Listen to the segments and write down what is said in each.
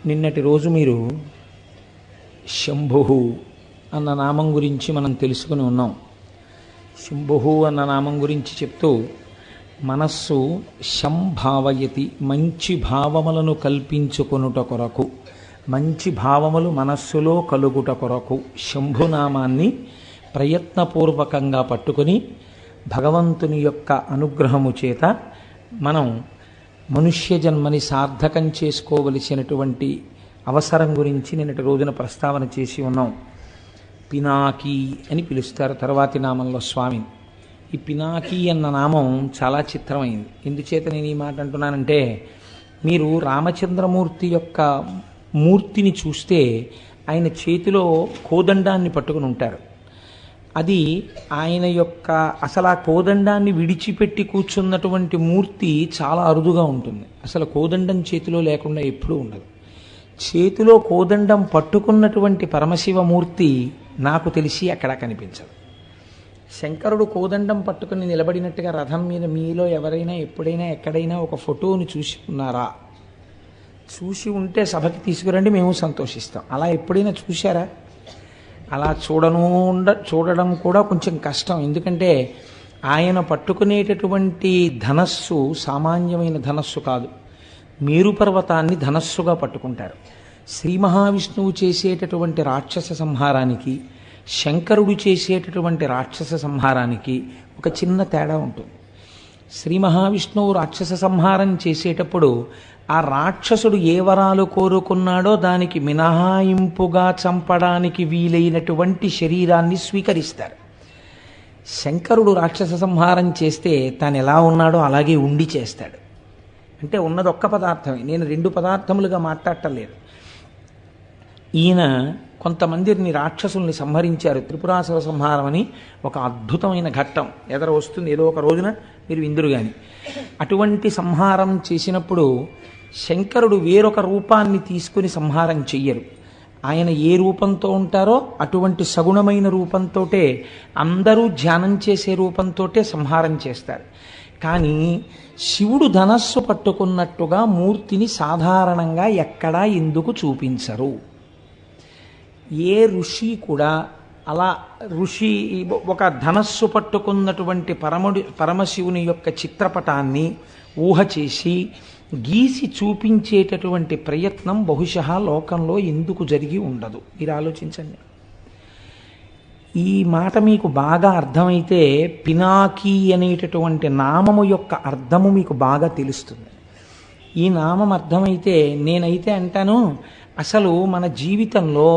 నిన్నటి రోజు మీరు శంభు అన్న నామం గురించి మనం తెలుసుకుని ఉన్నాం. శంభు అన్న నామం గురించి చెప్తూ మనస్సు శంభావయతి, మంచి భావములను కల్పించుకొనుట కొరకు, మంచి భావములు మనస్సులో కలుగుట కొరకు శంభునామాన్ని ప్రయత్నపూర్వకంగా పట్టుకొని భగవంతుని యొక్క అనుగ్రహము చేత మనం మనుష్య జన్మని సార్థకం చేసుకోవలసినటువంటి అవసరం గురించి నిన్నటి రోజున ప్రస్తావన చేసి ఉన్నాం. పినాకి అని పిలుస్తారు తర్వాతి నామంలో స్వామిని. ఈ పినాకి అన్న నామం చాలా చిత్రమైంది. ఎందుచేత నేను ఈ మాట అంటున్నానంటే, మీరు రామచంద్రమూర్తి యొక్క మూర్తిని చూస్తే ఆయన చేతిలో కోదండాన్ని పట్టుకుని ఉంటారు. అది ఆయన యొక్క అసలు ఆ కోదండాన్ని విడిచిపెట్టి కూర్చున్నటువంటి మూర్తి చాలా అరుదుగా ఉంటుంది. అసలు కోదండం చేతిలో లేకుండా ఎప్పుడూ ఉండదు. చేతిలో కోదండం పట్టుకున్నటువంటి పరమశివమూర్తి నాకు తెలిసి ఎక్కడా కనిపించదు. శంకరుడు కోదండం పట్టుకుని నిలబడినట్టుగా రథం మీద మీలో ఎవరైనా ఎప్పుడైనా ఎక్కడైనా ఒక ఫోటోని చూసి ఉన్నారా? చూసి ఉంటే సభకి తీసుకురండి, మేము సంతోషిస్తాం. అలా ఎప్పుడైనా చూశారా? అలా చూడడం కూడా కొంచెం కష్టం. ఎందుకంటే ఆయన పట్టుకునేటటువంటి ధనస్సు సామాన్యమైన ధనస్సు కాదు. మేరు పర్వతాన్ని ధనస్సుగా పట్టుకుంటారు. శ్రీ మహావిష్ణువు చేసేటటువంటి రాక్షస సంహారానికి, శంకరుడు చేసేటటువంటి రాక్షస సంహారానికి ఒక చిన్న తేడా ఉంటుంది. శ్రీ మహావిష్ణువు రాక్షస సంహారం చేసేటప్పుడు ఆ రాక్షసుడు ఏ వరాలు కోరుకున్నాడో దానికి మినహాయింపుగా చంపడానికి వీలైనటువంటి శరీరాన్ని స్వీకరిస్తారు. శంకరుడు రాక్షస సంహారం చేస్తే తాను ఎలా ఉన్నాడో అలాగే ఉండి చేస్తాడు. అంటే ఉన్నది ఒక్క పదార్థమే, నేను రెండు పదార్థములుగా మాట్లాడటం లేదు. ఈయన కొంతమందిని రాక్షసుల్ని సంహరించారు. త్రిపురాసుర సంహారం అని ఒక అద్భుతమైన ఘట్టం ఎదర వస్తుంది ఏదో ఒక రోజున, మీరు ఇందురు కానీ. అటువంటి సంహారం చేసినప్పుడు శంకరుడు వేరొక రూపాన్ని తీసుకుని సంహారం చెయ్యరు. ఆయన ఏ రూపంతో ఉంటారో అటువంటి సగుణమైన రూపంతో అందరూ ధ్యానం చేసే రూపంతో సంహారం చేస్తారు. కానీ శివుడు ధనస్సు పట్టుకున్నట్టుగా మూర్తిని సాధారణంగా ఎక్కడా ఎందుకు చూపించరు? ఏ ఋషి కూడా అలా ఒక ధనస్సు పట్టుకున్నటువంటి పరమశివుని యొక్క చిత్రపటాన్ని ఊహ చేసి గీసి చూపించేటటువంటి ప్రయత్నం బహుశಃ లోకంలో ఎందుకు జరిగి ఉండదు? మీరు ఆలోచించండి. ఈ మాట మీకు బాగా అర్థమైతే పినాకి అనేటటువంటి నామము యొక్క అర్థము మీకు బాగా తెలుస్తుంది. ఈ నామం అర్థమైతే నేనైతే అంటాను, అసలు మన జీవితంలో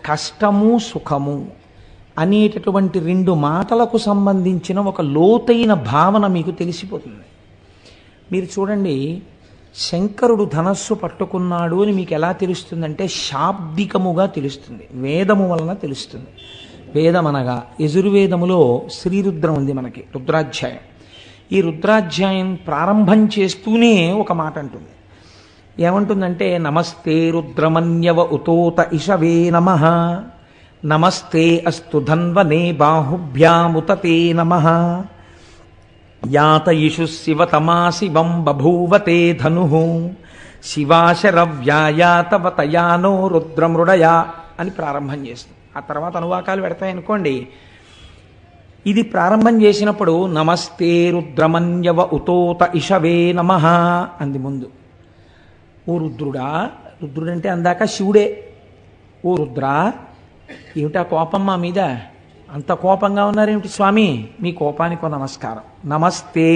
కష్టము సుఖము అనేటటువంటి రెండు మాటలకు సంబంధించిన ఒక లోతైన భావన మీకు తెలిసిపోతుంది. మీరు చూడండి, శంకరుడు ధనస్సు పట్టుకున్నాడు అని మీకు ఎలా తెలుస్తుందంటే శాబ్దికముగా తెలుస్తుంది, వేదము వలన తెలుస్తుంది. వేదం అనగా యజుర్వేదములో శ్రీరుద్రం ఉంది మనకి, రుద్రాధ్యాయం. ఈ రుద్రాధ్యాయం ప్రారంభం చేస్తూనే ఒక మాట అంటుంది. ఏమంటుందంటే, నమస్తే రుద్రమన్యవ ఉతోత ఇషవే నమః, నమస్తే అస్తు ధన్వనే బాహుభ్యాముతతే నమః, యాతయిషు శివతమా శివం బభూవతే ధను, శివాశరవ్యాయాతవతయానో రుద్రమృడయా అని ప్రారంభం చేస్తుంది. ఆ తర్వాత అనువాకాలు పెడతాయనుకోండి. ఇది ప్రారంభం చేసినప్పుడు నమస్తే రుద్రమన్యవ ఉతోత ఇషవే నమః అంది ముందు. ఓ రుద్రుడా, రుద్రుడంటే అందాక శివుడే. ఓ రుద్రా, ఏమిటా కోపం మా మీద? అంత కోపంగా ఉన్నారేమిటి స్వామి? మీ కోపానికి నమస్కారం. నమస్తే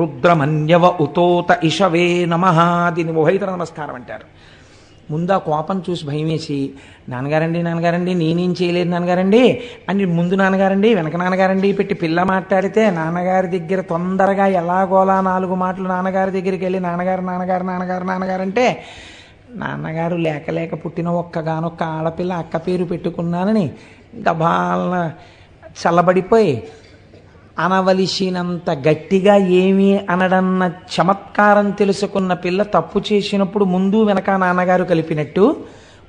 రుద్రమన్యవ ఉతోత ఇషవే నమః, దీన్ని ఉభయతర నమస్కారం అంటారు. ముందు ఆ కోపం చూసి భయం వేసి, నాన్నగారండి నాన్నగారండి నేనేం చేయలేదు నాన్నగారండి అని ముందు నాన్నగారండి వెనక నాన్నగారండి పెట్టి పిల్ల మాట్లాడితే నాన్నగారి దగ్గర తొందరగా ఎలాగోలా నాలుగు మాటలు నాన్నగారి దగ్గరికి వెళ్ళి నాన్నగారు నాన్నగారు నాన్నగారు నాన్నగారు అంటే, నాన్నగారు లేక లేక పుట్టిన ఒక్కగానొక్క ఆడపిల్ల అక్క పేరు పెట్టుకున్నానని గబాలన చల్లబడిపోయి అనవలసినంత గట్టిగా ఏమీ అనడన్న చమత్కారం తెలుసుకున్న పిల్ల తప్పు చేసినప్పుడు ముందు వెనక నాన్నగారు కలిపినట్టు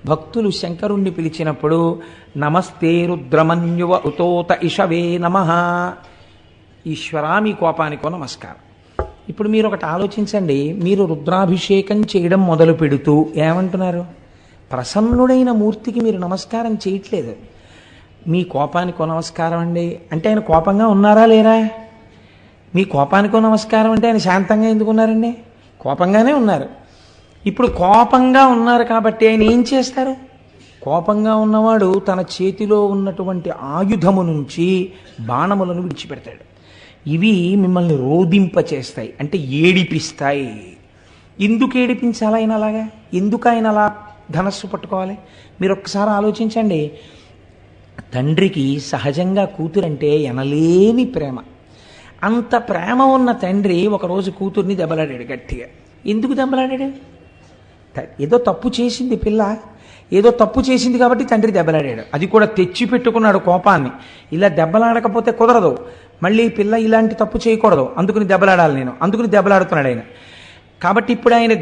భక్తులు శంకరుణ్ణి పిలిచినప్పుడు నమస్తే రుద్రమన్యువ ఉతోత ఇషవే నమః, ఈశ్వరా మీ కోపానికో నమస్కారం. ఇప్పుడు మీరు ఒకటి ఆలోచించండి, మీరు రుద్రాభిషేకం చేయడం మొదలు పెడుతూ ఏమంటున్నారు? ప్రసన్నుడైన మూర్తికి మీరు నమస్కారం చేయట్లేదు. మీ కోపానికో నమస్కారం అండి అంటే ఆయన కోపంగా ఉన్నారా లేరా? మీ కోపానికో నమస్కారం అంటే ఆయన శాంతంగా ఎందుకు ఉన్నారండి? కోపంగానే ఉన్నారు. ఇప్పుడు కోపంగా ఉన్నారు కాబట్టి ఆయన ఏం చేస్తారు? కోపంగా ఉన్నవాడు తన చేతిలో ఉన్నటువంటి ఆయుధము నుంచి బాణములను విడిచిపెడతాడు. ఇవి మిమ్మల్ని రోధింపచేస్తాయి, అంటే ఏడిపిస్తాయి. ఎందుకు ఏడిపించాలి ఆయన అలాగా? ఎందుకు ఆయన అలా ధనస్సు పట్టుకోవాలి? మీరు ఒక్కసారి ఆలోచించండి. తండ్రికి సహజంగా కూతురంటే ఎనలేని ప్రేమ. అంత ప్రేమ ఉన్న తండ్రి ఒకరోజు కూతుర్ని దెబ్బలాడాడు గట్టిగా. ఎందుకు దెబ్బలాడాడు? ఏదో తప్పు చేసింది పిల్ల, ఏదో తప్పు చేసింది కాబట్టి తండ్రి దెబ్బలాడాడు. అది కూడా తెచ్చి పెట్టుకున్నాడు కోపాన్ని. ఇలా దెబ్బలాడకపోతే కుదరదు, మళ్ళీ పిల్ల ఇలాంటి తప్పు చేయకూడదు, అందుకుని దెబ్బలాడాలి నేను, అందుకుని దెబ్బలాడుతున్నాడు ఆయన. కాబట్టి ఇప్పుడు ఆయన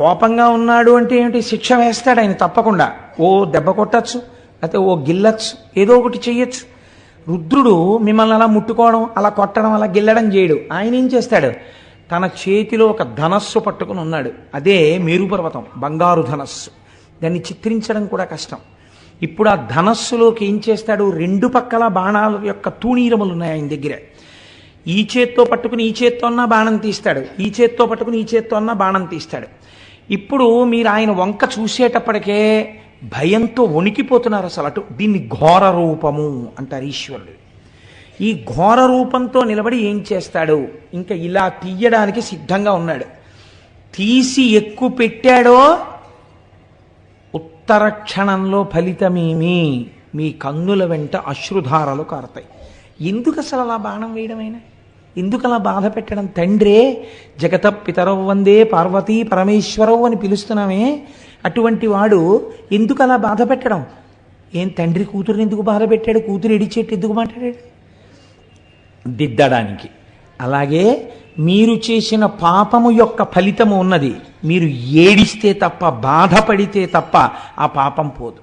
కోపంగా ఉన్నాడు అంటే ఏమిటి? శిక్ష వేస్తాడు ఆయన తప్పకుండా. ఓ దెబ్బ కొట్టచ్చు, లేకపోతే ఓ గిల్లచ్చు, ఏదో ఒకటి చెయ్యొచ్చు. రుద్రుడు మిమ్మల్ని అలా ముట్టుకోవడం, అలా కొట్టడం, అలా గిల్లడం చేయడు. ఆయన ఏం చేస్తాడు? తన చేతిలో ఒక ధనస్సు పట్టుకుని ఉన్నాడు. అదే మేరుపర్వతం, బంగారు ధనస్సు. దాన్ని చిత్రించడం కూడా కష్టం. ఇప్పుడు ఆ ధనస్సులోకి ఏం చేస్తాడు? రెండు పక్కల బాణాల యొక్క తూణీరములు ఉన్నాయి ఆయన దగ్గర. ఈ చేత్తో పట్టుకుని ఈ చేత్తో అన్నా బాణం తీస్తాడు, ఈ చేత్తో పట్టుకుని ఈ చేత్తో అన్నా బాణం తీస్తాడు. ఇప్పుడు మీరు ఆయన వంక చూసేటప్పటికే భయంతో వణికిపోతున్నారు అసలు. అటు దీన్ని ఘోర రూపము అంటారు ఈశ్వరుడు. ఈ ఘోర రూపంతో నిలబడి ఏం చేస్తాడు? ఇంకా ఇలా తీయడానికి సిద్ధంగా ఉన్నాడు. తీసి ఎక్కువ పెట్టాడో ఉత్తర క్షణంలో ఫలితమేమి? మీ కన్నుల వెంట అశ్రుధారలు కారుతాయి. ఎందుకు అసలు అలా బాణం వేయడమైనా? ఎందుకు అలా బాధ పెట్టడం? తండ్రే జగత పితరవ్ వందే పార్వతీ పరమేశ్వరవు అని పిలుస్తున్నామే, అటువంటి వాడు ఎందుకు అలా బాధ పెట్టడం? ఏం తండ్రి కూతురుని ఎందుకు బాధ పెట్టాడు? కూతురు ఎడిచేట్టు ఎందుకు మాట్లాడాడు? దిద్దడానికి. అలాగే మీరు చేసిన పాపము యొక్క ఫలితము ఉన్నది. మీరు ఏడిస్తే తప్ప, బాధపడితే తప్ప ఆ పాపం పోదు.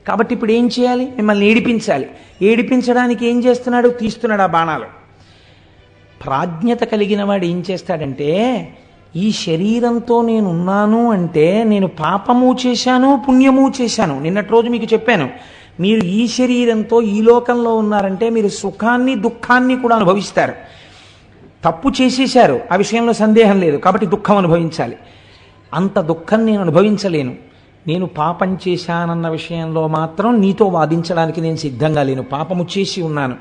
కాబట్టి ఇప్పుడు ఏం చేయాలి? మిమ్మల్ని ఏడిపించాలి. ఏడిపించడానికి ఏం చేస్తున్నాడు? తీస్తున్నాడు ఆ బాణాలు. ప్రాజ్ఞత కలిగిన వాడు ఏం చేస్తాడంటే, ఈ శరీరంతో నేనున్నాను అంటే నేను పాపము చేశాను, పుణ్యము చేశాను. నిన్నటి రోజు మీకు చెప్పాను, మీరు ఈ శరీరంతో ఈ లోకంలో ఉన్నారంటే మీరు సుఖాన్ని దుఃఖాన్ని కూడా అనుభవిస్తారు. తప్పు చేసేశారు, ఆ విషయంలో సందేహం లేదు, కాబట్టి దుఃఖం అనుభవించాలి. అంత దుఃఖం నేను అనుభవించలేను. నేను పాపం చేశానన్న విషయంలో మాత్రం నీతో వాదించడానికి నేను సిద్ధంగా లేను. పాపము చేసి ఉన్నాను,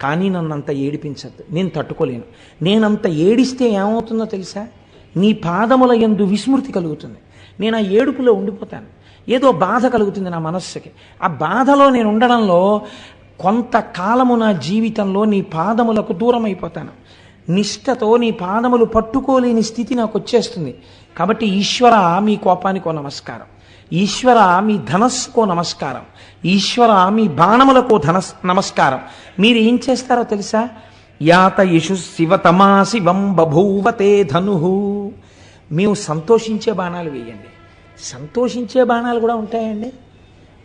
కానీ నన్ను అంత ఏడిపించద్దు, నేను తట్టుకోలేను. నేనంత ఏడిస్తే ఏమవుతుందో తెలుసా? నీ పాదముల యందు విస్మృతి కలుగుతుంది. నేను ఆ ఏడుపులో ఉండిపోతాను. ఏదో బాధ కలుగుతుంది నా మనస్సుకి. ఆ బాధలో నేను ఉండడంలో కొంతకాలము నా జీవితంలో నీ పాదములకు దూరం అయిపోతాను. నిష్ఠతో నీ పాదములు పట్టుకోలేని స్థితి నాకు వచ్చేస్తుంది. కాబట్టి ఈశ్వర, మీ కోపానికో నమస్కారం. ఈశ్వర, మీ ధనస్సుకో నమస్కారం. ఈశ్వర, మీ బాణములకో నమస్కారం. మీరు ఏం చేస్తారో తెలుసా? యాత యశు శివతమా శివం బభూవతే ధను. మేము సంతోషించే బాణాలు వేయండి. సంతోషించే బాణాలు కూడా ఉంటాయండి.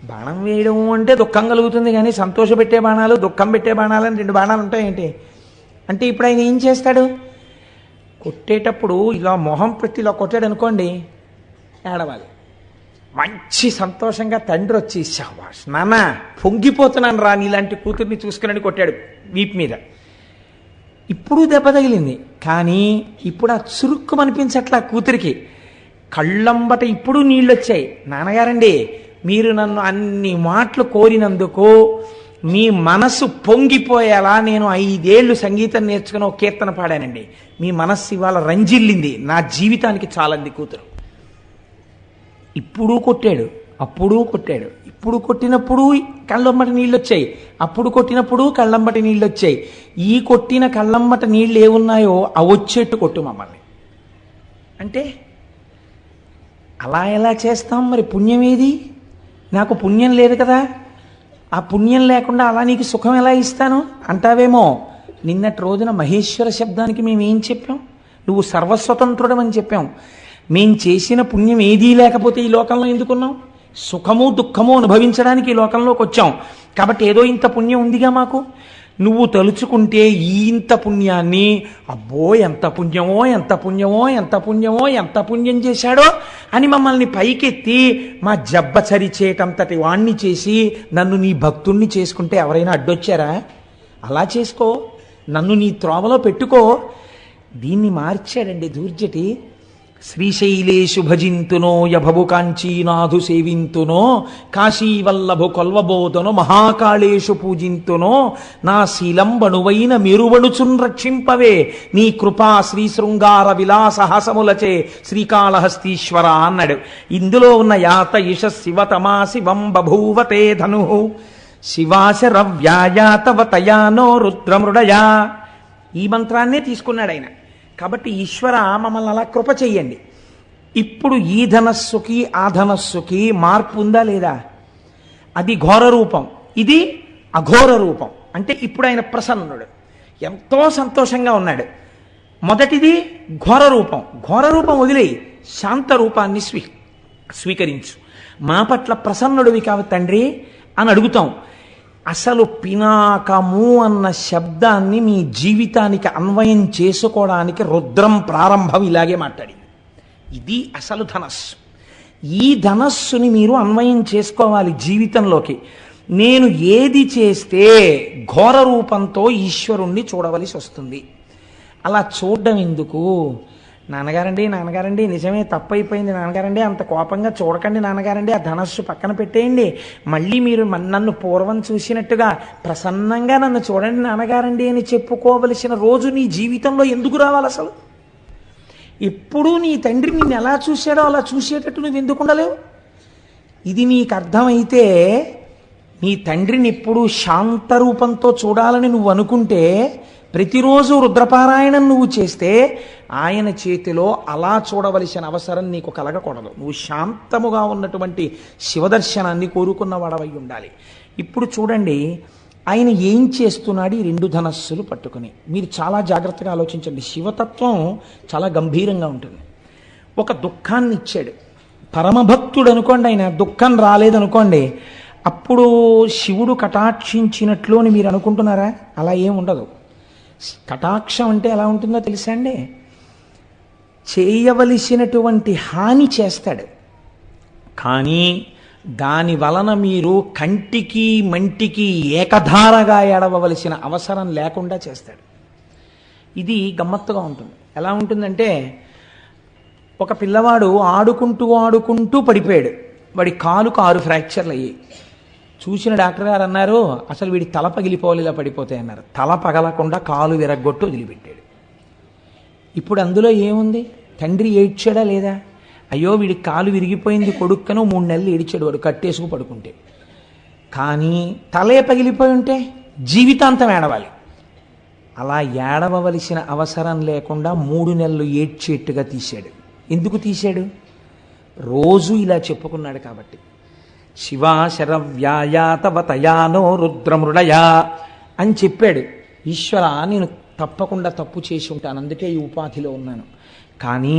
బాణం వేయడం అంటే దుఃఖం కలుగుతుంది, కానీ సంతోషపెట్టే బాణాలు, దుఃఖం పెట్టే బాణాలు అని రెండు బాణాలు ఉంటాయేంటి? అంటే ఇప్పుడు ఆయన ఏం చేస్తాడు? కొట్టేటప్పుడు ఇలా మొహం పెట్టి ఇలా కొట్టాడు అనుకోండి, ఏడవాలి. మంచి సంతోషంగా తండ్రి వచ్చి, శాబాష్ నాన్న, పొంగిపోతున్నాను రా నీలాంటి కూతుర్ని చూసుకుని కొట్టాడు వీపు మీద. ఇప్పుడు దెబ్బ తగిలింది, కానీ ఇప్పుడు ఆ చురుక్కు అనిపించట్లా కూతురికి. కళ్ళంబట ఇప్పుడు నీళ్ళు వచ్చాయి. నాన్నగారండి, మీరు నన్ను అన్ని మాటలు కోరినందుకు మీ మనసు పొంగిపోయేలా నేను 5 ఏళ్ళు సంగీతం నేర్చుకుని ఒక కీర్తన పాడానండి. మీ మనస్సు ఇవాళ రంజిల్లింది, నా జీవితానికి చాలంది కూతురు. ఇప్పుడు కొట్టాడు, అప్పుడు కొట్టాడు. ఇప్పుడు కొట్టినప్పుడు కళ్ళంబటి నీళ్ళు వచ్చాయి, అప్పుడు కొట్టినప్పుడు కళ్ళంబటి నీళ్ళు వచ్చాయి. ఈ కొట్టిన కళ్ళంబట నీళ్ళు ఏమున్నాయో అవి వచ్చేట్టు కొట్టు మమ్మల్ని అంటే అలా ఎలా చేస్తాం? మరి పుణ్యం ఏది? నాకు పుణ్యం లేదు కదా, ఆ పుణ్యం లేకుండా అలా నీకు సుఖం ఎలా ఇస్తాను అంటావేమో. నిన్నటి రోజున మహేశ్వర శబ్దానికి మేమేం చెప్పాం? నువ్వు సర్వస్వతంత్రుడం అని చెప్పాం. మేం చేసిన పుణ్యం ఏదీ లేకపోతే ఈ లోకంలో ఎందుకున్నాం? సుఖము దుఃఖము అనుభవించడానికి ఈ లోకంలోకి వచ్చాం. కాబట్టి ఏదో ఇంత పుణ్యం ఉందిగా మాకు. నువ్వు తలుచుకుంటే ఇంత పుణ్యాన్ని, అబ్బో ఎంత పుణ్యమో ఎంత పుణ్యమో ఎంత పుణ్యమో ఎంత పుణ్యం చేశాడో అని మమ్మల్ని పైకెత్తి మా జబ్బ చరిచేటంతటి వాణ్ణి చేసి నన్ను నీ భక్తుణ్ణి చేసుకుంటే ఎవరైనా అడ్డొచ్చారా? అలా చేసుకో, నన్ను నీ త్రోవలో పెట్టుకో. దీన్ని మార్చాడండి దూర్జటి. శ్రీశైలేషు భజింతునో యభవు కాంచీనాథు సేవింతునో కాశీవల్లభు కొల్వబోధను మహాకాళేషు పూజింతునో నా శీలంబణువైన మెరువణుచున్ రక్షింపవే నీ కృపా శ్రీ శృంగార విలాసహాసములచే శ్రీకాళహస్తీశ్వర అన్నాడు. ఇందులో ఉన్న యాత ఇష శివతమా శివం బభూవతే ధను శివాశరవ్యాయాతవతయానో రుద్రమృడయా. ఈ మంత్రాన్నే తీసుకున్నాడు ఆయన. కాబట్టి ఈశ్వర మమ్మల్ని అలా కృప చెయ్యండి. ఇప్పుడు ఈ ధనస్సుకి ఆ ధనస్సుకి మార్పు ఉందా లేదా? అది ఘోర రూపం, ఇది అఘోర రూపం. అంటే ఇప్పుడు ఆయన ప్రసన్నుడు, ఎంతో సంతోషంగా ఉన్నాడు. మొదటిది ఘోర రూపం. ఘోర రూపం వదిలేయి, శాంత రూపాన్ని స్వీకరించు. మా పట్ల ప్రసన్నుడివి కావు తండ్రి అని అడుగుతాం. అసలు పినాకము అన్న శబ్దాన్ని మీ జీవితానికి అన్వయం చేసుకోవడానికి రుద్రం ప్రారంభం ఇలాగే మాట్లాడింది. ఇది అసలు ధనస్సు. ఈ ధనస్సుని మీరు అన్వయం చేసుకోవాలి జీవితంలోకి. నేను ఏది చేస్తే ఘోర రూపంతో ఈశ్వరుణ్ణి చూడవలసి వస్తుంది. అలా చూడడం ఎందుకు? నాన్నగారండి నిజమే తప్పైపోయింది నాన్నగారండి, అంత కోపంగా చూడకండి నాన్నగారండి, ఆ ధనస్సు పక్కన పెట్టేయండి, మళ్ళీ మీరు నన్ను పూర్వం చూసినట్టుగా ప్రసన్నంగా నన్ను చూడండి నాన్నగారండి అని చెప్పుకోవలసిన రోజు నీ జీవితంలో ఎందుకు రావాలి? అసలు ఎప్పుడూ నీ తండ్రి నిన్ను ఎలా చూశాడో అలా చూసేటట్టు నువ్వు ఎందుకు ఉండలేవు? ఇది నీకు అర్థమైతే నీ తండ్రిని ఎప్పుడూ శాంతరూపంతో చూడాలని నువ్వు అనుకుంటే ప్రతిరోజు రుద్రపారాయణం నువ్వు చేస్తే ఆయన చేతిలో అలా చూడవలసిన అవసరం నీకు కలగకూడదు. నువ్వు శాంతముగా ఉన్నటువంటి శివదర్శనాన్ని కోరుకున్న వాడవై ఉండాలి. ఇప్పుడు చూడండి ఆయన ఏం చేస్తున్నాడు ఈ రెండు ధనస్సులు పట్టుకుని. మీరు చాలా జాగ్రత్తగా ఆలోచించండి. శివతత్వం చాలా గంభీరంగా ఉంటుంది. ఒక దుఃఖాన్ని ఇచ్చాడు. పరమభక్తుడు అనుకోండి, ఆయన దుఃఖం రాలేదనుకోండి, అప్పుడు శివుడు కటాక్షించినట్లు అని మీరు అనుకుంటున్నారా? అలా ఏం ఉండదు. కటాక్షం అంటే ఎలా ఉంటుందో తెలుసా అండి? చేయవలసినటువంటి హాని చేస్తాడు, కానీ దాని వలన మీరు కంటికి మంటికి ఏకధారగా ఏడవలసిన అవసరం లేకుండా చేస్తాడు. ఇది గమ్మత్తుగా ఉంటుంది. ఎలా ఉంటుందంటే, ఒక పిల్లవాడు ఆడుకుంటూ పడిపోయాడు. వాడి కాలుకు 6 ఫ్రాక్చర్లు అయ్యాయి. చూసిన డాక్టర్ గారు అన్నారు, అసలు వీడి తల పగిలిపోవాలి ఇలా పడిపోతాయి అన్నారు. తల పగలకుండా కాలు విరగ్గొట్టు వదిలిపెట్టాడు. ఇప్పుడు అందులో ఏముంది? తండ్రి ఏడ్చాడా లేదా? అయ్యో వీడి కాలు విరిగిపోయింది కొడుక్కను 3 నెలలు ఏడిచాడు వాడు కట్టేసుకు పడుకుంటే. కానీ తలే పగిలిపోయి ఉంటే జీవితాంతం ఏడవాలి. అలా ఏడవలసిన అవసరం లేకుండా 3 నెలలు ఏడ్చేట్టుగా తీశాడు. ఎందుకు తీశాడు? రోజు ఇలా చెప్పుకున్నాడు కాబట్టి. శివాశరవ్యాయాతవతయానో రుద్రమృడయా అని చెప్పాడు. ఈశ్వర నేను తప్పకుండా తప్పు చేసి ఉంటాను, అందుకే ఈ ఉపాధిలో ఉన్నాను, కానీ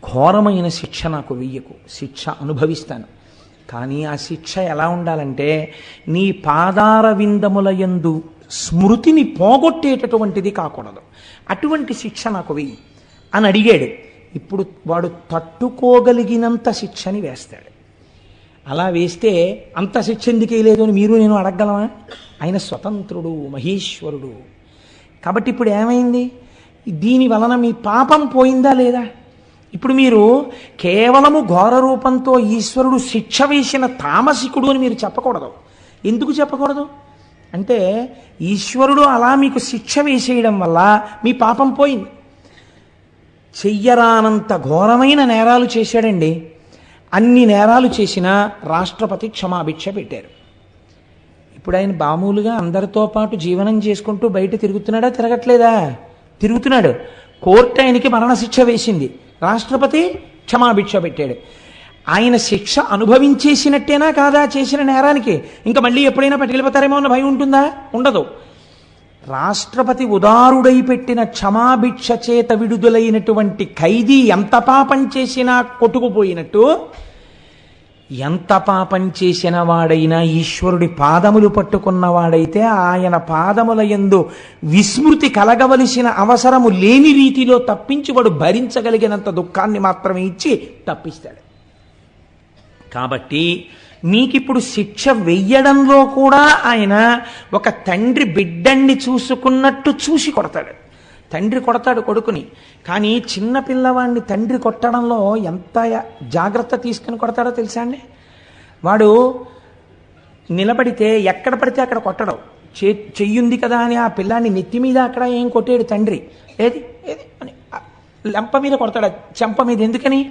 ఘోరమైన శిక్ష నాకు వెయ్యకు, శిక్ష అనుభవిస్తాను. కానీ ఆ శిక్ష ఎలా ఉండాలంటే నీ పాదార విందముల యందు స్మృతిని పోగొట్టేటటువంటిది కాకూడదు. అటువంటి శిక్ష నాకు వెయ్యి అని అడిగాడు. ఇప్పుడు వాడు తట్టుకోగలిగినంత శిక్షని వేస్తాడు. అలా వేస్తే అంత శిక్ష ఎందుకు వేయలేదు అని మీరు నేను అడగగలమా? ఆయన స్వతంత్రుడు, మహేశ్వరుడు. కాబట్టి ఇప్పుడు ఏమైంది? దీని వలన మీ పాపం పోయిందా లేదా? ఇప్పుడు మీరు కేవలము ఘోర రూపంతో ఈశ్వరుడు శిక్ష వేసిన తామసికుడు అని మీరు చెప్పకూడదు. ఎందుకు చెప్పకూడదు అంటే, ఈశ్వరుడు అలా మీకు శిక్ష వేసేయడం వల్ల మీ పాపం పోయింది. చెయ్యరానంత ఘోరమైన నేరాలు చేశాడండి. అన్ని నేరాలు చేసినా రాష్ట్రపతి క్షమాభిక్ష పెట్టారు. ఇప్పుడు ఆయన మామూలుగా అందరితో పాటు జీవనం చేసుకుంటూ బయట తిరుగుతున్నాడా? తిరగట్లేదా? తిరుగుతున్నాడు. కోర్టు ఆయనకి మరణశిక్ష వేసింది, రాష్ట్రపతి క్షమాభిక్ష పెట్టాడు. ఆయన శిక్ష అనుభవించేసినట్టేనా కాదా చేసిన నేరానికి? ఇంకా మళ్ళీ ఎప్పుడైనా పట్టుకెళ్ళిపోతారేమో అన్న భయం ఉంటుందా? ఉండదు. రాష్ట్రపతి ఉదారుడై పెట్టిన క్షమాభిక్ష చేత విడుదలైనటువంటి ఖైదీ ఎంత పాపం చేసినా కొట్టుకుపోయినట్టు ఎంత పాపం చేసిన వాడైనా ఈశ్వరుడి పాదములు పట్టుకున్నవాడైతే ఆయన పాదముల యందు విస్మృతి కలగవలసిన అవసరము లేని రీతిలో తప్పించి వాడు భరించగలిగినంత దుఃఖాన్ని మాత్రమే ఇచ్చి తప్పిస్తాడు. కాబట్టి మీకిప్పుడు శిక్ష వెయ్యడంలో కూడా ఆయన ఒక తండ్రి బిడ్డన్ని చూసుకున్నట్టు చూసి కొడతాడు. తండ్రి కొడతాడు కొడుకుని, కానీ చిన్న పిల్లవాడిని తండ్రి కొట్టడంలో ఎంత జాగ్రత్త తీసుకుని కొడతాడో తెలుసా అండి? వాడు నిలబడితే ఎక్కడ పడితే అక్కడ కొట్టడం, చెయ్యుంది కదా అని ఆ పిల్లాన్ని నెత్తి మీద అక్కడ ఏం కొట్టాడు తండ్రి, ఏది ఏది అని లెంప మీద కొడతాడు, చెంప మీద. ఎందుకని?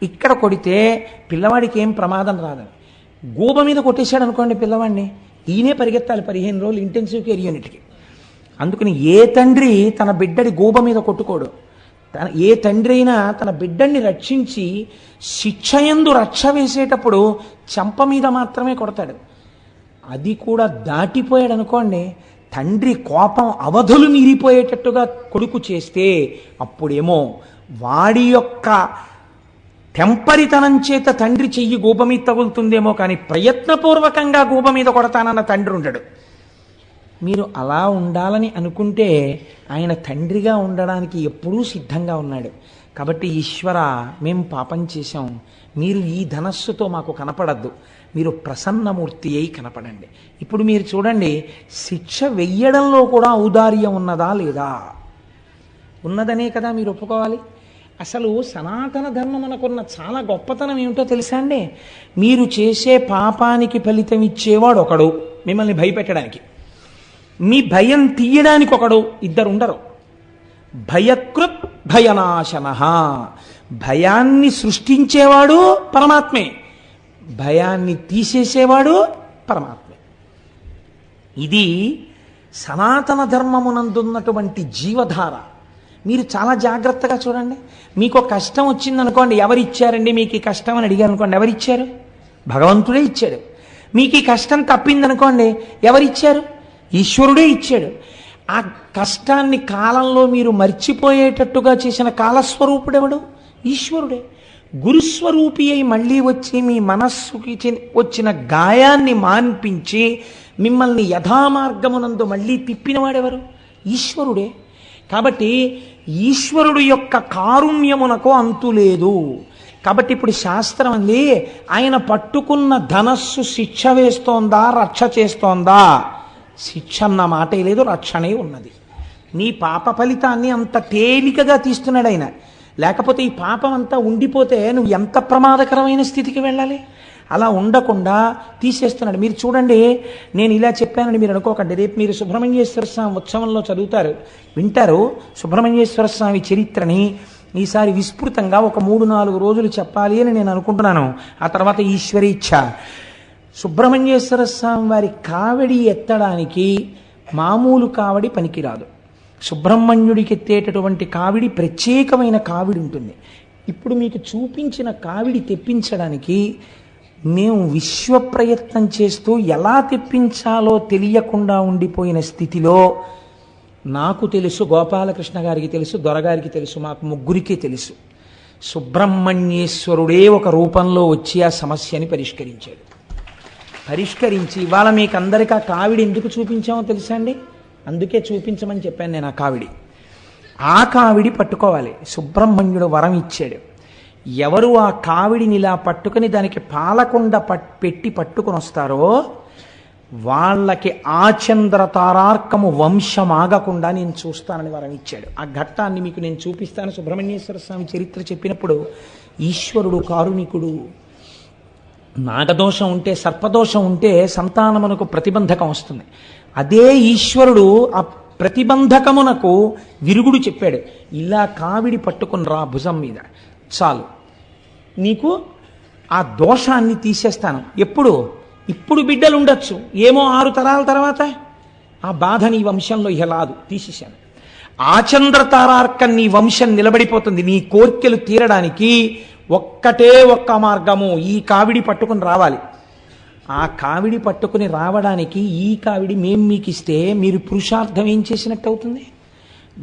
ఇక్కడ కొడితే పిల్లవాడికి ఏం ప్రమాదం రాదని. గూబ మీద కొట్టేశాడు అనుకోండి పిల్లవాడిని, ఈయనే పరిగెత్తాలి 15 రోజులు ఇంటెన్సివ్ కేర్ యూనిట్కి. అందుకని ఏ తండ్రి తన బిడ్డడి గూబ మీద కొట్టుకోడు. ఏ తండ్రి అయినా తన బిడ్డని రక్షించి శిక్షయందు రక్ష వేసేటప్పుడు చెంప మీద మాత్రమే కొడతాడు. అది కూడా దాటిపోయాడు అనుకోండి, తండ్రి కోపం అవధులు మీరిపోయేటట్టుగా కొడుకు చేస్తే అప్పుడేమో వాడి యొక్క టెంపరితనం చేత తండ్రి చెయ్యి గూబ మీద తగులుతుందేమో, కానీ ప్రయత్నపూర్వకంగా గూబ మీద కొడతానన్న తండ్రి ఉండడు. మీరు అలా ఉండాలని అనుకుంటే ఆయన తండ్రిగా ఉండడానికి ఎప్పుడూ సిద్ధంగా ఉన్నాడు. కాబట్టి ఈశ్వర, మేము పాపం చేశాం, మీరు ఈ ధనస్సుతో మాకు కనపడద్దు, మీరు ప్రసన్నమూర్తి అయి కనపడండి. ఇప్పుడు మీరు చూడండి, శిక్ష వెయ్యడంలో కూడా ఔదార్యం ఉన్నదా లేదా? ఉన్నదనే కదా మీరు ఒప్పుకోవాలి. అసలు సనాతన ధర్మం మనకున్న చాలా గొప్పతనం ఏమిటో తెలుసా అండి? మీరు చేసే పాపానికి ఫలితం ఇచ్చేవాడు ఒకడు మిమ్మల్ని భయపెట్టడానికి, మీ భయం తీయడానికి ఒకడు, ఇద్దరు ఉండరు. భయకృత్ భయనాశన, భయాన్ని సృష్టించేవాడు పరమాత్మే, భయాన్ని తీసేసేవాడు పరమాత్మే. ఇది సనాతన ధర్మమునందున్నటువంటి జీవధార. మీరు చాలా జాగ్రత్తగా చూడండి. మీకు కష్టం వచ్చిందనుకోండి, ఎవరిచ్చారండి మీకు ఈ కష్టం అని అడిగారు అనుకోండి, ఎవరిచ్చారు? భగవంతుడే ఇచ్చాడు. మీకు ఈ కష్టం తప్పిందనుకోండి, ఎవరిచ్చారు? ఈశ్వరుడే ఇచ్చాడు. ఆ కష్టాన్ని కాలంలో మీరు మర్చిపోయేటట్టుగా చేసిన కాలస్వరూపుడెవడు? ఈశ్వరుడే. గురుస్వరూపి అయి మళ్ళీ వచ్చి మీ మనస్సుకి వచ్చిన గాయాన్ని మాన్పించి మిమ్మల్ని యథామార్గమునందు మళ్ళీ తిప్పినవాడెవరు? ఈశ్వరుడే. కాబట్టి ఈశ్వరుడు యొక్క కారుణ్యమునకు అంతు లేదు. కాబట్టి ఇప్పుడు శాస్త్రం అంది, ఆయన పట్టుకున్న ధనస్సు శిక్ష వేస్తోందా రక్ష చేస్తోందా? శిక్ష అన్న మాటే లేదు, రక్షణే ఉన్నది. నీ పాప ఫలితాన్ని అంత తేలికగా తీస్తున్నాడు ఆయన. లేకపోతే ఈ పాపం అంతా ఉండిపోతే నువ్వు ఎంత ప్రమాదకరమైన స్థితికి వెళ్ళాలి. అలా ఉండకుండా తీసేస్తున్నాడు. మీరు చూడండి, నేను ఇలా చెప్పానని మీరు అనుకోకండి. రేపు మీరు సుబ్రహ్మణ్యేశ్వర స్వామి ఉత్సవంలో చదువుతారు, వింటారు సుబ్రహ్మణ్యేశ్వర స్వామి చరిత్రని. ఈసారి విస్తృతంగా ఒక 3-4 రోజులు చెప్పాలి అని నేను అనుకుంటున్నాను. ఆ తర్వాత ఈశ్వరీచ్ఛ. సుబ్రహ్మణ్యేశ్వర స్వామి వారి కావిడి ఎత్తడానికి మామూలు కావిడి పనికిరాదు. సుబ్రహ్మణ్యుడికి ఎత్తేటటువంటి కావిడి ప్రత్యేకమైన కావిడి ఉంటుంది. ఇప్పుడు మీకు చూపించిన కావిడి తెప్పించడానికి మేము విశ్వ ప్రయత్నం చేస్తూ ఎలా తెప్పించాలో తెలియకుండా ఉండిపోయిన స్థితిలో నాకు తెలుసు, గోపాలకృష్ణ గారికి తెలుసు, దొరగారికి తెలుసు, మాకు ముగ్గురికే తెలుసు. సుబ్రహ్మణ్యేశ్వరుడే ఒక రూపంలో వచ్చి ఆ సమస్యని పరిష్కరించాడు. పరిష్కరించి ఇవాళ మీకు అందరికీ ఆ కావిడి ఎందుకు చూపించామో తెలుసా అండి? అందుకే చూపించమని చెప్పాను నేను. ఆ కావిడి, ఆ కావిడి పట్టుకోవాలి. సుబ్రహ్మణ్యుడు వరం ఇచ్చాడు. ఎవరు ఆ కావిడిని ఇలా పట్టుకుని దానికి పాలకుండ పెట్టి పట్టుకుని వస్తారో వాళ్ళకి ఆచంద్ర తారార్కము వంశమాగకుండా నేను చూస్తానని వరం ఇచ్చాడు. ఆ ఘట్టాన్ని మీకు నేను చూపిస్తాను. సుబ్రహ్మణ్యేశ్వర స్వామి చరిత్ర చెప్పినప్పుడు ఈశ్వరుడు కారుణికుడు. నాగదోషం ఉంటే, సర్పదోషం ఉంటే సంతానమునకు ప్రతిబంధకం వస్తుంది. అదే ఈశ్వరుడు ఆ ప్రతిబంధకమునకు విరుగుడు చెప్పాడు. ఇలా కావిడి పట్టుకుని రా భుజం మీద, చాలు నీకు ఆ దోషాన్ని తీసేస్తాను. ఎప్పుడు? ఇప్పుడు బిడ్డలు ఉండొచ్చు, ఏమో 6 తరాల తర్వాత ఆ బాధ నీ వంశంలో ఇహ లాదు, తీసేశాను. ఆచంద్ర తారార్కం నీ వంశం నిలబడిపోతుంది. నీ కోర్కెలు తీరడానికి ఒక్కటే ఒక్క మార్గము, ఈ కావిడి పట్టుకుని రావాలి. ఆ కావిడి పట్టుకుని రావడానికి ఈ కావిడి మేము మీకు ఇస్తే మీరు పురుషార్థం ఏం చేసినట్టు అవుతుంది?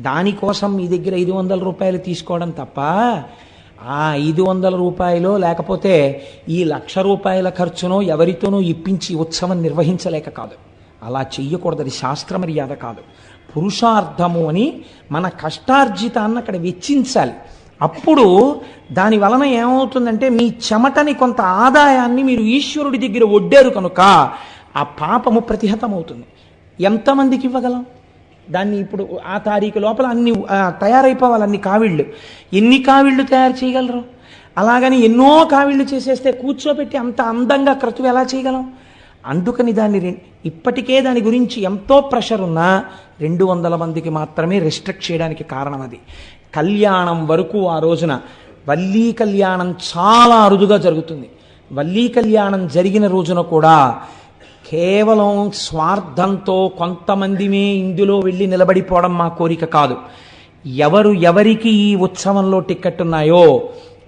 దానికోసం మీ దగ్గర 500 రూపాయలు తీసుకోవడం తప్ప ఆ 500 లేకపోతే ఈ 1,00,000 ఖర్చునో ఎవరితోనో ఇప్పించి ఉత్సవం నిర్వహించలేక కాదు. అలా చెయ్యకూడదు, అది శాస్త్ర మర్యాద కాదు. పురుషార్థము అని మన కష్టార్జితాన్ని అక్కడ వెచ్చించాలి. అప్పుడు దాని వలన ఏమవుతుందంటే మీ చెమటని కొంత ఆదాయాన్ని మీరు ఈశ్వరుడి దగ్గర ఒడ్డారు కనుక ఆ పాపము ప్రతిహతమవుతుంది. ఎంతమందికి ఇవ్వగలం దాన్ని? ఇప్పుడు ఆ తారీఖు లోపల అన్ని తయారైపోవాలి, అన్ని కావిళ్ళు. ఎన్ని కావిళ్ళు తయారు చేయగలరు? అలాగని ఎన్నో కావిళ్ళు చేసేస్తే కూర్చోబెట్టి అంత అందంగా క్రతువు ఎలా చేయగలం? అందుకని దాన్ని ఇప్పటికే దాని గురించి ఎంతో ప్రెషర్ ఉన్నా 200 మందికి మాత్రమే రెస్ట్రిక్ట్ చేయడానికి కారణం అది. కళ్యాణం వరకు ఆ రోజున వల్లీ కళ్యాణం చాలా అరుదుగా జరుగుతుంది. వల్లీ కళ్యాణం జరిగిన రోజున కూడా కేవలం స్వార్థంతో కొంతమందిమే ఇందులో వెళ్ళి నిలబడిపోవడం మా కోరిక కాదు. ఎవరికి ఈ ఉత్సవంలో టిక్కెట్ ఉన్నాయో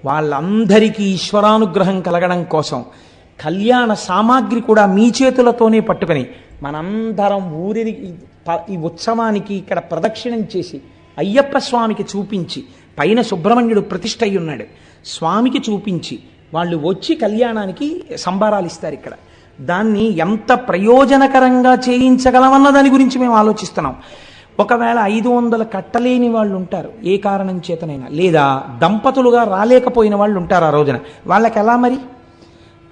వాళ్ళందరికీ ఈశ్వరానుగ్రహం కలగడం కోసం కళ్యాణ సామాగ్రి కూడా మీ చేతులతోనే పట్టుకొని మనందరం ఊరి ఈ ఉత్సవానికి ఇక్కడ ప్రదక్షిణం చేసి అయ్యప్ప స్వామికి చూపించి, పైన సుబ్రహ్మణ్యుడు ప్రతిష్ఠ అయి ఉన్నాడు, స్వామికి చూపించి వాళ్ళు వచ్చి కళ్యాణానికి సంబారాలు ఇస్తారు. ఇక్కడ దాన్ని ఎంత ప్రయోజనకరంగా చేయించగలమన్న దాని గురించి మేము ఆలోచిస్తున్నాం. ఒకవేళ 500 కట్టలేని వాళ్ళు ఉంటారు ఏ కారణం చేతనైనా, లేదా దంపతులుగా రాలేకపోయిన వాళ్ళు ఉంటారు ఆ రోజున, వాళ్ళకి ఎలా మరి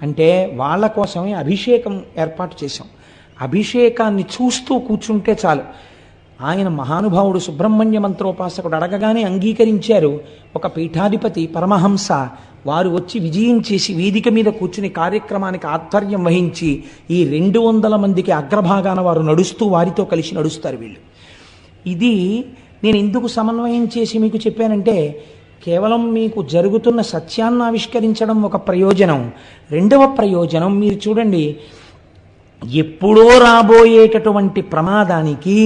అంటే వాళ్ళ కోసమే అభిషేకం ఏర్పాటు చేశాం. అభిషేకాన్ని చూస్తూ కూర్చుంటే చాలు. ఆయన మహానుభావుడు సుబ్రహ్మణ్య మంత్రోపాసకుడు అడగగానే అంగీకరించారు. ఒక పీఠాధిపతి పరమహంస వారు వచ్చి విజయం చేసి వేదిక మీద కూర్చుని కార్యక్రమానికి ఆధ్వర్యం వహించి ఈ 200 మందికి అగ్రభాగాన వారు నడుస్తూ వారితో కలిసి నడుస్తారు వీళ్ళు. ఇది నేను ఎందుకు సమన్వయం చేసి మీకు చెప్పానంటే, కేవలం మీకు జరుగుతున్న సత్యాన్ని ఆవిష్కరించడం ఒక ప్రయోజనం. రెండవ ప్రయోజనం మీరు చూడండి, ఎప్పుడో రాబోయేటటువంటి ప్రమాదానికి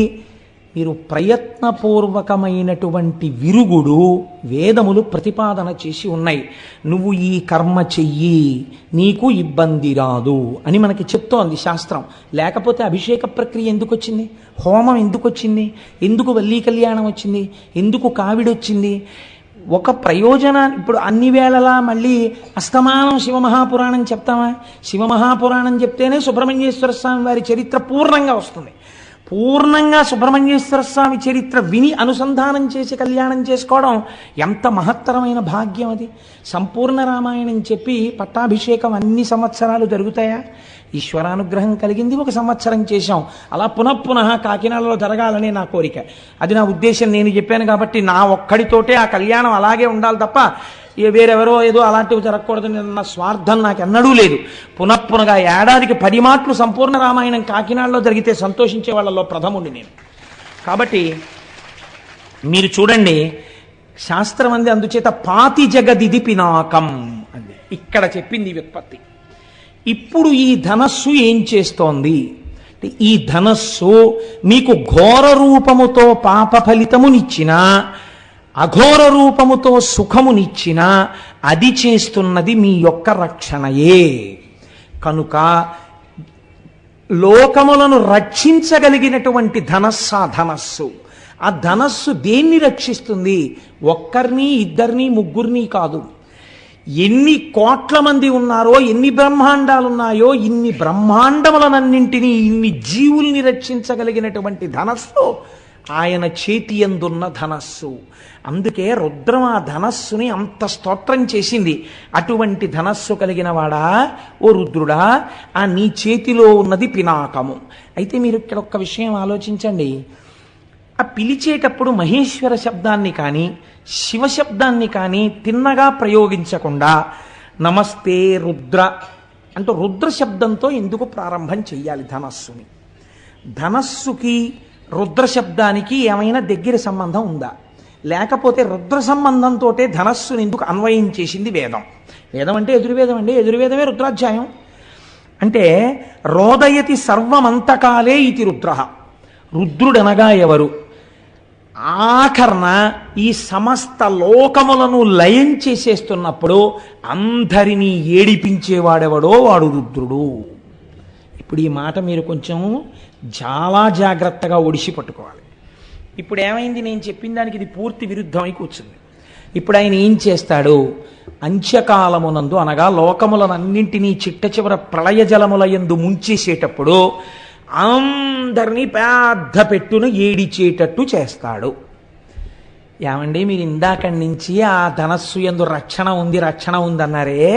మీరు ప్రయత్నపూర్వకమైనటువంటి విరుగుడు వేదములు ప్రతిపాదన చేసి ఉన్నాయి. నువ్వు ఈ కర్మ చెయ్యి నీకు ఇబ్బంది రాదు అని మనకి చెప్తోంది శాస్త్రం. లేకపోతే అభిషేక ప్రక్రియ ఎందుకు వచ్చింది? హోమం ఎందుకు వచ్చింది? ఎందుకు వల్లీ కళ్యాణం వచ్చింది? ఎందుకు కావిడొచ్చింది? ఒక ప్రయోజనాన్ని ఇప్పుడు అన్ని వేళలా మళ్ళీ అస్తమానం శివమహాపురాణం చెప్తామా? శివమహాపురాణం చెప్తేనే సుబ్రహ్మణ్యేశ్వర స్వామి వారి చరిత్ర పూర్ణంగా వస్తుంది. పూర్ణంగా సుబ్రహ్మణ్యేశ్వర స్వామి చరిత్ర విని అనుసంధానం చేసి కళ్యాణం చేసుకోవడం ఎంత మహత్తరమైన భాగ్యం అది. సంపూర్ణ రామాయణం చెప్పి పట్టాభిషేకం అన్ని సంవత్సరాలు జరుగుతాయా? ఈశ్వరానుగ్రహం కలిగింది, 1 సంవత్సరం చేశాం. అలా పునఃపునః కాకినాడలో జరగాలనే నా కోరిక. అది నా ఉద్దేశం. నేను చెప్పాను కాబట్టి నా ఒక్కడితోటే ఆ కళ్యాణం అలాగే ఉండాలి తప్ప వేరెవరో ఏదో అలాంటివి జరగకూడదని నా స్వార్థం నాకు ఎన్నడూ లేదు. పునఃపునగా ఏడాదికి 10 మాటలు సంపూర్ణ రామాయణం కాకినాడలో జరిగితే సంతోషించే వాళ్ళలో ప్రథముండి నేను. కాబట్టి మీరు చూడండి, శాస్త్రం అంది అందుచేత పాతి జగదిది పినాకం అంది. ఇక్కడ చెప్పింది వ్యుత్పత్తి. ఇప్పుడు ఈ ధనస్సు ఏం చేస్తోంది? ఈ ధనస్సు మీకు ఘోర రూపముతో పాప ఫలితమునిచ్చినా అఘోర రూపముతో సుఖమునిచ్చిన అది చేస్తున్నది మీ యొక్క రక్షణయే. కనుక లోకములను రక్షించగలిగినటువంటి ధనస్సు. ఆ ధనస్సు దేన్ని రక్షిస్తుంది? ఒక్కరిని, ఇద్దరిని, ముగ్గురిని కాదు. ఎన్ని కోట్ల మంది ఉన్నారో, ఎన్ని బ్రహ్మాండాలు ఉన్నాయో, ఇన్ని బ్రహ్మాండములనన్నింటినీ, ఇన్ని జీవుల్ని రక్షించగలిగినటువంటి ధనస్సు ఆయన చేతి యందున్న ధనస్సు. అందుకే రుద్రం ఆ ధనస్సుని అంత స్తోత్రం చేసింది. అటువంటి ధనస్సు కలిగిన వాడా ఓ రుద్రుడా, ఆ నీ చేతిలో ఉన్నది పినాకము. అయితే మీరు ఇక్కడ ఒక్క విషయం ఆలోచించండి. ఆ పిలిచేటప్పుడు మహేశ్వర శబ్దాన్ని కానీ శివశబ్దాన్ని కానీ తిన్నగా ప్రయోగించకుండా నమస్తే రుద్ర అంటూ రుద్ర శబ్దంతో ఎందుకు ప్రారంభం చెయ్యాలి ధనస్సుని? ధనస్సుకి రుద్ర శబ్దానికి ఏమైనా దగ్గర సంబంధం ఉందా? లేకపోతే రుద్ర సంబంధంతో ధనస్సుని ఎందుకు అన్వయం చేసింది వేదం? వేదం అంటే ఎదుర్వేదం అండి, ఎదుర్వేదమే రుద్రాధ్యాయం. అంటే రోదయతి సర్వమంతకాలే ఇది రుద్ర. రుద్రుడనగా ఎవరు? ఆఖరణ ఈ సమస్త లోకములను లయం చేసేస్తున్నప్పుడు అందరినీ ఏడిపించేవాడెవడో వాడు రుద్రుడు. ఇప్పుడు ఈ మాట మీరు కొంచెం చాలా జాగ్రత్తగా ఒడిసి పట్టుకోవాలి. ఇప్పుడు ఏమైంది? నేను చెప్పిన దానికి ఇది పూర్తి విరుద్ధమై కూర్చుంది. ఇప్పుడు ఆయన ఏం చేస్తాడు? అంత్యకాలమునందు అనగా లోకములనన్నింటినీ చిట్ట చివర ప్రళయ జలముల యందు ముంచేసేటప్పుడు అందరినీ పెద్ద పెట్టును ఏడిచేటట్టు చేస్తాడు. ఏమండి, మీరు ఇందాకడి నుంచి ఆ ధనస్సు యందు రక్షణ ఉంది అన్నారే,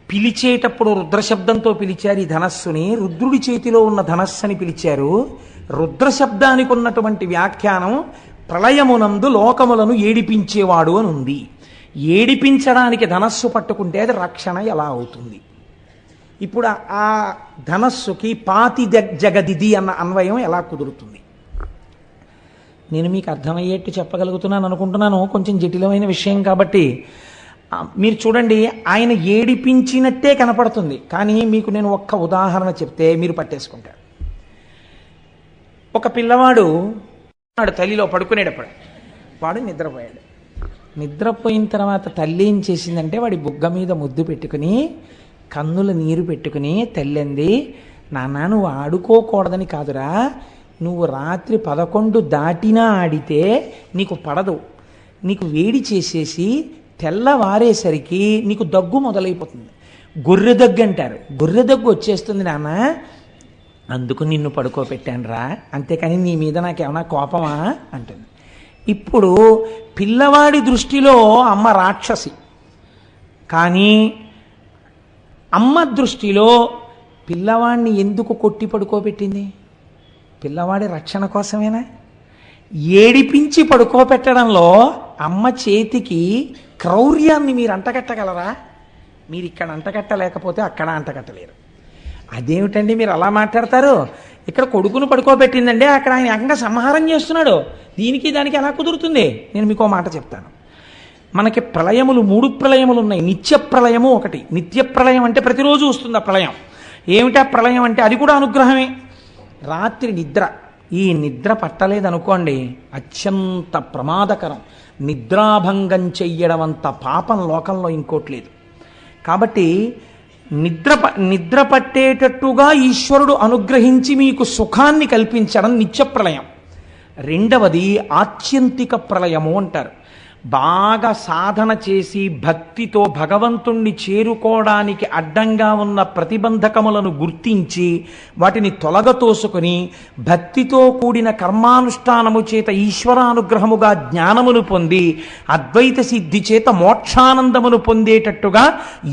పిలిచేటప్పుడు రుద్రశబ్దంతో పిలిచారు ఈ ధనస్సుని, రుద్రుడి చేతిలో ఉన్న ధనస్సుని పిలిచారు. రుద్రశబ్దానికి ఉన్నటువంటి వ్యాఖ్యానం ప్రళయమునందు లోకములను ఏడిపించేవాడు అని ఉంది. ఏడిపించడానికి ధనస్సు పట్టుకుంటే అది రక్షణ ఎలా అవుతుంది? ఇప్పుడు ఆ ధనస్సుకి పాతి జగదిది అన్న అన్వయం ఎలా కుదురుతుంది? నేను మీకు అర్థమయ్యేట్టు చెప్పగలుగుతున్నాను అనుకుంటున్నాను. కొంచెం జటిలమైన విషయం కాబట్టి మీరు చూడండి, ఆయన ఏడిపించినట్టే కనపడుతుంది. కానీ మీకు నేను ఒక్క ఉదాహరణ చెప్తే మీరు పట్టేసుకుంటారు. ఒక పిల్లవాడు తల్లిలో పడుకునేటప్పుడు వాడు నిద్రపోయాడు. నిద్రపోయిన తర్వాత తల్లి ఏం చేసిందంటే వాడి బుగ్గ మీద ముద్దు పెట్టుకుని కన్నుల నీరు పెట్టుకుని తల్లింది, నాన్న నువ్వు ఆడుకోకూడదని కాదురా, నువ్వు రాత్రి 11 దాటినా ఆడితే నీకు పడదు, నీకు వేడి చేసేసి తెల్లవారేసరికి నీకు దగ్గు మొదలైపోతుంది. గొర్రె దగ్గు అంటారు, గొర్రె దగ్గు వచ్చేస్తుంది నాన్న, అందుకు నిన్ను పడుకోబెట్టాను రా, అంతేకాని నీ మీద నాకేమన్నా కోపమా అంటుంది. ఇప్పుడు పిల్లవాడి దృష్టిలో అమ్మ రాక్షసి, కానీ అమ్మ దృష్టిలో పిల్లవాడిని ఎందుకు కొట్టి పడుకోబెట్టింది? పిల్లవాడి రక్షణ కోసమేనా? ఏడిపించి పడుకోబెట్టడంలో అమ్మ చేతికి క్రౌర్యాన్ని మీరు అంటగట్టగలరా? మీరు ఇక్కడ అంటగట్టలేకపోతే అక్కడ అంటగట్టలేరు. అదేమిటండి మీరు అలా మాట్లాడతారు? ఇక్కడ కొడుకును పడుకోబెట్టిందండి, అక్కడ ఆయన ఏకంగా సంహారం చేస్తున్నాడు. దీనికి దానికి ఎలా కుదురుతుంది? నేను మీకు మాట చెప్తాను. మనకి ప్రళయములు 3 ప్రళయములు ఉన్నాయి. నిత్య ప్రళయము ఒకటి. నిత్య ప్రళయం అంటే ప్రతిరోజు వస్తుంది ఆ ప్రళయం. ఏమిటా ప్రళయం అంటే అది కూడా అనుగ్రహమే. రాత్రి నిద్ర, ఈ నిద్ర పట్టలేదనుకోండి అత్యంత ప్రమాదకరం. నిద్రాభంగం చెయ్యడం అంత పాపం లోకంలో ఇంకోటి లేదు. కాబట్టి నిద్ర పట్టేటట్టుగా ఈశ్వరుడు అనుగ్రహించి మీకు సుఖాన్ని కల్పించడం నిత్య ప్రళయం. రెండవది ఆత్యంతిక ప్రళయము అంటారు. బాగా సాధన చేసి భక్తితో భగవంతుణ్ణి చేరుకోవడానికి అడ్డంగా ఉన్న ప్రతిబంధకములను గుర్తించి వాటిని తొలగతోసుకుని భక్తితో కూడిన కర్మానుష్ఠానము చేత ఈశ్వరానుగ్రహముగా జ్ఞానమును పొంది అద్వైత సిద్ధి చేత మోక్షానందమును పొందేటట్టుగా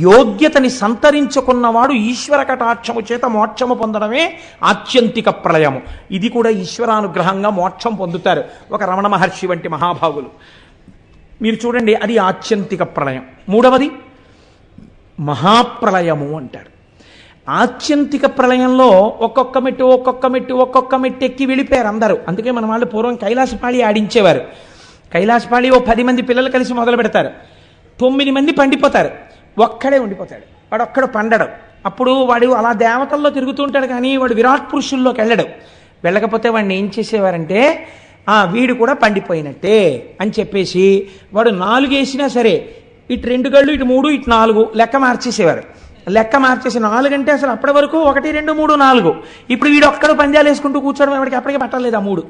యోగ్యతని సంతరించుకున్నవాడు ఈశ్వర కటాక్షము చేత మోక్షము పొందడమే ఆత్యంతిక ప్రళయము. ఇది కూడా ఈశ్వరానుగ్రహంగా మోక్షం పొందుతారు ఒక రమణ మహర్షి వంటి మహాభావులు. మీరు చూడండి, అది ఆత్యంతిక ప్రళయం. మూడవది మహాప్రళయము అంటారు. ఆత్యంతిక ప్రళయంలో ఒక్కొక్క మెట్టు ఎక్కి వెళ్ళిపోయారు అందరూ. అందుకే మన వాళ్ళు పూర్వం కైలాసపాళి ఆడించేవారు. కైలాసపాళి 10 మంది పిల్లలు కలిసి మొదలు పెడతారు. 9 మంది పండిపోతారు, ఒక్కడే ఉండిపోతాడు. వాడు ఒక్కడు పండడు. అప్పుడు వాడు అలా దేవతల్లో తిరుగుతూ ఉంటాడు, కానీ వాడు విరాట్ పురుషుల్లోకి వెళ్ళకపోతే వాడిని ఏం చేసేవారంటే వీడు కూడా పండిపోయినట్టే అని చెప్పేసి వాడు 4 వేసినా సరే ఇటు 2 గళ్ళు, ఇటు 3, ఇటు 4 లెక్క మార్చేసేవారు. లెక్క మార్చేసి 4 అంటే అసలు అప్పటి వరకు 1, 2, 3, 4. ఇప్పుడు వీడు ఒక్కడు పందాలు వేసుకుంటూ కూర్చోవడం వాడికి అప్పటికే పట్టలేదు ఆ 3.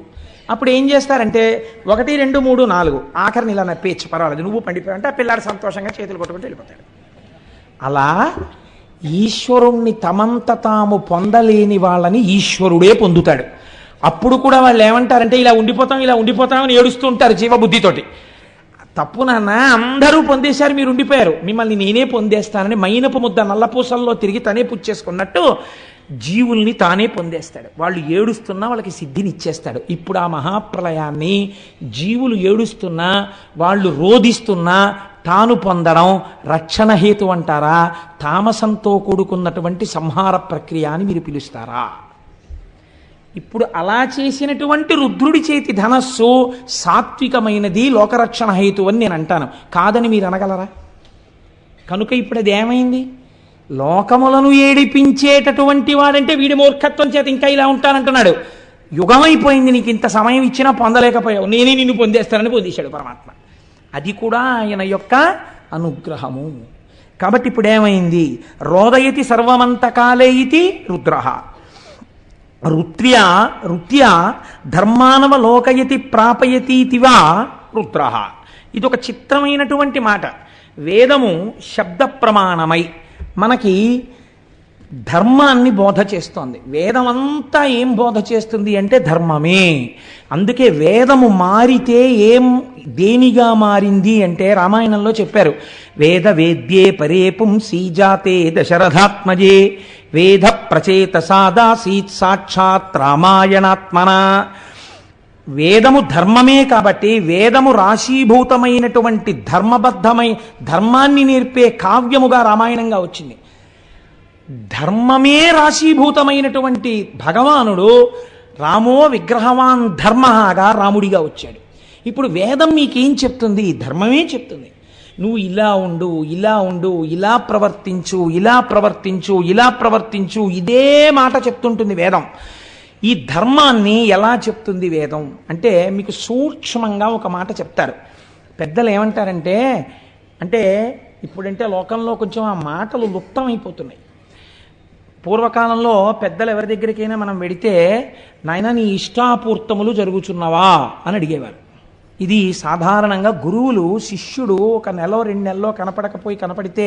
అప్పుడు ఏం చేస్తారంటే 1, 2, 3, 4 ఆఖరిని ఇలా నప్పేచ్చు, పర్వాలేదు నువ్వు పండిపోయావంటే ఆ పిల్లాడు సంతోషంగా చేతులు కొట్టుకుంటూ వెళ్ళిపోతాడు. అలా ఈశ్వరుణ్ణి తమంత తాము పొందలేని వాళ్ళని ఈశ్వరుడే పొందుతాడు. అప్పుడు కూడా వాళ్ళు ఏమంటారంటే ఇలా ఉండిపోతాం అని ఏడుస్తూ ఉంటారు జీవబుద్ధితోటి. తప్పు నాన్న, అందరూ పొందేశారు, మీరు ఉండిపోయారు, మిమ్మల్ని నేనే పొందేస్తానని మైనపు ముద్ద నల్లపూసల్లో తిరిగి తనే పుచ్చేసుకున్నట్టు జీవుల్ని తానే పొందేస్తాడు. వాళ్ళు ఏడుస్తున్నా వాళ్ళకి సిద్ధిని ఇచ్చేస్తాడు. ఇప్పుడు ఆ మహాప్రళయాన్ని జీవులు ఏడుస్తున్నా వాళ్ళు రోధిస్తున్నా తాను పొందడం రక్షణ హేతు అంటారా, తామసంతో కూడుకున్నటువంటి సంహార ప్రక్రియ అని మీరు పిలుస్తారా? ఇప్పుడు అలా చేసినటువంటి రుద్రుడి చేతి ధనస్సు సాత్వికమైనది, లోకరక్షణ హేతు అని నేను అంటాను. కాదని మీరు అనగలరా? కనుక ఇప్పుడు అది ఏమైంది? లోకములను ఏడిపించేటటువంటి వాడంటే వీడి మూర్ఖత్వం చేత ఇంకా ఇలా ఉంటానంటున్నాడు. యుగమైపోయింది, నీకు ఇంత సమయం ఇచ్చినా పొందలేకపోయావు, నేనే నిన్ను పొందేస్తానని పొందేశాడు పరమాత్మ. అది కూడా ఆయన యొక్క అనుగ్రహము. కాబట్టి ఇప్పుడు ఏమైంది? రోదయతి సర్వమంతకాలే ఇతి రుద్రః రుత్యా ధర్మానవ లోకయతి ప్రాపయతీతివా రుద్రః. ఇది ఒక చిత్రమైనటువంటి మాట. వేదము శబ్ద ప్రమాణమై మనకి ధర్మాన్ని బోధ చేస్తోంది. వేదం అంతా ఏం బోధ చేస్తుంది అంటే ధర్మమే. అందుకే వేదము మారితే దేనిగా మారింది అంటే రామాయణంలో చెప్పారు, వేద వేద్యే పరే పుంసీ జాతే దశరథాత్మజే వేద ప్రచేత సాదాసీత్ సాక్షాత్ రామాయణాత్మన. వేదము ధర్మమే కాబట్టి వేదము రాశీభూతమైనటువంటి ధర్మాన్ని నేర్పే కావ్యముగా రామాయణంగా వచ్చింది. ధర్మమే రాశీభూతమైనటువంటి భగవానుడు రామో విగ్రహవాన్ ధర్మగా రాముడిగా వచ్చాడు. ఇప్పుడు వేదం మీకేం చెప్తుంది? ధర్మమే చెప్తుంది. నువ్వు ఇలా ఉండు, ఇలా ఉండు, ఇలా ప్రవర్తించు, ఇలా ప్రవర్తించు, ఇలా ప్రవర్తించు, ఇదే మాట చెప్తుంటుంది వేదం. ఈ ధర్మాన్ని ఎలా చెప్తుంది వేదం అంటే మీకు సూక్ష్మంగా ఒక మాట చెప్తారు. పెద్దలు ఏమంటారంటే, అంటే ఇప్పుడంటే లోకంలో కొంచెం ఆ మాటలు లుప్తమైపోతున్నాయి. పూర్వకాలంలో పెద్దలు ఎవరి దగ్గరికైనా మనం వెడితే, నాయన నీ ఇష్టాపూర్తములు జరుగుచున్నవా అని అడిగేవారు. ఇది సాధారణంగా గురువులు శిష్యుడు ఒక నెల 2 నెలల్లో కనపడితే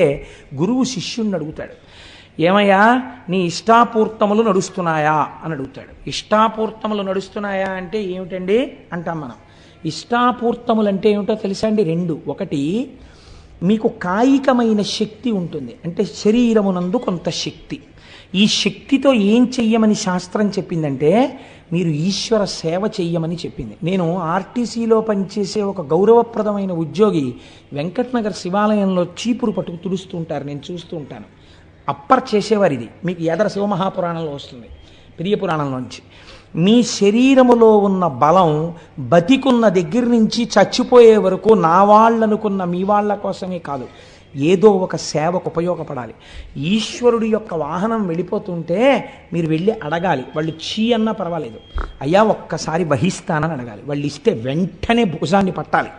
గురువు శిష్యుడిని అడుగుతాడు, ఏమయ్యా నీ ఇష్టాపూర్తములు నడుస్తున్నాయా అని అడుగుతాడు. ఇష్టాపూర్తములు నడుస్తున్నాయా అంటే ఏమిటండి అంటాం మనం. ఇష్టాపూర్తములు అంటే ఏమిటో తెలుసా అండి? 2. ఒకటి, మీకు కాయికమైన శక్తి ఉంటుంది, అంటే శరీరమునందు కొంత శక్తి. ఈ శక్తితో ఏం చెయ్యమని శాస్త్రం చెప్పిందంటే మీరు ఈశ్వర సేవ చెయ్యమని చెప్పింది. నేను ఆర్టీసీలో పనిచేసే ఒక గౌరవప్రదమైన ఉద్యోగి వెంకటనగర్ శివాలయంలో చీపురు పట్టుకు తుడుస్తూ ఉంటారు, నేను చూస్తూ ఉంటాను. అప్పర్ చేసేవారు. ఇది మీకు ఎదర శివమహాపురాణంలో వస్తుంది, పెరియ పురాణంలోంచి. మీ శరీరములో ఉన్న బలం బతికున్న దగ్గర నుంచి చచ్చిపోయే వరకు నా వాళ్ళనుకున్న మీ వాళ్ళ కోసమే కాదు, ఏదో ఒక సేవకు ఉపయోగపడాలి. ఈశ్వరుడి యొక్క వాహనం వెళ్ళిపోతుంటే మీరు వెళ్ళి అడగాలి. వాళ్ళు చీ అన్నా పర్వాలేదు, అయ్యా ఒక్కసారి వహిస్తానని అడగాలి. వాళ్ళు ఇస్తే వెంటనే భుజాన్ని పట్టాలి.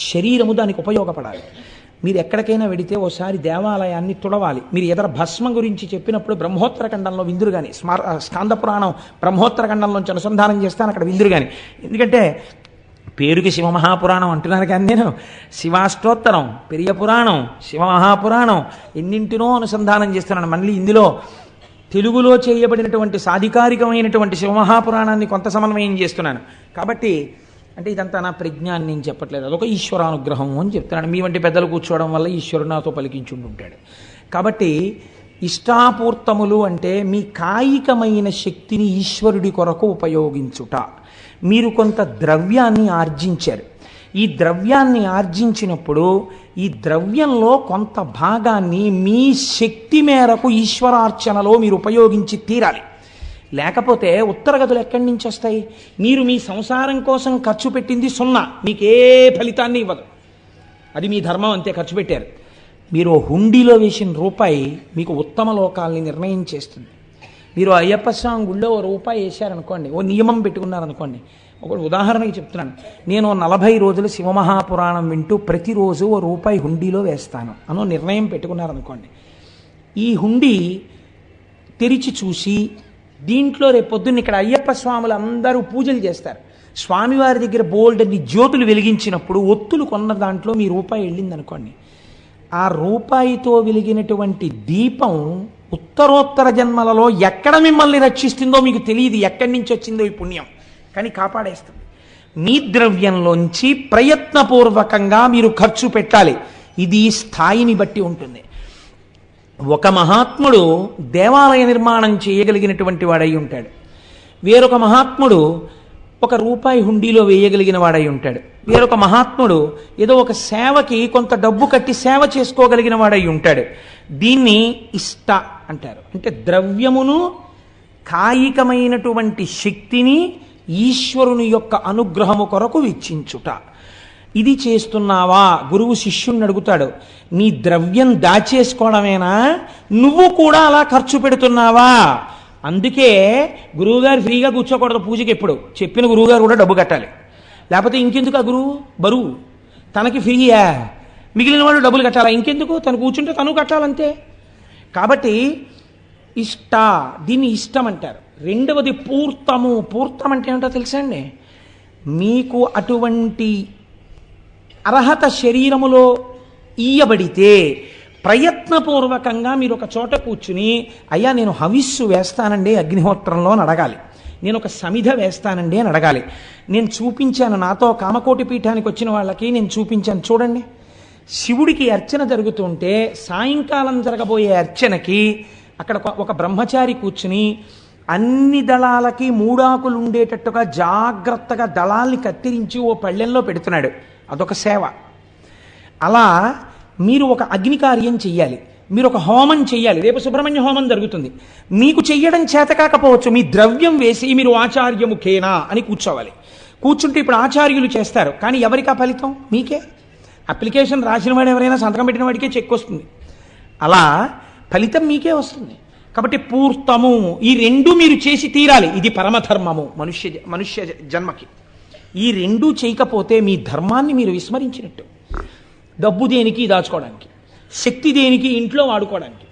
శరీరము దానికి ఉపయోగపడాలి. మీరు ఎక్కడికైనా వెడితే ఓసారి దేవాలయాన్ని తుడవాలి. మీరు ఎదర భస్మం గురించి చెప్పినప్పుడు బ్రహ్మోత్తరఖండంలో విందురు కానీ, స్కాంద పురాణం బ్రహ్మోత్తరఖండంలోంచి అనుసంధానం చేస్తాను, అక్కడ విందురు కానీ. ఎందుకంటే పేరుకి శివమహాపురాణం అంటున్నారు కానీ నేను శివాష్టోత్తరం, పెరియ పురాణం, శివమహాపురాణం ఎన్నింటినో అనుసంధానం చేస్తున్నాను. మళ్ళీ ఇందులో తెలుగులో చేయబడినటువంటి సాధికారికమైనటువంటి శివమహాపురాణాన్ని కొంత సమన్వయం చేస్తున్నాను. కాబట్టి అంటే ఇదంతా నా ప్రజ్ఞాన్ని నేను చెప్పట్లేదు, అదొక ఈశ్వరానుగ్రహం అని చెప్తున్నాను. మీ వంటి పెద్దలు కూర్చోవడం వల్ల ఈశ్వరుడు నాతో పలికించుంటుంటాడు. కాబట్టి ఇష్టాపూర్తములు అంటే మీ కాయికమైన శక్తిని ఈశ్వరుడి కొరకు ఉపయోగించుట. మీరు కొంత ద్రవ్యాన్ని ఆర్జించారు. ఈ ద్రవ్యాన్ని ఆర్జించినప్పుడు ఈ ద్రవ్యంలో కొంత భాగాన్ని మీ శక్తి మేరకు ఈశ్వరార్చనలో మీరు ఉపయోగించి తీరాలి. లేకపోతే ఉత్తరగతులు ఎక్కడి నుంచి వస్తాయి? మీరు మీ సంసారం కోసం ఖర్చు పెట్టింది 0, మీకే ఫలితాన్ని ఇవ్వదు. అది మీ ధర్మం, అంతే. ఖర్చు పెట్టారు. మీరు హుండీలో వేసిన రూపాయి మీకు ఉత్తమ లోకాలని నిర్ణయం చేస్తుంది. మీరు అయ్యప్ప స్వామి గుళ్ళో ₹1 వేశారనుకోండి, ఓ నియమం పెట్టుకున్నారనుకోండి. ఒక ఉదాహరణకి చెప్తున్నాను, నేను 40 రోజులు శివమహాపురాణం వింటూ ప్రతిరోజు ₹1 హుండీలో వేస్తాను అనో నిర్ణయం పెట్టుకున్నారనుకోండి. ఈ హుండీ తెరిచి చూసి దీంట్లో రేపు పొద్దున్న ఇక్కడ అయ్యప్ప స్వాములు అందరూ పూజలు చేస్తారు. స్వామివారి దగ్గర బోల్డన్ని జ్యోతులు వెలిగించినప్పుడు ఒత్తులు కొన్న దాంట్లో మీ ₹1 వెళ్ళిందనుకోండి. ఆ ₹1తో వెలిగినటువంటి దీపం ఉత్తరోత్తర జన్మలలో ఎక్కడ మిమ్మల్ని రక్షిస్తుందో మీకు తెలియదు, ఎక్కడి నుంచి వచ్చిందో ఈ పుణ్యం, కానీ కాపాడేస్తుంది. మీ ద్రవ్యంలోంచి ప్రయత్నపూర్వకంగా మీరు ఖర్చు పెట్టాలి. ఇది స్థాయిని బట్టి ఉంటుంది. ఒక మహాత్ముడు దేవాలయ నిర్మాణం చేయగలిగినటువంటి వాడై ఉంటాడు. వేరొక మహాత్ముడు ₹1 హుండీలో వేయగలిగిన వాడై ఉంటాడు. వేరొక మహాత్ముడు ఏదో ఒక సేవకి కొంత డబ్బు కట్టి సేవ చేసుకోగలిగిన వాడై ఉంటాడు. దీన్ని ఇష్ట అంటారు. అంటే ద్రవ్యమును, కాయికమైనటువంటి శక్తిని ఈశ్వరుని యొక్క అనుగ్రహము కొరకు వెచ్చించుట. ఇది చేస్తున్నావా? గురువు శిష్యుణ్ణి అడుగుతాడు, నీ ద్రవ్యం దాచేసుకోవడమేనా, నువ్వు కూడా అలా ఖర్చు పెడుతున్నావా? అందుకే గురువుగారు ఫ్రీగా కూర్చోకూడదు పూజకి. ఎప్పుడు చెప్పిన గురువుగారు కూడా డబ్బు కట్టాలి, లేకపోతే ఇంకెందుకు? ఆ గురువు బరువు తనకి ఫ్రీయా, మిగిలిన వాళ్ళు డబ్బులు కట్టాలా? ఇంకెందుకు? తను కూర్చుంటే తను కట్టాలంతే. కాబట్టి దీన్ని ఇష్టం అంటారు. రెండవది పూర్తము. పూర్తం అంటే ఏమిటో తెలుసా అండి? మీకు అటువంటి అర్హత శరీరములో ఈయబడితే ప్రయత్నపూర్వకంగా మీరు ఒక చోట కూర్చుని, అయ్యా నేను హవిస్సు వేస్తానండి అగ్నిహోత్రంలో అని అడగాలి, నేను ఒక సమిధ వేస్తానండి అని అడగాలి. నేను చూపించాను, నాతో కామకోటి పీఠానికి వచ్చిన వాళ్ళకి నేను చూపించాను, చూడండి శివుడికి అర్చన జరుగుతుంటే సాయంకాలం జరగబోయే అర్చనకి అక్కడ ఒక బ్రహ్మచారి కూర్చుని అన్ని దళాలకి మూడాకులు ఉండేటట్టుగా జాగ్రత్తగా దళాల్ని కత్తిరించి ఓ పళ్ళెంలో పెడుతున్నాడు. అదొక సేవ. అలా మీరు ఒక అగ్ని కార్యం చెయ్యాలి, మీరు ఒక హోమం చెయ్యాలి. రేపు సుబ్రహ్మణ్య హోమం జరుగుతుంది. మీకు చెయ్యడం చేత కాకపోవచ్చు, మీ ద్రవ్యం వేసి మీరు ఆచార్యముఖేనా అని కూర్చోవాలి. కూర్చుంటే ఇప్పుడు ఆచార్యులు చేస్తారు, కానీ ఎవరికి ఆ ఫలితం? మీకే. అప్లికేషన్ రాసిన వాడు ఎవరైనా సంతకం పెట్టిన వాడికే చెక్ వస్తుంది. అలా ఫలితం మీకే వస్తుంది. కాబట్టి పూర్తము ఈ రెండు మీరు చేసి తీరాలి. ఇది పరమధర్మము మనుష్య జన్మకి. ఈ రెండూ చేయకపోతే మీ ధర్మాన్ని మీరు విస్మరించినట్టు. డబ్బు దేనికి? దాచుకోవడానికి. శక్తి దేనికి? ఇంట్లో వాడుకోవడానికి.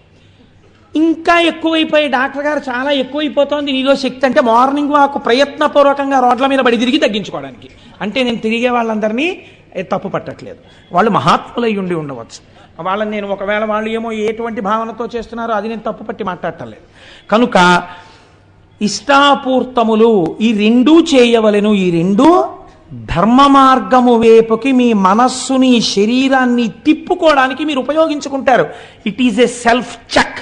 ఇంకా ఎక్కువైపోయి డాక్టర్ గారు చాలా ఎక్కువైపోతోంది నీలో శక్తి అంటే మార్నింగ్ వాక్ ప్రయత్నపూర్వకంగా రోడ్ల మీద బడి తిరిగి తగ్గించుకోవడానికి. అంటే నేను తిరిగే వాళ్ళందరినీ తప్పు పట్టట్లేదు, వాళ్ళు మహాత్ములై ఉండి ఉండవచ్చు. వాళ్ళని నేను ఒకవేళ వాళ్ళు ఏమో ఎటువంటి భావనతో చేస్తున్నారో అది నేను తప్పు పట్టి మాట్లాడటలేదు. కనుక ఇష్టాపూర్తములు ఈ రెండూ చేయవలెను. ఈ రెండూ ధర్మ మార్గము వైపుకి మీ మనస్సుని శరీరాన్ని తిప్పుకోవడానికి మీరు ఉపయోగించుకుంటారు. It is a self check.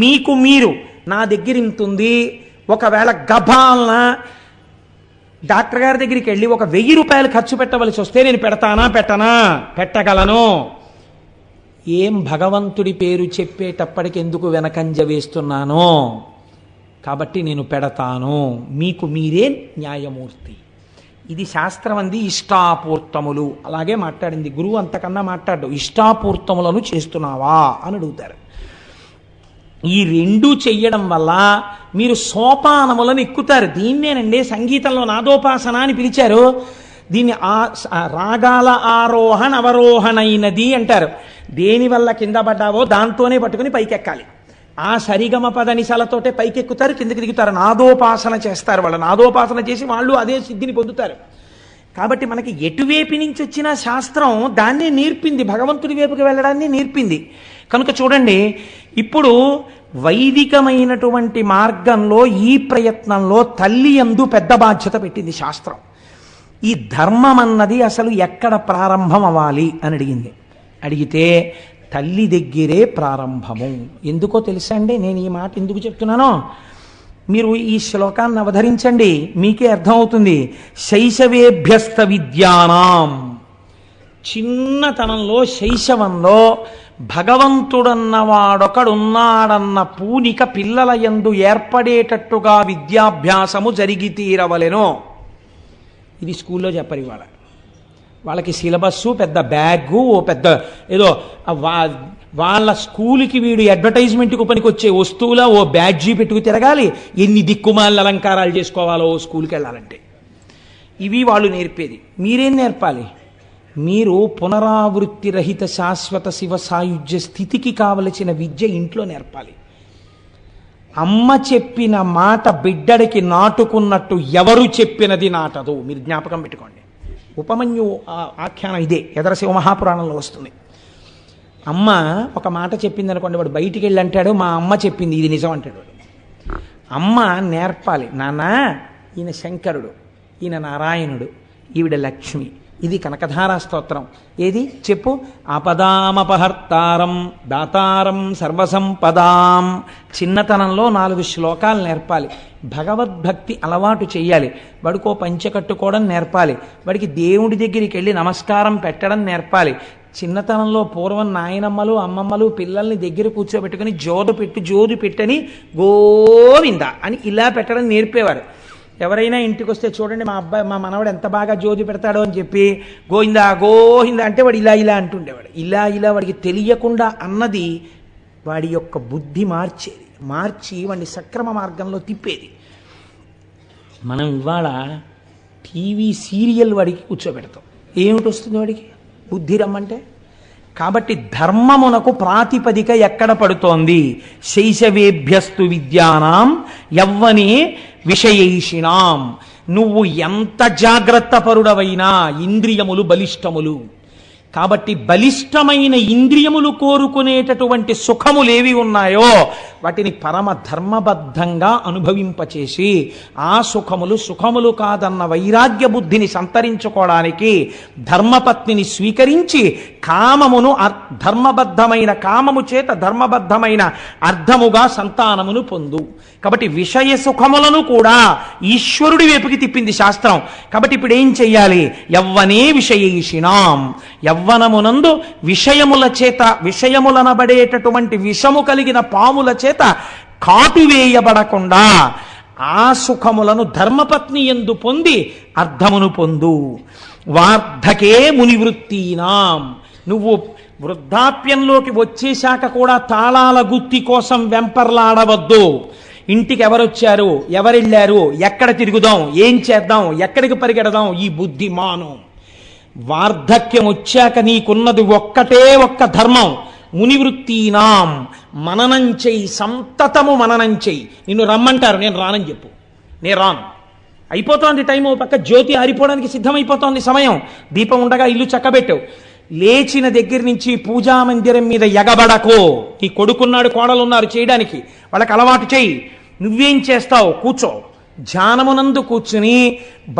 మీకు మీరు నా దగ్గర ఇంతుంది, ఒకవేళ గభాలన డాక్టర్ గారి దగ్గరికి వెళ్ళి ఒక 1000 రూపాయలు ఖర్చు పెట్టవలసి వస్తే నేను పెడతానా పెట్టనా? పెట్టగలను. ఏం భగవంతుడి పేరు చెప్పేటప్పటికి ఎందుకు వెనకంజ వేస్తున్నానో కాబట్టి నేను పెడతాను. మీకు మీరే న్యాయమూర్తి. ఇది శాస్త్రం అంది ఇష్టాపూర్తములు. అలాగే మాట్లాడింది గురువు. అంతకన్నా మాట్లాడు. ఇష్టాపూర్తములను చేస్తున్నావా అని అడుగుతారు. ఈ రెండూ చెయ్యడం వల్ల మీరు సోపానములను ఎక్కుతారు. దీన్నేనండి సంగీతంలో నాదోపాసన అని పిలిచారు. దీన్ని రాగాల ఆరోహణ అవరోహణైనది అంటారు. దేనివల్ల కింద పడ్డావో దాంతోనే పట్టుకుని పైకెక్కాలి. ఆ సరిగమ పదనిసలతోటే పైకెక్కుతారు, కిందకి దిగుతారు. నాదోపాసన చేస్తారు. వాళ్ళు నాదోపాసన చేసి వాళ్ళు అదే సిద్ధిని పొందుతారు. కాబట్టి మనకి ఎటువైపు నుంచి వచ్చిన శాస్త్రం దాన్నే నేర్పింది, భగవంతుడి వైపుకి వెళ్ళడాన్ని నేర్పింది. కనుక చూడండి, ఇప్పుడు వైదికమైనటువంటి మార్గంలో ఈ ప్రయత్నంలో తల్లి యందు పెద్ద బాధ్యత పెట్టింది శాస్త్రం. ఈ ధర్మం అన్నది అసలు ఎక్కడ ప్రారంభం అవ్వాలి అని అడిగింది. అడిగితే తల్లి దగ్గరే ప్రారంభము. ఎందుకో తెలుసా అండి? నేను ఈ మాట ఎందుకు చెప్తున్నానో మీరు ఈ శ్లోకాన్ని అవధరించండి, మీకే అర్థమవుతుంది. శైశవేభ్యస్త విద్యానాం, చిన్నతనంలో శైశవంలో భగవంతుడన్నవాడొకడున్నాడన్న పూనిక పిల్లల యందు ఏర్పడేటట్టుగా విద్యాభ్యాసము జరిగి తీరవలెను. ఇది స్కూల్లో చెప్పరు ఇవాళ. వాళ్ళకి సిలబస్సు, పెద్ద బ్యాగు, ఓ పెద్ద ఏదో వాళ్ళ స్కూల్కి వీడు అడ్వర్టైజ్మెంట్కు పనికొచ్చే వస్తువుల ఓ బ్యాడ్జీ పెట్టుకు తిరగాలి. ఎన్ని దిక్కుమాల అలంకారాలు చేసుకోవాలో ఓ స్కూల్కి వెళ్ళాలంటే. ఇవి వాళ్ళు నేర్పేది. మీరేం నేర్పాలి? మీరు పునరావృత్తి రహిత శాశ్వత శివ సాయుధ్య స్థితికి కావలసిన విద్య ఇంట్లో నేర్పాలి. అమ్మ చెప్పిన మాట బిడ్డడికి నాటుకున్నట్టు ఎవరు చెప్పినది నాటదు. మీరు జ్ఞాపకం పెట్టుకోండి. ఉపమన్యు ఆఖ్యానం ఇదే, ఎదర శివ మహాపురాణంలో వస్తుంది. అమ్మ ఒక మాట చెప్పింది అనుకోండి, వాడు బయటికి వెళ్ళి అంటాడు మా అమ్మ చెప్పింది ఇది నిజం అంటాడు వాడు. అమ్మ నేర్పాలి. నాన్న ఈయన శంకరుడు, ఈయన నారాయణుడు, ఈవిడ లక్ష్మి, ఇది కనకధారా స్తోత్రం. ఏది చెప్పు? ఆపదామపహర్తారం దాతారం సర్వసంపదాం. చిన్నతనంలో 4 శ్లోకాలు నేర్పాలి. భగవద్భక్తి అలవాటు చెయ్యాలి. వాడికో పంచె కట్టుకోవడం నేర్పాలి. వాడికి దేవుడి దగ్గరికి వెళ్ళి నమస్కారం పెట్టడం నేర్పాలి. చిన్నతనంలో పూర్వం నాయనమ్మలు అమ్మమ్మలు పిల్లల్ని దగ్గర కూర్చోబెట్టుకుని జోదు పెట్టని గోవింద అని ఇలా పెట్టడం నేర్పేవారు. ఎవరైనా ఇంటికి వస్తే చూడండి మా మనవాడు ఎంత బాగా జోది పెడతాడో అని చెప్పి గోవిందా గోవిందా అంటే వాడు ఇలా అంటుండేవాడు. ఇలా వాడికి తెలియకుండా అన్నది వాడి యొక్క బుద్ధి మార్చి వాడిని సక్రమ మార్గంలో తిప్పేది. మనం ఇవాళ టీవీ సీరియల్ వాడికి కూర్చోబెడతాం. ఏమిటి వస్తుంది వాడికి? బుద్ధి రమ్మంటే. కాబట్టి ధర్మమునకు ప్రాతిపదిక ఎక్కడ పడుతోంది? శైశవేభ్యస్తు విద్యానాం యవ్వనే విషయైషిణాం. నువ్వు ఎంత జాగ్రత్త పరుడవైనా ఇంద్రియములు బలిష్టములు. కాబట్టి బలిష్టమైన ఇంద్రియములు కోరుకునేటటువంటి సుఖములేవి ఉన్నాయో వాటిని పరమ ధర్మబద్ధంగా అనుభవింపచేసి ఆ సుఖములు కాదన్న వైరాగ్య బుద్ధిని సంతరించుకోవడానికి ధర్మపత్నిని స్వీకరించి కామమును ధర్మబద్ధమైన కామము చేత ధర్మబద్ధమైన అర్థముగా సంతానమును పొందు. కాబట్టి విషయ సుఖములను కూడా ఈశ్వరుడి వైపుకి తిప్పింది శాస్త్రం. కాబట్టి ఇప్పుడు ఏం చెయ్యాలి? యవ్వనే విషయేషిణాం, యవ్వనమునందు విషయముల చేత విషయములనబడేటటువంటి విషము కలిగిన పాముల చేత కాటువేయబడకుండా ఆ సుఖములను ధర్మపత్ని యందు పొంది అర్థమును పొందు. వార్ధకే మునివృత్తీనాం, నువ్వు వృద్ధాప్యంలోకి వచ్చేశాక కూడా తాళాల గుత్తి కోసం వెంపర్లాడవద్దు. ఇంటికి ఎవరొచ్చారు, ఎవరెళ్ళారు, ఎక్కడ తిరుగుదాం, ఏం చేద్దాం, ఎక్కడికి పరిగెడదాం, ఈ బుద్ధి మాను. వార్ధక్యం వచ్చాక నీకున్నది ఒక్కటే ఒక్క ధర్మం. మునివృత్తీనాం, మననం చెయ్యి, సంతతము మననం చెయ్యి. నిన్ను రమ్మంటారు, నేను రానని చెప్పు, నేను రాను. అయిపోతోంది టైం, ఓ పక్క జ్యోతి ఆరిపోవడానికి సిద్ధమైపోతోంది సమయం. దీపం ఉండగా ఇల్లు చక్కబెట్టావు. లేచిన దగ్గర నుంచి పూజా మందిరం మీద ఎగబడకో. నీ కొడుకున్నాడు, కోడలున్నారు చేయడానికి, వాళ్ళకి అలవాటు చెయ్యి. నువ్వేం చేస్తావు? కూర్చో. ధ్యానమునందు కూర్చుని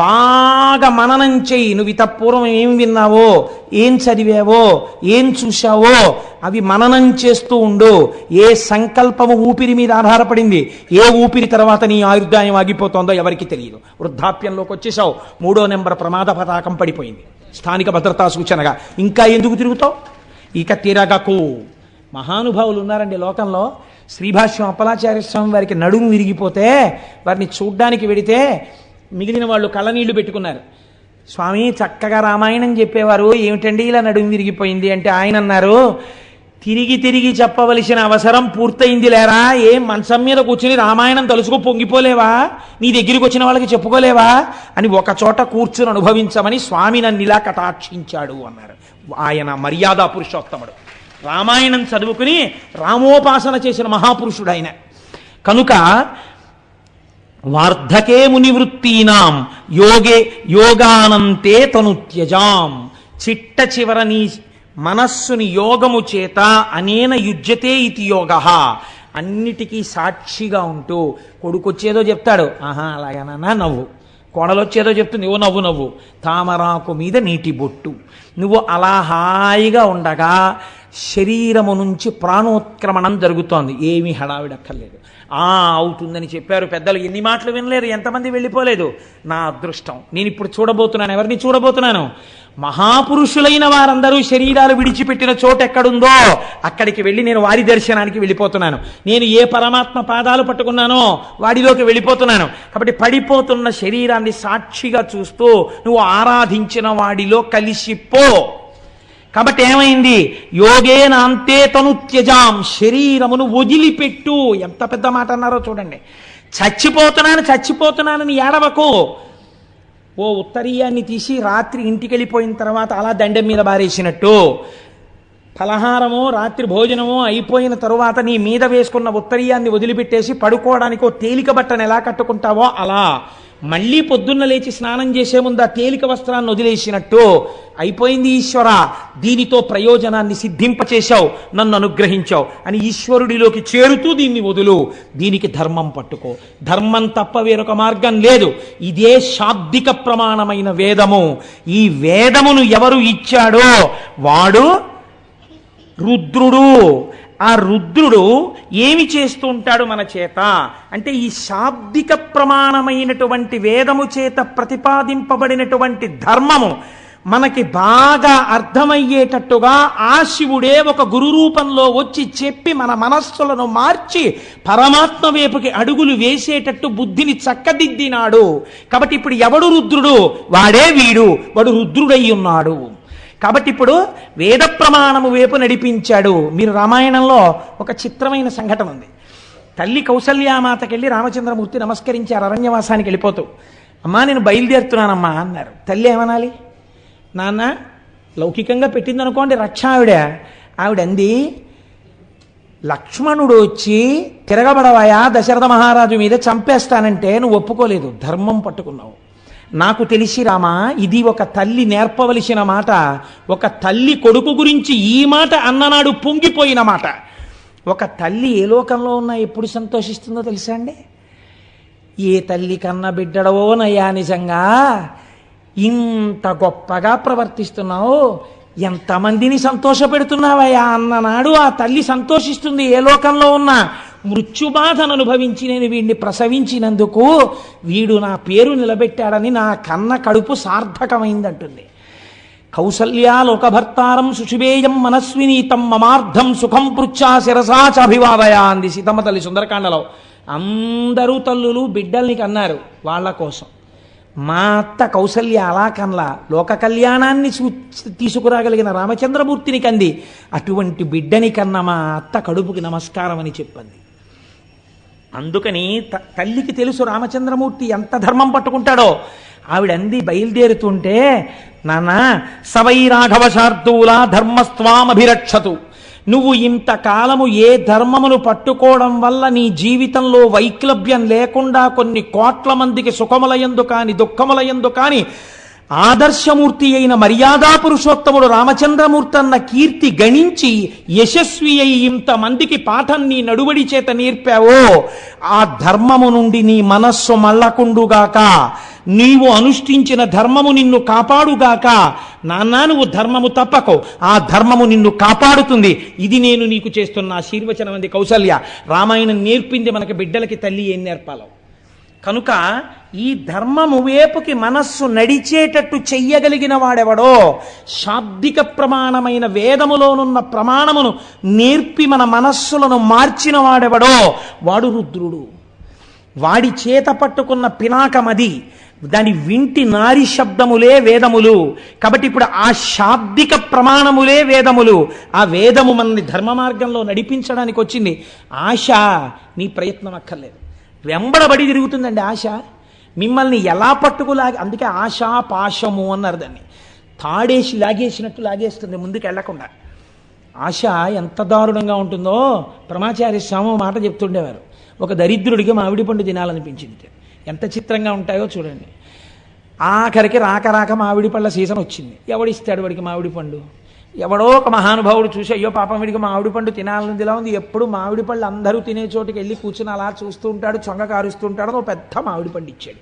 బాగా మననం చెయ్యి. నువ్వు ఇతపూర్వం ఏం విన్నావో, ఏం చదివావో, ఏం చూశావో అవి మననం చేస్తూ ఉండు. ఏ సంకల్పము ఊపిరి మీద ఆధారపడింది, ఏ ఊపిరి తర్వాత నీ ఆయుర్దాయం ఆగిపోతుందో ఎవరికి తెలియదు. వృద్ధాప్యంలోకి వచ్చేసావు, 3వ నెంబర్ ప్రమాద పతాకం పడిపోయింది, స్థానిక భద్రతా సూచనగా. ఇంకా ఎందుకు తిరుగుతావు? ఇక తిరగకు. మహానుభావులు ఉన్నారండి లోకంలో. శ్రీభాష్యం అప్పలాచార్య స్వామి వారికి నడుము విరిగిపోతే వారిని చూడ్డానికి వెడితే మిగిలిన వాళ్ళు కళ్ళనీళ్లు పెట్టుకున్నారు. స్వామి చక్కగా రామాయణం చెప్పేవారు, ఏమిటండి ఇలా నడుము విరిగిపోయింది అంటే ఆయన అన్నారు, తిరిగి తిరిగి చెప్పవలసిన అవసరం పూర్తయింది లేరా? ఏం మంచం మీద కూర్చుని రామాయణం తలుచుకో పొంగిపోలేవా? నీ దగ్గరికి వచ్చిన వాళ్ళకి చెప్పుకోలేవా అని ఒక చోట కూర్చుని అనుభవించమని స్వామి నన్ను ఇలా కటాక్షించాడు అన్నారు. ఆయన మర్యాదా పురుషోత్తముడు, రామాయణం చదువుకుని రామోపాసన చేసిన మహాపురుషుడు ఆయన. కనుక వార్ధకే మునివృత్తీనాం యోగానంతే తను త్యజాం, చిట్ట చివర నీ మనస్సుని యోగము చేత అనేన యుజ్యతే ఇతి యోగ, అన్నిటికీ సాక్షిగా ఉంటూ కొడుకొచ్చేదో చెప్తాడు, ఆహా అలాగేనా నవ్వు, కోడలొచ్చేదో చెప్తుంది, ఓ నవ్వు నవ్వు, తామరాకు మీద నీటి బొట్టు. నువ్వు అలా హాయిగా ఉండగా శరీరము నుంచి ప్రాణోత్క్రమణం జరుగుతోంది. ఏమీ హడావిడక్కర్లేదు. అవుతుందని చెప్పారు పెద్దలు, ఎన్ని మాటలు వినలేదు, ఎంతమంది వెళ్ళిపోలేదు. నా అదృష్టం, నేను ఇప్పుడు చూడబోతున్నాను. ఎవరిని చూడబోతున్నాను? మహాపురుషులైన వారందరూ శరీరాలు విడిచిపెట్టిన చోటు ఎక్కడుందో అక్కడికి వెళ్ళి నేను వారి దర్శనానికి వెళ్ళిపోతున్నాను. నేను ఏ పరమాత్మ పాదాలు పట్టుకున్నానో వాడిలోకి వెళ్ళిపోతున్నాను. కాబట్టి పడిపోతున్న శరీరాన్ని సాక్షిగా చూస్తూ నువ్వు ఆరాధించిన వాడిలో కలిసిపో. కాబట్టి ఏమైంది? యోగేనాంతే తను త్యజాం, శరీరమును వదిలిపెట్టు. ఎంత పెద్ద మాట అన్నారో చూడండి. చచ్చిపోతున్నానని ఏడవకు. ఓ ఉత్తరీయాన్ని తీసి రాత్రి ఇంటికి వెళ్ళిపోయిన తర్వాత అలా దండెం మీద బారేసినట్టు, ఫలహారమో రాత్రి భోజనమో అయిపోయిన తరువాత నీ మీద వేసుకున్న ఉత్తరీయాన్ని వదిలిపెట్టేసి పడుకోవడానికి ఓ తేలిక బట్టను ఎలా కట్టుకుంటావో అలా మళ్ళీ పొద్దున్న లేచి స్నానం చేసే ముందు ఆ తేలిక వస్త్రాన్ని వదిలేసినట్టు అయిపోయింది. ఈశ్వర, దీనితో ప్రయోజనాన్ని సిద్ధింపచేశావు, నన్ను అనుగ్రహించావు అని ఈశ్వరుడిలోకి చేరుతూ దీన్ని వదులు. దీనికి ధర్మం పట్టుకో. ధర్మం తప్ప వేరొక మార్గం లేదు. ఇదే శాబ్దిక ప్రమాణమైన వేదము. ఈ వేదమును ఎవరు ఇచ్చాడో వాడు రుద్రుడు. ఆ రుద్రుడు ఏమి చేస్తూ ఉంటాడు మన చేత అంటే, ఈ శాబ్దిక ప్రమాణమైనటువంటి వేదము చేత ప్రతిపాదింపబడినటువంటి ధర్మము మనకి బాగా అర్థమయ్యేటట్టుగా ఆ శివుడే ఒక గురు రూపంలో వచ్చి చెప్పి మన మనస్సులను మార్చి పరమాత్మ వైపుకి అడుగులు వేసేటట్టు బుద్ధిని చక్కదిద్దినాడు. కాబట్టి ఇప్పుడు ఎవడు రుద్రుడు? వాడే వీడు. వాడు రుద్రుడై ఉన్నాడు. కాబట్టి ఇప్పుడు వేద ప్రమాణము వైపు నడిపించాడు. మీరు రామాయణంలో ఒక చిత్రమైన సంఘటన ఉంది. తల్లి కౌసల్యామాతకెళ్ళి రామచంద్రమూర్తి నమస్కరించారు అరణ్యవాసానికి వెళ్ళిపోతూ. అమ్మా నేను బయలుదేరుతున్నానమ్మా అన్నారు. తల్లి ఏమనాలి? నాన్న లౌకికంగా పెట్టిందనుకోండి రక్ష ఆవిడ అంది, లక్ష్మణుడు వచ్చి తిరగబడవాయా దశరథ మహారాజు మీద చంపేస్తానంటే నువ్వు ఒప్పుకోలేదు, ధర్మం పట్టుకున్నావు. నాకు తెలిసి రామా, ఇది ఒక తల్లి నేర్పవలసిన మాట. ఒక తల్లి కొడుకు గురించి ఈ మాట అన్ననాడు పొంగిపోయిన మాట. ఒక తల్లి ఏ లోకంలో ఉన్నా ఎప్పుడు సంతోషిస్తుందో తెలుసా అండి? ఏ తల్లి కన్న బిడ్డడవో నయ్యా, నిజంగా ఇంత గొప్పగా ప్రవర్తిస్తున్నావు, ఎంతమందిని సంతోషపెడుతున్నావయ్యా అన్ననాడు ఆ తల్లి సంతోషిస్తుంది. ఏ లోకంలో ఉన్నా మృత్యుబాధను అనుభవించి నేను వీడిని ప్రసవించినందుకు వీడు నా పేరు నిలబెట్టాడని నా కన్న కడుపు సార్థకమైందంటుంది. కౌసల్యా లోకభర్తారం శుశిబేయం మనస్వినీతం మమార్థం సుఖం పృచ్ఛా శిరసా చాభివాదయా అంది సీతమ్మ తల్లి సుందరకాండలో. అందరూ తల్లులు బిడ్డల్ని కన్నారు వాళ్ళ కోసం. మా అత్త కౌసల్య అలా కన్లా, లోక కళ్యాణాన్ని తీసుకురాగలిగిన రామచంద్రమూర్తిని కంది. అటువంటి బిడ్డని కన్న మా అత్త కడుపుకి నమస్కారం అని చెప్పింది. అందుకని తల్లికి తెలుసు రామచంద్రమూర్తి ఎంత ధర్మం పట్టుకుంటాడో. ఆవిడంది బయలుదేరుతుంటే, నాన్న సవై రాఘవ శార్దూల ధర్మస్వామభిరక్షతు, నువ్వు ఇంతకాలము ఏ ధర్మమును పట్టుకోవడం వల్ల నీ జీవితంలో వైక్లభ్యం లేకుండా కొన్ని కోట్ల మందికి సుఖములయందు కాని దుఃఖములయందు కాని ఆదర్శమూర్తి అయిన మర్యాదా పురుషోత్తముడు రామచంద్రమూర్తి అన్న కీర్తి గణించి యశస్వి అయి ఇంతమందికి పాఠం నీ నడువడి చేత నేర్పావో, ఆ ధర్మము నుండి నీ మనస్సు మళ్ళకుండుగాక, నీవు అనుష్ఠించిన ధర్మము నిన్ను కాపాడుగాక. నాన్న నువ్వు ధర్మము తప్పకో, ఆ ధర్మము నిన్ను కాపాడుతుంది. ఇది నేను నీకు చేస్తున్న ఆశీర్వచనం అంది కౌసల్య. రామాయణం నేర్పింది మనకి బిడ్డలకి తల్లి ఏం నేర్పాలో. కనుక ఈ ధర్మము వేపుకి మనస్సు నడిచేటట్టు చెయ్యగలిగిన వాడెవడో, శాబ్దిక ప్రమాణమైన వేదములోనున్న ప్రమాణమును నేర్పి మన మనస్సులను మార్చిన వాడెవడో వాడు రుద్రుడు. వాడి చేత పట్టుకున్న పినాకమది, దాని వింటి నారి శబ్దములే వేదములు. కాబట్టి ఇప్పుడు ఆ శాబ్దిక ప్రమాణములే వేదములు. ఆ వేదము మనల్ని ధర్మ మార్గంలో నడిపించడానికి వచ్చింది. ఆశ నీ ప్రయత్నం అక్కర్లేదు, వెంబడబడి తిరుగుతుందండి ఆశ. మిమ్మల్ని ఎలా పట్టుకులాగి, అందుకే ఆశా పాశము అన్నారు దాన్ని. తాడేసి లాగేసినట్టు లాగేస్తుంది ముందుకు వెళ్లకుండా. ఆశ ఎంత దారుణంగా ఉంటుందో ప్రమాచార్య స్వామి మాట చెప్తుండేవారు. ఒక దరిద్రుడికి మామిడి పండు తినాలనిపించింది. ఎంత చిత్రంగా ఉంటాయో చూడండి. ఆఖరికి రాక రాక మామిడి పళ్ళ సీజన్ వచ్చింది. ఎవడిస్తాడు వాడికి మామిడి పండు? ఎవడో ఒక మహానుభావుడు చూసి, అయ్యో పాపం వీడికి మామిడి పండు తినాలని ఇలా ఉంది, ఎప్పుడు మామిడి పళ్ళు అందరూ తినే చోటుకి వెళ్ళి కూర్చుని అలా చూస్తూ ఉంటాడు, చొంగ కారుస్తూ ఉంటాడు, ఓ పెద్ద మామిడి పండు ఇచ్చాడు.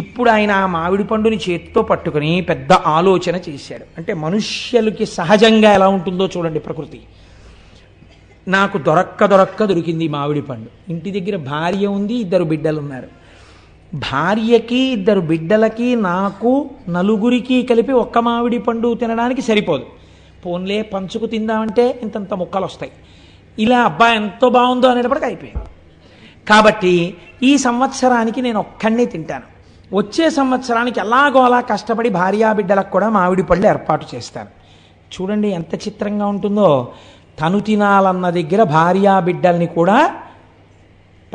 ఇప్పుడు ఆయన ఆ మామిడి పండుని చేతితో పట్టుకుని పెద్ద ఆలోచన చేశాడు. అంటే మనుష్యులకి సహజంగా ఎలా ఉంటుందో చూడండి ప్రకృతి. నాకు దొరక్క దొరికింది మామిడి పండు. ఇంటి దగ్గర భార్య ఉంది, 2 బిడ్డలు ఉన్నారు. భార్యకి 2 బిడ్డలకి నాకు నలుగురికి కలిపి ఒక్క మామిడి పండు తినడానికి సరిపోదు. పోన్లే పంచుకు తిందామంటే ఇంతంత ముక్కలు వస్తాయి. ఇలా అబ్బా ఎంతో బాగుందో అనేటప్పటికి అయిపోయింది. కాబట్టి ఈ సంవత్సరానికి నేను ఒక్కడినే తింటాను. వచ్చే సంవత్సరానికి ఎలాగో అలా కష్టపడి భార్యా బిడ్డలకు కూడా మామిడి పళ్ళు ఏర్పాటు చేస్తాను. చూడండి ఎంత చిత్రంగా ఉంటుందో. తను తినాలన్న దగ్గర భార్యా బిడ్డల్ని కూడా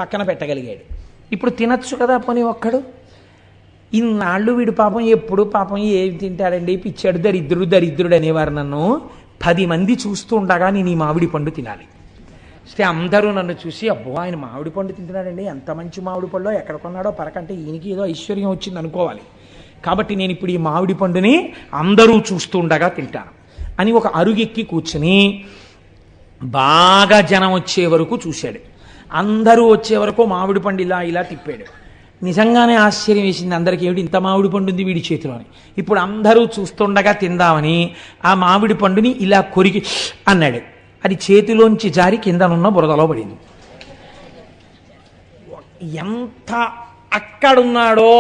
పక్కన పెట్టగలిగాడు. ఇప్పుడు తినచ్చు కదా పోనీ ఒక్కడు. ఇన్నాళ్ళు వీడు పాపం ఎప్పుడు పాపం ఏమి తింటాడండి, పిచ్చాడు, దరిద్రుడు అనేవారు నన్ను. 10 మంది చూస్తూ ఉండగా నేను ఈ మామిడి పండు తినాలి. అంటే అందరూ నన్ను చూసి, అబ్బో ఆయన మామిడి పండు తింటున్నాడండి, ఎంత మంచి మామిడి పండు, ఎక్కడ కొన్నాడో పరకంటే ఈయనకి ఏదో ఐశ్వర్యం వచ్చింది అనుకోవాలి. కాబట్టి నేను ఇప్పుడు ఈ మామిడి పండుని అందరూ చూస్తూ ఉండగా తింటాను అని ఒక అరుగెక్కి కూర్చుని బాగా జనం వచ్చే వరకు చూశాడు. అందరూ వచ్చే వరకు మామిడి పండు ఇలా తిప్పాడు. నిజంగానే ఆశ్చర్యం వేసింది అందరికీ, ఏమిటి ఇంత మామిడి పండు ఉంది వీడి చేతిలోని. ఇప్పుడు అందరూ చూస్తుండగా తిందామని ఆ మామిడి పండుని ఇలా కొరికి అన్నాడు. అది చేతిలోంచి జారి కిందనున్న బురదలో పడింది. ఎంత అక్కడున్నాడో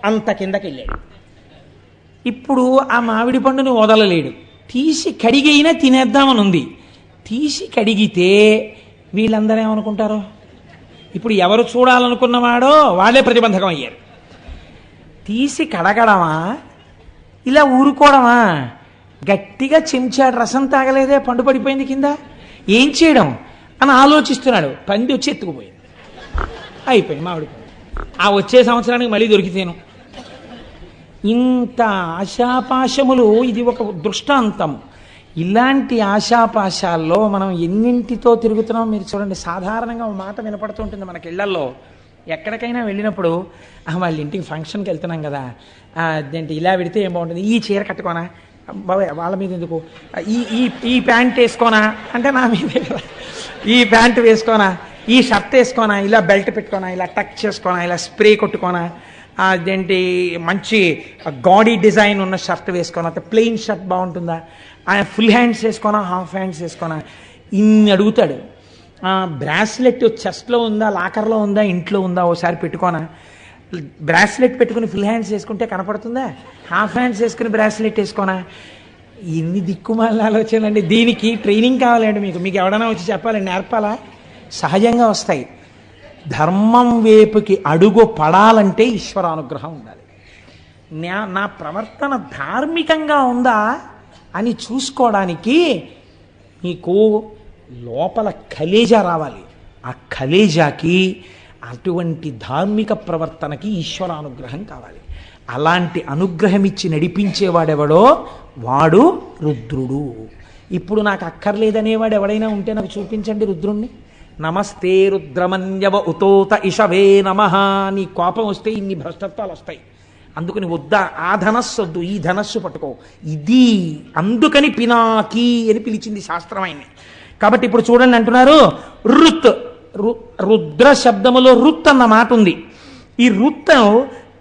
అంత కిందకి వెళ్ళాడు. ఇప్పుడు ఆ మామిడి పండుని వదలలేడు. తీసి కడిగైనా తినేద్దామని ఉంది. తీసి కడిగితే వీళ్ళందరూ ఏమనుకుంటారో. ఇప్పుడు ఎవరు చూడాలనుకున్నవాడో వాళ్ళే ప్రతిబంధకం అయ్యారు. తీసి కడగడమా, ఇలా ఊరుకోవడమా? గట్టిగా చెంచాడు రసం తాగలేదే, పండు పడిపోయింది కింద, ఏం చేయడం అని ఆలోచిస్తున్నాడు. పంది వచ్చి ఎత్తుకుపోయింది. అయిపోయింది మామిడి పండు. ఆ వచ్చే సంవత్సరానికి మళ్ళీ దొరికితేను. ఇంత ఆశాపాశములు, ఇది ఒక దృష్టాంతం. ఇలాంటి ఆశాపాశాల్లో మనం ఎన్నింటితో తిరుగుతున్నాం మీరు చూడండి. సాధారణంగా ఒక మాట వినపడుతుంటుంది మనకి ఇళ్లల్లో, ఎక్కడికైనా వెళ్ళినప్పుడు వాళ్ళ ఇంటికి ఫంక్షన్కి వెళ్తున్నాం కదా, అదేంటి ఇలా పెడితే ఏం బాగుంటుంది, ఈ చీర కట్టుకోనా బాబాయ్, వాళ్ళ మీద ఎందుకు, ఈ ఈ ఈ ప్యాంట్ వేసుకోనా అంటే నా మీదే కదా, ఈ ప్యాంట్ వేసుకోనా, ఈ షర్ట్ వేసుకోనా, ఇలా బెల్ట్ పెట్టుకోనా, ఇలా టక్ చేసుకోనా, ఇలా స్ప్రే కొట్టుకోనా, అదేంటి మంచి గాడీ డిజైన్ ఉన్న షర్ట్ వేసుకోనా, ప్లెయిన్ షర్ట్ బాగుంటుందా, ఫుల్ హ్యాండ్స్ వేసుకోనా, హాఫ్ హ్యాండ్స్ వేసుకోనా, ఇన్ని అడుగుతాడు. బ్రాస్లెట్ చెస్ట్లో ఉందా, లాకర్లో ఉందా, ఇంట్లో ఉందా, ఓసారి పెట్టుకోనా, బ్రాస్లెట్ పెట్టుకుని ఫుల్ హ్యాండ్స్ వేసుకుంటే కనపడుతుందా, హాఫ్ హ్యాండ్స్ వేసుకుని బ్రాస్లెట్ వేసుకోనా. ఇన్ని దిక్కుమాల ఆలోచనలండి. దీనికి ట్రైనింగ్ కావాలండి. మీకు ఎవడైనా వచ్చి చెప్పాలండి, నేర్పాలా? సహజంగా వస్తాయి. ధర్మం వైపుకి అడుగు పడాలంటే ఈశ్వరానుగ్రహం ఉండాలి. నా ప్రవర్తన ధార్మికంగా ఉందా అని చూసుకోవడానికి మీకు లోపల కలేజా రావాలి. ఆ కలేజాకి అటువంటి ధార్మిక ప్రవర్తనకి ఈశ్వరానుగ్రహం కావాలి. అలాంటి అనుగ్రహం ఇచ్చి నడిపించేవాడెవడో వాడు రుద్రుడు. ఇప్పుడు నాకు అక్కర్లేదనేవాడు ఎవడైనా ఉంటే నాకు చూపించండి రుద్రుణ్ణి. నమస్తే రుద్రమన్యవ ఉతోత ఇషవే నమః. నీ కోపం వస్తే ఇన్ని భ్రష్టత్వాలు వస్తాయి. అందుకని వద్దా, ఆ ధనస్సు వద్దు, ఈ ధనస్సు పట్టుకో, ఇది అందుకని పినాకి అని పిలిచింది శాస్త్రం ఆయన్ని. కాబట్టి ఇప్పుడు చూడండి అంటున్నారు రుత్, రుద్ర శబ్దములో రుత్ అన్న మాట ఉంది. ఈ రుత్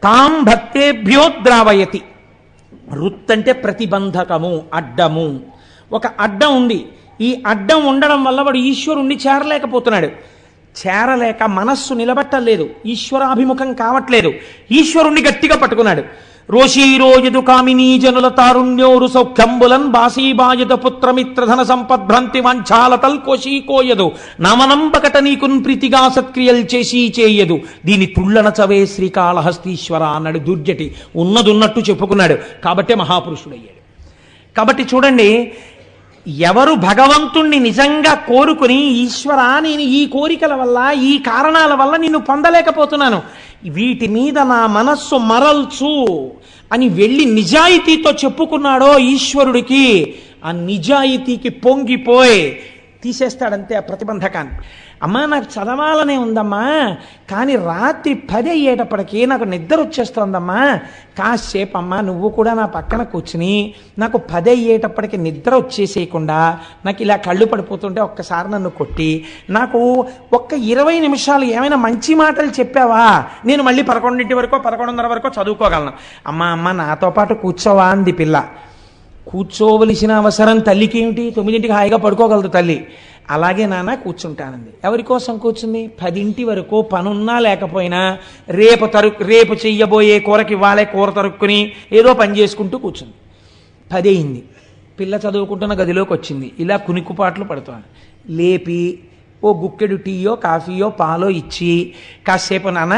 తాం భక్తేభ్యో ద్రావయతి. రుత్ అంటే ప్రతిబంధకము, అడ్డము. ఒక అడ్డం ఉంది. ఈ అడ్డం ఉండడం వల్ల వాడు ఈశ్వరుణ్ణి చేరలేకపోతున్నాడు. చేరలేక మనస్సు నిలబట్టలేదు, ఈశ్వరాభిముఖం కావట్లేదు. ఈశ్వరుణ్ణి గట్టిగా పట్టుకున్నాడు. రోషీరోయదు కామినీ జనుల తారుణ్యోరు సౌఖ్యంబులన్ బాసీబాయద పుత్రమిత్రధన సంపద్భ్రంతి వంచాలతల్ కోశీకోయదు నామనంబకట నీకున్ ప్రీతిగా సత్క్రియల్ చేసి చేయదు దీని తుళ్ళన చవే శ్రీకాళహస్తీశ్వర అన్నాడు దుర్జటి. ఉన్నదున్నట్టు చెప్పుకున్నాడు. కాబట్టే మహాపురుషుడయ్యాడు. కాబట్టి చూడండి, ఎవరు భగవంతుణ్ణి నిజంగా కోరుకుని ఈశ్వరా నేను ఈ కోరికల వల్ల, ఈ కారణాల వల్ల నిన్ను పొందలేకపోతున్నాను, వీటి మీద నా మనస్సు మరల్చు అని వెళ్ళి నిజాయితీతో చెప్పుకున్నాడో ఈశ్వరుడికి, ఆ నిజాయితీకి పొంగిపోయి తీసేస్తాడంతే ఆ ప్రతిబంధకాన్ని. అమ్మా నాకు చదవాలనే ఉందమ్మా, కానీ రాత్రి 10 అయ్యేటప్పటికీ నాకు నిద్ర వచ్చేస్తోందమ్మా, కాసేపు అమ్మా నువ్వు కూడా నా పక్కన కూర్చుని నాకు 10 అయ్యేటప్పటికి నిద్ర వచ్చేసేయకుండా నాకు ఇలా కళ్ళు పడిపోతుంటే ఒక్కసారి నన్ను కొట్టి నాకు ఒక్క 20 నిమిషాలు ఏమైనా మంచి మాటలు చెప్పావా, నేను మళ్ళీ 11 వరకు 11:30 వరకు చదువుకోగలను. అమ్మ నాతో పాటు కూర్చోవా అంది పిల్ల. కూర్చోవలసిన అవసరం తల్లికి ఏమిటి? 9ంటికి హాయిగా పడుకోగలదు తల్లి. అలాగే నాన్న కూర్చుంటానంది. ఎవరి కోసం కూర్చుంది? 10 వరకు పనున్నా లేకపోయినా రేపు చెయ్యబోయే కూరకి ఇవ్వాలే కూర తరుక్కుని ఏదో పని చేసుకుంటూ కూర్చుంది. 10 అయింది. పిల్ల చదువుకుంటున్న గదిలోకి వచ్చింది. ఇలా కునికుపాట్లు పడుతోంది. లేపి ఓ గుక్కెడు టీయో కాఫీయో పాలో ఇచ్చి, కాసేపు నాన్న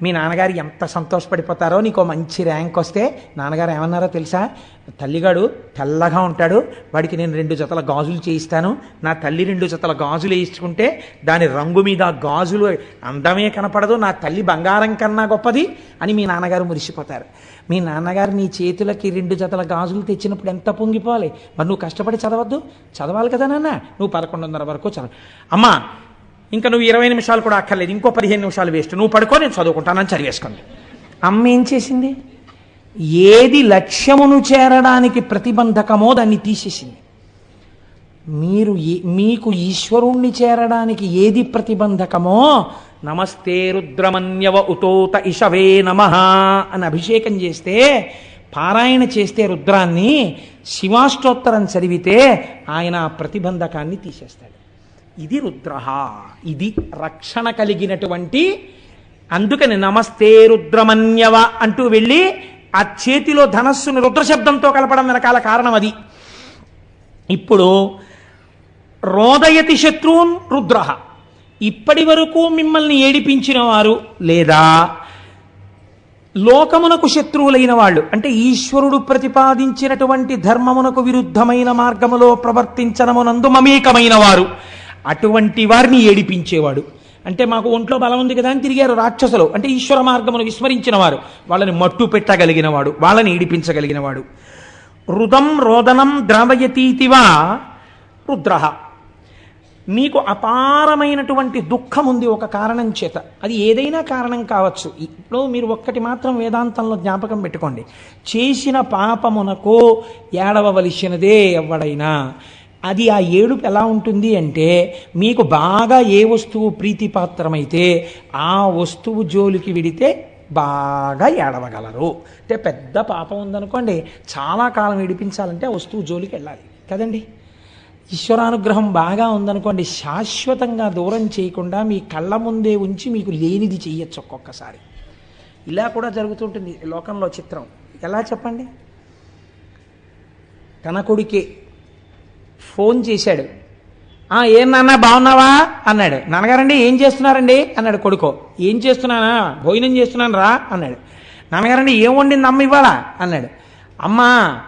మీ నాన్నగారు ఎంత సంతోషపడిపోతారో, నీకు మంచి ర్యాంక్ వస్తే నాన్నగారు ఏమన్నారో తెలుసా, తల్లిగాడు తెల్లగా ఉంటాడు, వాడికి నేను 2 జతల గాజులు చేయిస్తాను, నా తల్లి 2 జతల గాజులు వేయించుకుంటే దాని రంగు మీద గాజులు అందమే కనపడదు, నా తల్లి బంగారం కన్నా గొప్పది అని మీ నాన్నగారు మురిసిపోతారు. మీ నాన్నగారు నీ చేతులకి 2 జతల గాజులు తెచ్చినప్పుడు ఎంత పొంగిపోవాలి. మరి నువ్వు కష్టపడి చదవాలి కదా నాన్న, నువ్వు 11:30 వరకు చదవ. అమ్మా ఇంకా నువ్వు 20 నిమిషాలు కూడా అక్కర్లేదు, ఇంకో 15 నిమిషాలు వేస్ట్, నువ్వు పడుకో నేను చదువుకుంటానని చదివేసుకుంది. అమ్మ ఏం చేసింది? ఏది లక్ష్యమును చేరడానికి ప్రతిబంధకమో దాన్ని తీసేసింది. మీకు ఈశ్వరుణ్ణి చేరడానికి ఏది ప్రతిబంధకమో, నమస్తే రుద్రమన్యవ ఉతోత ఇషవే నమః అని అభిషేకం చేస్తే, పారాయణ చేస్తే రుద్రాన్ని, శివాష్టోత్తరం చదివితే ఆయన ఆ ప్రతిబంధకాన్ని తీసేస్తాడు. ఇది రుద్ర, ఇది రక్షణ కలిగినటువంటి. అందుకని నమస్తే రుద్రమన్యవ అంటూ వెళ్ళి ఆ చేతిలో ధనస్సును రుద్రశబ్దంతో కలపడం వెనకాల కారణం అది. ఇప్పుడు రోదయతి శత్రువున్ రుద్ర, ఇప్పటి వరకు మిమ్మల్ని ఏడిపించిన వారు లేదా లోకమునకు శత్రువులైన వాళ్ళు, అంటే ఈశ్వరుడు ప్రతిపాదించినటువంటి ధర్మమునకు విరుద్ధమైన మార్గములో ప్రవర్తించడమునందు మమేకమైన వారు, అటువంటి వారిని ఏడిపించేవాడు. అంటే మాకు ఒంట్లో బలం ఉంది కదా అని తిరిగారు రాక్షసులు, అంటే ఈశ్వర మార్గమును విస్మరించిన వారు, వాళ్ళని మట్టు పెట్టగలిగిన వాడు, వాళ్ళని ఏడిపించగలిగిన వాడు. రుదం రోదనం ద్రావయతీతివా రుద్ర. మీకు అపారమైనటువంటి దుఃఖం ఉంది ఒక కారణం చేత, అది ఏదైనా కారణం కావచ్చు. ఇప్పుడు మీరు ఒక్కటి మాత్రం వేదాంతంలో జ్ఞాపకం పెట్టుకోండి, చేసిన పాపమునకు ఏడవవలసినదే ఎవడైనా. అది ఆ ఏడుపు ఎలా ఉంటుంది అంటే, మీకు బాగా ఏ వస్తువు ప్రీతిపాత్రమైతే ఆ వస్తువు జోలికి విడితే బాగా ఏడవగలరు. అంటే పెద్ద పాపం ఉందనుకోండి, చాలా కాలం ఏడిపించాలంటే ఆ వస్తువు జోలికి వెళ్ళాలి కదండి. ఈశ్వరానుగ్రహం బాగా ఉందనుకోండి, శాశ్వతంగా దూరం చేయకుండా మీ కళ్ళ ముందే ఉంచి మీకు లేనిది చెయ్యొచ్చు ఒక్కొక్కసారి. ఇలా కూడా జరుగుతుంటుంది లోకంలో చిత్రం. ఎలా చెప్పండి? తన కొడుకే ఫోన్ చేశాడు. ఏం నాన్న బాగున్నావా అన్నాడు. నాన్నగారండి ఏం చేస్తున్నారండి అన్నాడు కొడుకో. ఏం చేస్తున్నానా? భోజనం చేస్తున్నాను రా అన్నాడు. నాన్నగారండి ఏం వండింది అమ్మ ఇవాళ అన్నాడు. అమ్మ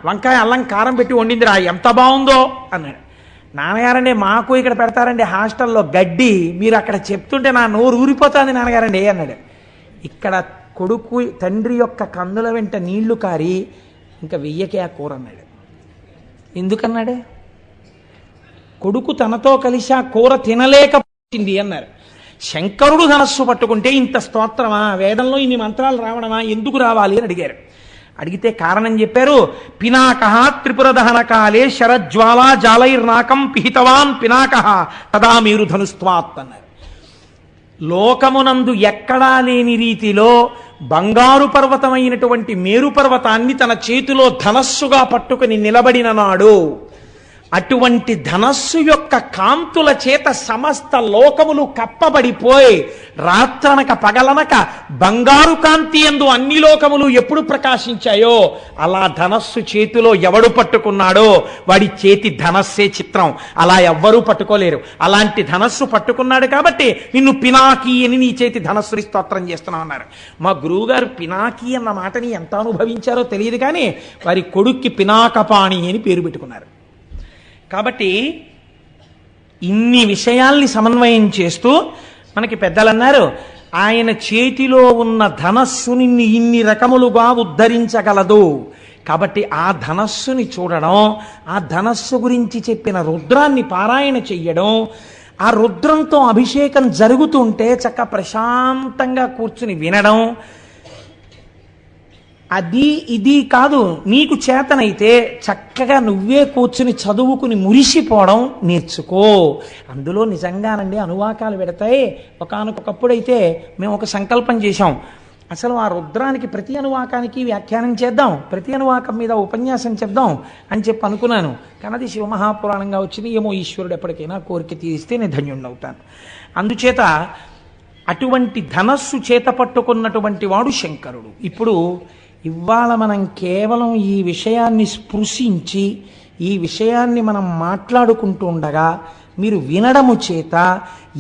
వంకాయ అల్లం కారం పెట్టి వండిందిరా, ఎంత బాగుందో అన్నాడు. నాన్నగారండి మాకు ఇక్కడ పెడతారండి హాస్టల్లో గడ్డి, మీరు అక్కడ చెప్తుంటే నా నోరు ఊరిపోతుంది నాన్నగారండి అన్నాడు. ఇక్కడ కొడుకు తండ్రి యొక్క కందుల వెంట నీళ్లు కారి ఇంకా వెయ్యకే ఆ కూర అన్నాడు. ఎందుకన్నాడు? కొడుకు తనతో కలిసి ఆ కూర తినలేకపోయింది అన్నారు. శంకరుడు ధనస్సు పట్టుకుంటే ఇంత స్తోత్రమా, వేదంలో ఇన్ని మంత్రాలు రావడమా, ఎందుకు రావాలి అని అడిగారు. అడిగితే కారణం చెప్పారు. పినాకః త్రిపుర దహన కాలే శరజ్వాలా జాలైర్నాకం పిహితవాన్ పినాకః తదా మేరు ధనుస్త్వాత్ అన్నారు. లోకమునందు ఎక్కడా లేని రీతిలో బంగారు పర్వతమైనటువంటి మేరు పర్వతాన్ని తన చేతిలో ధనస్సుగా పట్టుకుని నిలబడిన నాడు, అటువంటి ధనస్సు యొక్క కాంతుల చేత సమస్త లోకములు కప్పబడిపోయి రాత్రనక పగలనక బంగారు కాంతి యందు అన్ని లోకములు ఎప్పుడు ప్రకాశించాయో, అలా ధనస్సు చేతిలో ఎవడు పట్టుకున్నాడో వాడి చేతి ధనస్సే చిత్రం. అలా ఎవ్వరూ పట్టుకోలేరు. అలాంటి ధనస్సు పట్టుకున్నాడు కాబట్టి నిన్ను పినాకి అని నీ చేతి ధనస్సుని స్తోత్రం చేస్తున్నావు అన్నారు. మా గురువుగారు పినాకి అన్న మాటని ఎంత అనుభవించారో తెలియదు, కానీ వారి కొడుక్కి పినాకపాణి అని పేరు పెట్టుకున్నారు. కాబట్టి ఇన్ని విషయాల్ని సమన్వయం చేస్తూ మనకి పెద్దలన్నారు, ఆయన చేతిలో ఉన్న ధనస్సుని ఇన్ని రకములుగా ఉద్ధరించగలదు. కాబట్టి ఆ ధనస్సుని చూడడం, ఆ ధనస్సు గురించి చెప్పిన రుద్రాన్ని పారాయణ చెయ్యడం, ఆ రుద్రంతో అభిషేకం జరుగుతుంటే చక్క ప్రశాంతంగా కూర్చుని వినడం, అది ఇది కాదు, నీకు చేతనైతే చక్కగా నువ్వే కూర్చుని చదువుకుని మురిసిపోవడం నేర్చుకో. అందులో నిజంగానండి అనువాకాలు పెడతాయి. ఒకానొకప్పుడైతే మేము ఒక సంకల్పం చేశాం, అసలు ఆ రుద్రానికి ప్రతి అనువాకానికి వ్యాఖ్యానం చేద్దాం, ప్రతి అనువాకం మీద ఉపన్యాసం చెప్దాం అని చెప్పి అనుకున్నాను. కానీ అది శివమహాపురాణంగా వచ్చింది. ఏమో ఈశ్వరుడు ఎప్పటికైనా కోరిక తీరిస్తే నేను ధన్యుణ్ణవుతాను. అందుచేత అటువంటి ధనస్సు చేత పట్టుకున్నటువంటి వాడు శంకరుడు. ఇప్పుడు ఇవాళ మనం కేవలం ఈ విషయాన్ని స్పృశించి ఈ విషయాన్ని మనం మాట్లాడుకుంటూ ఉండగా మీరు వినడము చేత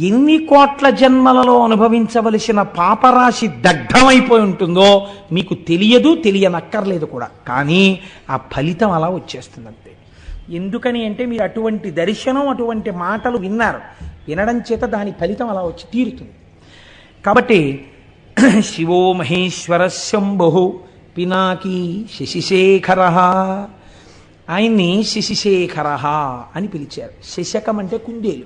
ఎన్ని కోట్ల జన్మలలో అనుభవించవలసిన పాపరాశి దగ్ధమైపోయి ఉంటుందో మీకు తెలియదు, తెలియనక్కర్లేదు కూడా. కానీ ఆ ఫలితం అలా వచ్చేస్తుంది అంతే. ఎందుకని అంటే మీరు అటువంటి దర్శనం, అటువంటి మాటలు విన్నారు, వినడం చేత దాని ఫలితం అలా వచ్చి తీరుతుంది. కాబట్టి శివో మహేశ్వర శంభు పినాకీ శశిశేఖర, ఆయన్ని శశిశేఖర అని పిలిచారు. శశకం అంటే కుందేలు,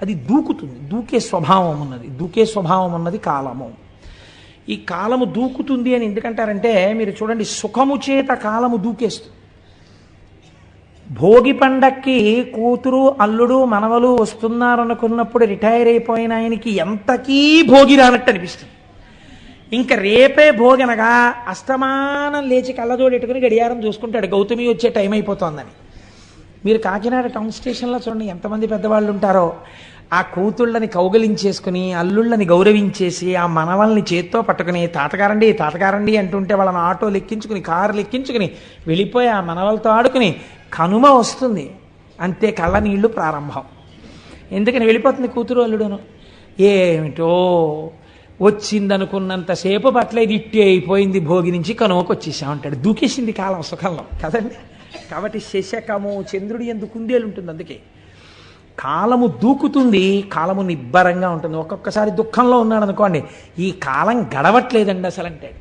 అది దూకుతుంది, దూకే స్వభావం ఉన్నది. దూకే స్వభావం ఉన్నది కాలము. ఈ కాలము దూకుతుంది అని ఎందుకంటారంటే, మీరు చూడండి, సుఖము చేత కాలము దూకేస్తుంది. భోగి పండక్కి కూతురు అల్లుడు మనవలు వస్తున్నారనుకున్నప్పుడు రిటైర్ అయిపోయిన ఆయనకి ఎంతకీ భోగి రానట్టు అనిపిస్తుంది. ఇంకా రేపే భోగనగా అస్తమానం లేచి కళ్ళజోడెట్టుకుని గడియారం చూసుకుంటాడు, గౌతమి వచ్చే టైం అయిపోతుందని. మీరు కాకినాడ టౌన్ స్టేషన్లో చూడండి ఎంతమంది పెద్దవాళ్ళు ఉంటారో. ఆ కూతుళ్ళని కౌగలించేసుకుని అల్లుళ్ళని గౌరవించేసి ఆ మనవల్ని చేత్తో పట్టుకుని తాతగారండి తాతగారండి అంటుంటే వాళ్ళని ఆటోలు ఎక్కించుకుని కార్లు ఎక్కించుకుని వెళ్ళిపోయి ఆ మనవలతో ఆడుకుని కనుమ వస్తుంది, అంతే కళ్ళ నీళ్లు ప్రారంభం. ఎందుకని వెళ్ళిపోతుంది కూతురు అల్లుడును. ఏమిటో వచ్చిందనుకున్నంతసేపు పట్లేదు, ఇట్టి అయిపోయింది, భోగి నుంచి కనుమకు వచ్చేసామంటాడు. దూకేసింది కాలం సుఖంలో కదండి. కాబట్టి శశకము చంద్రుడి యందు కుందేలు ఉంటుంది. అందుకే కాలము దూకుతుంది, కాలము నిబ్బరంగా ఉంటుంది. ఒక్కొక్కసారి దుఃఖంలో ఉన్నాడు అనుకోండి, ఈ కాలం గడవట్లేదండి అసలు అంటాడు.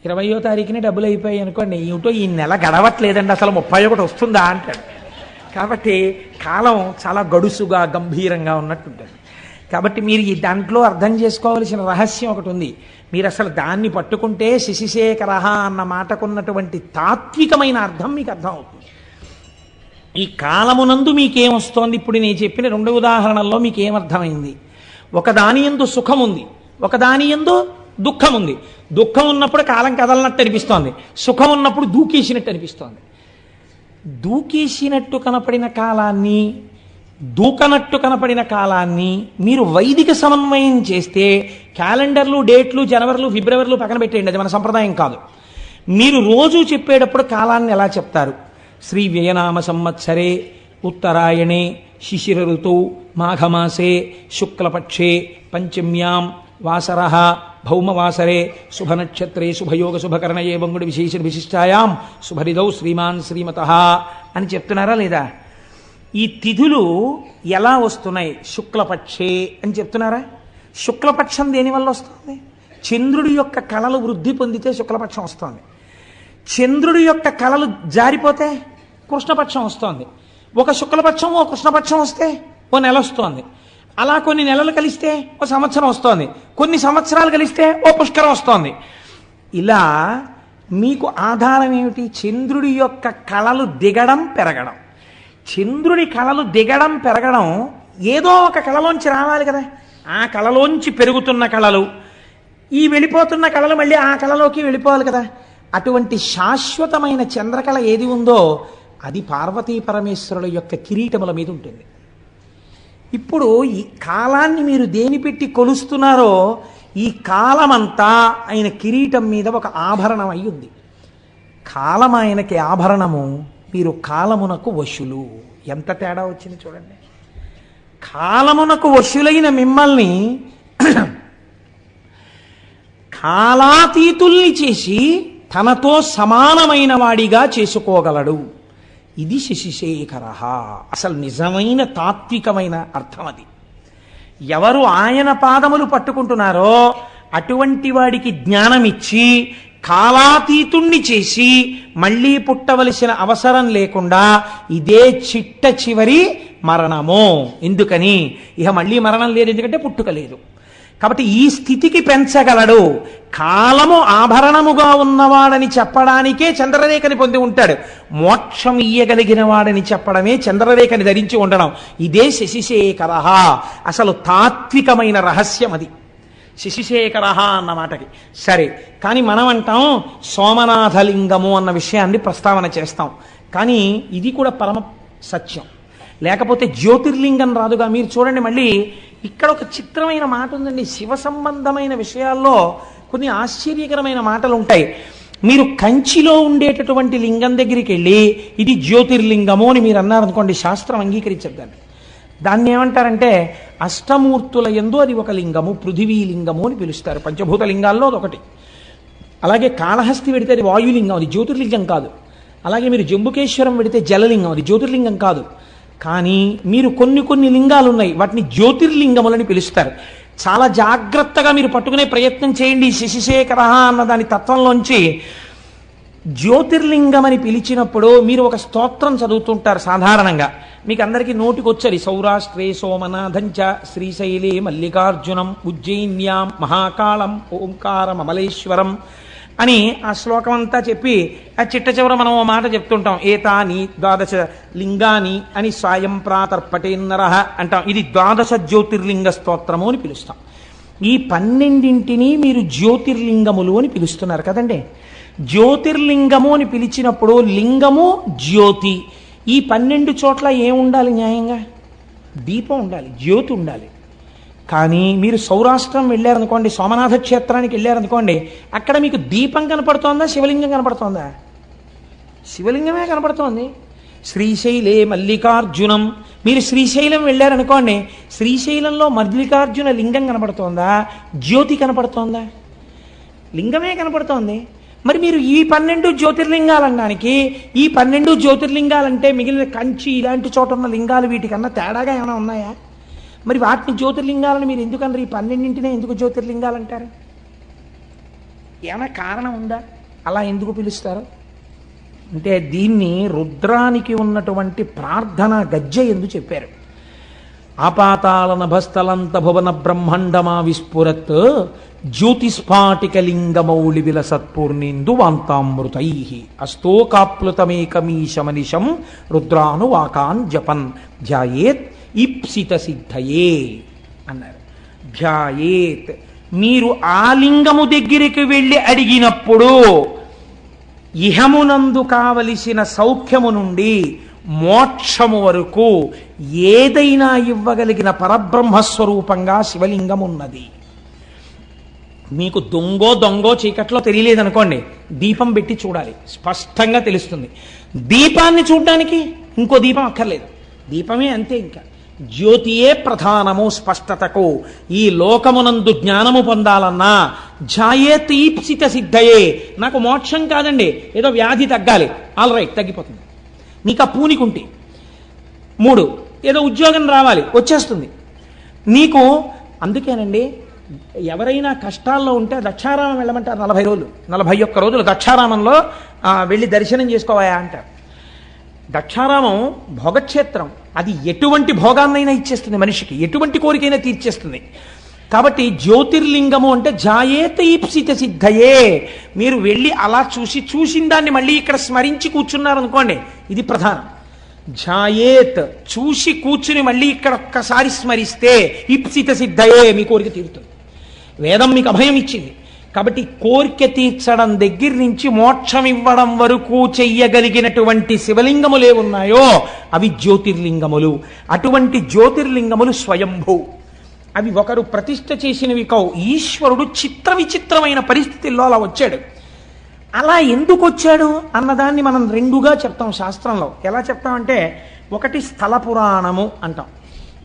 20వ తారీఖునే డబ్బులు అయిపోయాయి అనుకోండి, ఏమిటో ఈ నెల గడవట్లేదండి అసలు 31 వస్తుందా అంటాడు. కాబట్టి కాలం చాలా గడుసుగా గంభీరంగా ఉన్నట్టుంటుంది. కాబట్టి మీరు ఈ దాంట్లో అర్థం చేసుకోవలసిన రహస్యం ఒకటి ఉంది. మీరు అసలు దాన్ని పట్టుకుంటే శశిశేఖరః అన్న మాటకున్నటువంటి తాత్వికమైన అర్థం మీకు అర్థం అవుతుంది. ఈ కాలమునందు మీకేమొస్తోంది? ఇప్పుడు నేను చెప్పిన 2 ఉదాహరణల్లో మీకేమర్థమైంది? ఒకదాని యందు సుఖం ఉంది, ఒకదాని యందు దుఃఖం ఉంది. దుఃఖం ఉన్నప్పుడు కాలం కదలనట్టు అనిపిస్తోంది, సుఖం ఉన్నప్పుడు దూకేసినట్టు అనిపిస్తోంది. దూకేసినట్టు కనపడిన కాలాన్ని, దూకనట్టు కనపడిన కాలాన్ని మీరు వైదిక సమన్వయం చేస్తే క్యాలెండర్లు, డేట్లు, జనవరిలు, ఫిబ్రవరిలు పక్కన పెట్టేయండి, అది మన సంప్రదాయం కాదు. మీరు రోజు చెప్పేటప్పుడు కాలాన్ని ఎలా చెప్తారు? శ్రీ వ్యయనామ సంవత్సరే ఉత్తరాయణే శిశిర ఋతౌ మాఘమాసే శుక్లపక్షే పంచమ్యాం వాసరః భౌమవాసరే శుభనక్షత్రే శుభయోగ శుభకరణయే వంగుడి విశేష విశిష్టాయాం శుభరిదౌ శ్రీమాన్ శ్రీమతః అని చెప్తున్నారా లేదా? ఈ తిథులు ఎలా వస్తున్నాయి? శుక్లపక్షే అని చెప్తున్నారా? శుక్లపక్షం దేనివల్ల వస్తుంది? చంద్రుడి యొక్క కళలు వృద్ధి పొందితే శుక్లపక్షం వస్తుంది. చంద్రుడి యొక్క కళలు జారిపోతే కృష్ణపక్షం వస్తుంది. ఒక శుక్లపక్షం ఓ కృష్ణపక్షం వస్తే ఓ నెల వస్తోంది. అలా కొన్ని నెలలు కలిస్తే ఓ సంవత్సరం వస్తోంది, కొన్ని సంవత్సరాలు కలిస్తే ఓ పుష్కరం వస్తోంది. ఇలా మీకు ఆధారం ఏమిటి? చంద్రుడి యొక్క కళలు దిగడం పెరగడం. చంద్రుడి కళలు దిగడం పెరగడం ఏదో ఒక కళలోంచి రావాలి కదా. ఆ కళలోంచి పెరుగుతున్న కళలు, ఈ వెళ్ళిపోతున్న కళలు మళ్ళీ ఆ కళలోకి వెళ్ళిపోవాలి కదా. అటువంటి శాశ్వతమైన చంద్రకళ ఏది ఉందో అది పార్వతీ పరమేశ్వరుల యొక్క కిరీటముల మీద ఉంటుంది. ఇప్పుడు ఈ కాలాన్ని మీరు దేని పెట్టి కొలుస్తున్నారో ఈ కాలమంతా ఆయన కిరీటం మీద ఒక ఆభరణం అయి ఉంది. కాలం ఆయనకి ఆభరణము, మీరు కాలమునకు వశులు. ఎంత తేడా వచ్చింది చూడండి. కాలమునకు వశులైన మిమ్మల్ని కాలాతీతుల్ని చేసి తనతో సమానమైన వాడిగా చేసుకోగలడు. ఇది శశిశేఖరః. అసలు నిజమైన తాత్వికమైన అర్థం అది. ఎవరు ఆయన పాదములు పట్టుకుంటున్నారో అటువంటి వాడికి జ్ఞానమిచ్చి కాలాతీతుణ్ణి చేసి మళ్ళీ పుట్టవలసిన అవసరం లేకుండా ఇదే చిట్ట చివరి మరణము. ఎందుకని? ఇక మళ్ళీ మరణం లేదు, ఎందుకంటే పుట్టుక లేదు. కాబట్టి ఈ స్థితికి పెంచగలడు. కాలము ఆభరణముగా ఉన్నవాడని చెప్పడానికే చంద్రరేఖని పొంది ఉంటాడు. మోక్షం ఇయ్యగలిగిన వాడని చెప్పడమే చంద్రరేఖని ధరించి ఉండడం. ఇదే శశిశేఖరః. అసలు తాత్వికమైన రహస్యం అది, శశిశేఖరః అన్న మాటకి. సరే, కానీ మనం అంటాం సోమనాథలింగము అన్న విషయాన్ని ప్రస్తావన చేస్తాం. కానీ ఇది కూడా పరమ సత్యం, లేకపోతే జ్యోతిర్లింగం రాదుగా. మీరు చూడండి, మళ్ళీ ఇక్కడ ఒక చిత్రమైన మాట ఉందండి. శివ సంబంధమైన విషయాల్లో కొన్ని ఆశ్చర్యకరమైన మాటలు ఉంటాయి. మీరు కంచిలో ఉండేటటువంటి లింగం దగ్గరికి వెళ్ళి ఇది జ్యోతిర్లింగము అని మీరు అన్నారనుకోండి, శాస్త్రం అంగీకరించదు దాన్ని. దాన్ని ఏమంటారంటే అష్టమూర్తుల యందు అది ఒక లింగము, పృథివీ లింగము అని పిలుస్తారు. పంచభూత లింగాల్లో అదొకటి. అలాగే కాళహస్తి వెడితే అది వాయులింగం, అది జ్యోతిర్లింగం కాదు. అలాగే మీరు జంబుకేశ్వరం వెడితే జలలింగం, అది జ్యోతిర్లింగం కాదు. కానీ మీరు కొన్ని లింగాలు ఉన్నాయి, వాటిని జ్యోతిర్లింగములని పిలుస్తారు. చాలా జాగ్రత్తగా మీరు పట్టుకునే ప్రయత్నం చేయండి. శశిశేఖరః అన్న దాని తత్వంలోంచి జ్యోతిర్లింగం అని పిలిచినప్పుడు మీరు ఒక స్తోత్రం చదువుతుంటారు సాధారణంగా. మీకు అందరికీ నోటికొచ్చది. సౌరాష్ట్రే సోమనాథంచ శ్రీశైలే మల్లికార్జునం ఉజ్జయిన్యాం మహాకాళం ఓంకారం అమలేశ్వరం అని ఆ శ్లోకం అంతా చెప్పి ఆ చిట్ట చివర మనం ఓ మాట చెప్తుంటాం, ఏతాని ద్వాదశ లింగాని అని సాయం ప్రాతర్పటేన్నరః అంటాం. ఇది ద్వాదశ జ్యోతిర్లింగ స్తోత్రము అని పిలుస్తాం. ఈ 12 మీరు జ్యోతిర్లింగములు అని పిలుస్తున్నారు కదండి. జ్యోతిర్లింగము అని పిలిచినప్పుడు లింగము జ్యోతి, ఈ 12 చోట్ల ఏముండాలి? న్యాయంగా దీపం ఉండాలి, జ్యోతి ఉండాలి. కానీ మీరు సౌరాష్ట్రం వెళ్ళారనుకోండి, సోమనాథ క్షేత్రానికి వెళ్ళారనుకోండి, అక్కడ మీకు దీపం కనపడుతోందా, శివలింగం కనపడుతోందా? శివలింగమే కనపడుతోంది. శ్రీశైలే మల్లికార్జునం, మీరు శ్రీశైలం వెళ్ళారనుకోండి, శ్రీశైలంలో మల్లికార్జున లింగం కనపడుతోందా, జ్యోతి కనపడుతోందా? లింగమే కనపడుతోంది. మరి మీరు ఈ 12 జ్యోతిర్లింగాలనడానికి, ఈ 12 జ్యోతిర్లింగాలంటే మిగిలిన కంచి ఇలాంటి చోట ఉన్న లింగాలు వీటికన్నా తేడాగా ఏమైనా ఉన్నాయా? మరి వాటిని జ్యోతిర్లింగాలను మీరు ఎందుకన్నారు? ఈ 12 ఎందుకు జ్యోతిర్లింగాలు అంటారు? ఏమైనా కారణం ఉందా? అలా ఎందుకు పిలుస్తారు? అంటే దీన్ని రుద్రానికి ఉన్నటువంటి ప్రార్థన గజ్జె ఎందు చెప్పారు. ఆపాతాల నభస్థలంత భువన బ్రహ్మాండమా విస్ఫురత్ జ్యోతిస్ఫాటికలింగమౌళి విలసత్పూర్ణేందు వాంతామృతై అస్తోకాప్లుతమేకమీశమనిశం రుద్రాను వాకాన్ జపన్ ధ్యాయేత్ ఈప్సిత సిద్ధయే అన్నారు. ధ్యాయేత్, మీరు ఆ లింగము దగ్గరికి వెళ్ళి అడిగినప్పుడు ఇహమునందు కావలసిన సౌఖ్యము నుండి మోక్షము వరకు ఏదైనా ఇవ్వగలిగిన పరబ్రహ్మస్వరూపంగా శివలింగం ఉన్నది. మీకు దొంగో చీకట్లో తెలియలేదనుకోండి, దీపం పెట్టి చూడాలి, స్పష్టంగా తెలుస్తుంది. దీపాన్ని చూడడానికి ఇంకో దీపం అక్కర్లేదు, దీపమే అంతే. ఇంకా జ్యోతియే ప్రధానము స్పష్టతకు. ఈ లోకమునందు జ్ఞానము పొందాలన్నా ఝాయేత్ ఈప్సిత సిద్ధయే. నాకు మోక్షం కాదండి, ఏదో వ్యాధి తగ్గాలి, ఆల్ రైట్ తగ్గిపోతుంది. నీకు ఆ పూనికుంటే 3 ఏదో ఉద్యోగం రావాలి, వచ్చేస్తుంది నీకు. అందుకేనండి ఎవరైనా కష్టాల్లో ఉంటే దక్షారామం వెళ్ళమంటారు. 40 రోజులు 41 రోజులు దక్షారామంలో వెళ్ళి దర్శనం చేసుకోవాయా అంటారు. దక్షారామం భోగక్షేత్రం, అది ఎటువంటి భోగాన్నైనా ఇచ్చేస్తుంది మనిషికి, ఎటువంటి కోరికైనా తీర్చేస్తుంది. కాబట్టి జ్యోతిర్లింగము అంటే ఝాయేత్ ఈప్సిత సిద్ధయే. మీరు వెళ్ళి అలా చూసిన దాన్ని మళ్ళీ ఇక్కడ స్మరించి కూర్చున్నారనుకోండి, ఇది ప్రధానం. ఝాయేత్, చూసి కూర్చుని మళ్ళీ ఇక్కడ ఒక్కసారి స్మరిస్తే ఈప్సిత సిద్ధయే, మీ కోరిక తీరుతుంది. వేదం మీకు అభయం ఇచ్చింది. కాబట్టి కోరిక తీర్చడం దగ్గర నుంచి మోక్షం ఇవ్వడం వరకు చెయ్యగలిగినటువంటి శివలింగములు ఏమున్నాయో అవి జ్యోతిర్లింగములు. అటువంటి జ్యోతిర్లింగములు స్వయంభూ, అవి ఒకరు ప్రతిష్ఠ చేసినవి కావు. ఈశ్వరుడు చిత్ర విచిత్రమైన పరిస్థితుల్లో అలా వచ్చాడు. అలా ఎందుకు వచ్చాడు అన్నదాన్ని మనం 2గా చెప్తాం శాస్త్రంలో. ఎలా చెప్తామంటే, ఒకటి స్థల పురాణము అంటాం.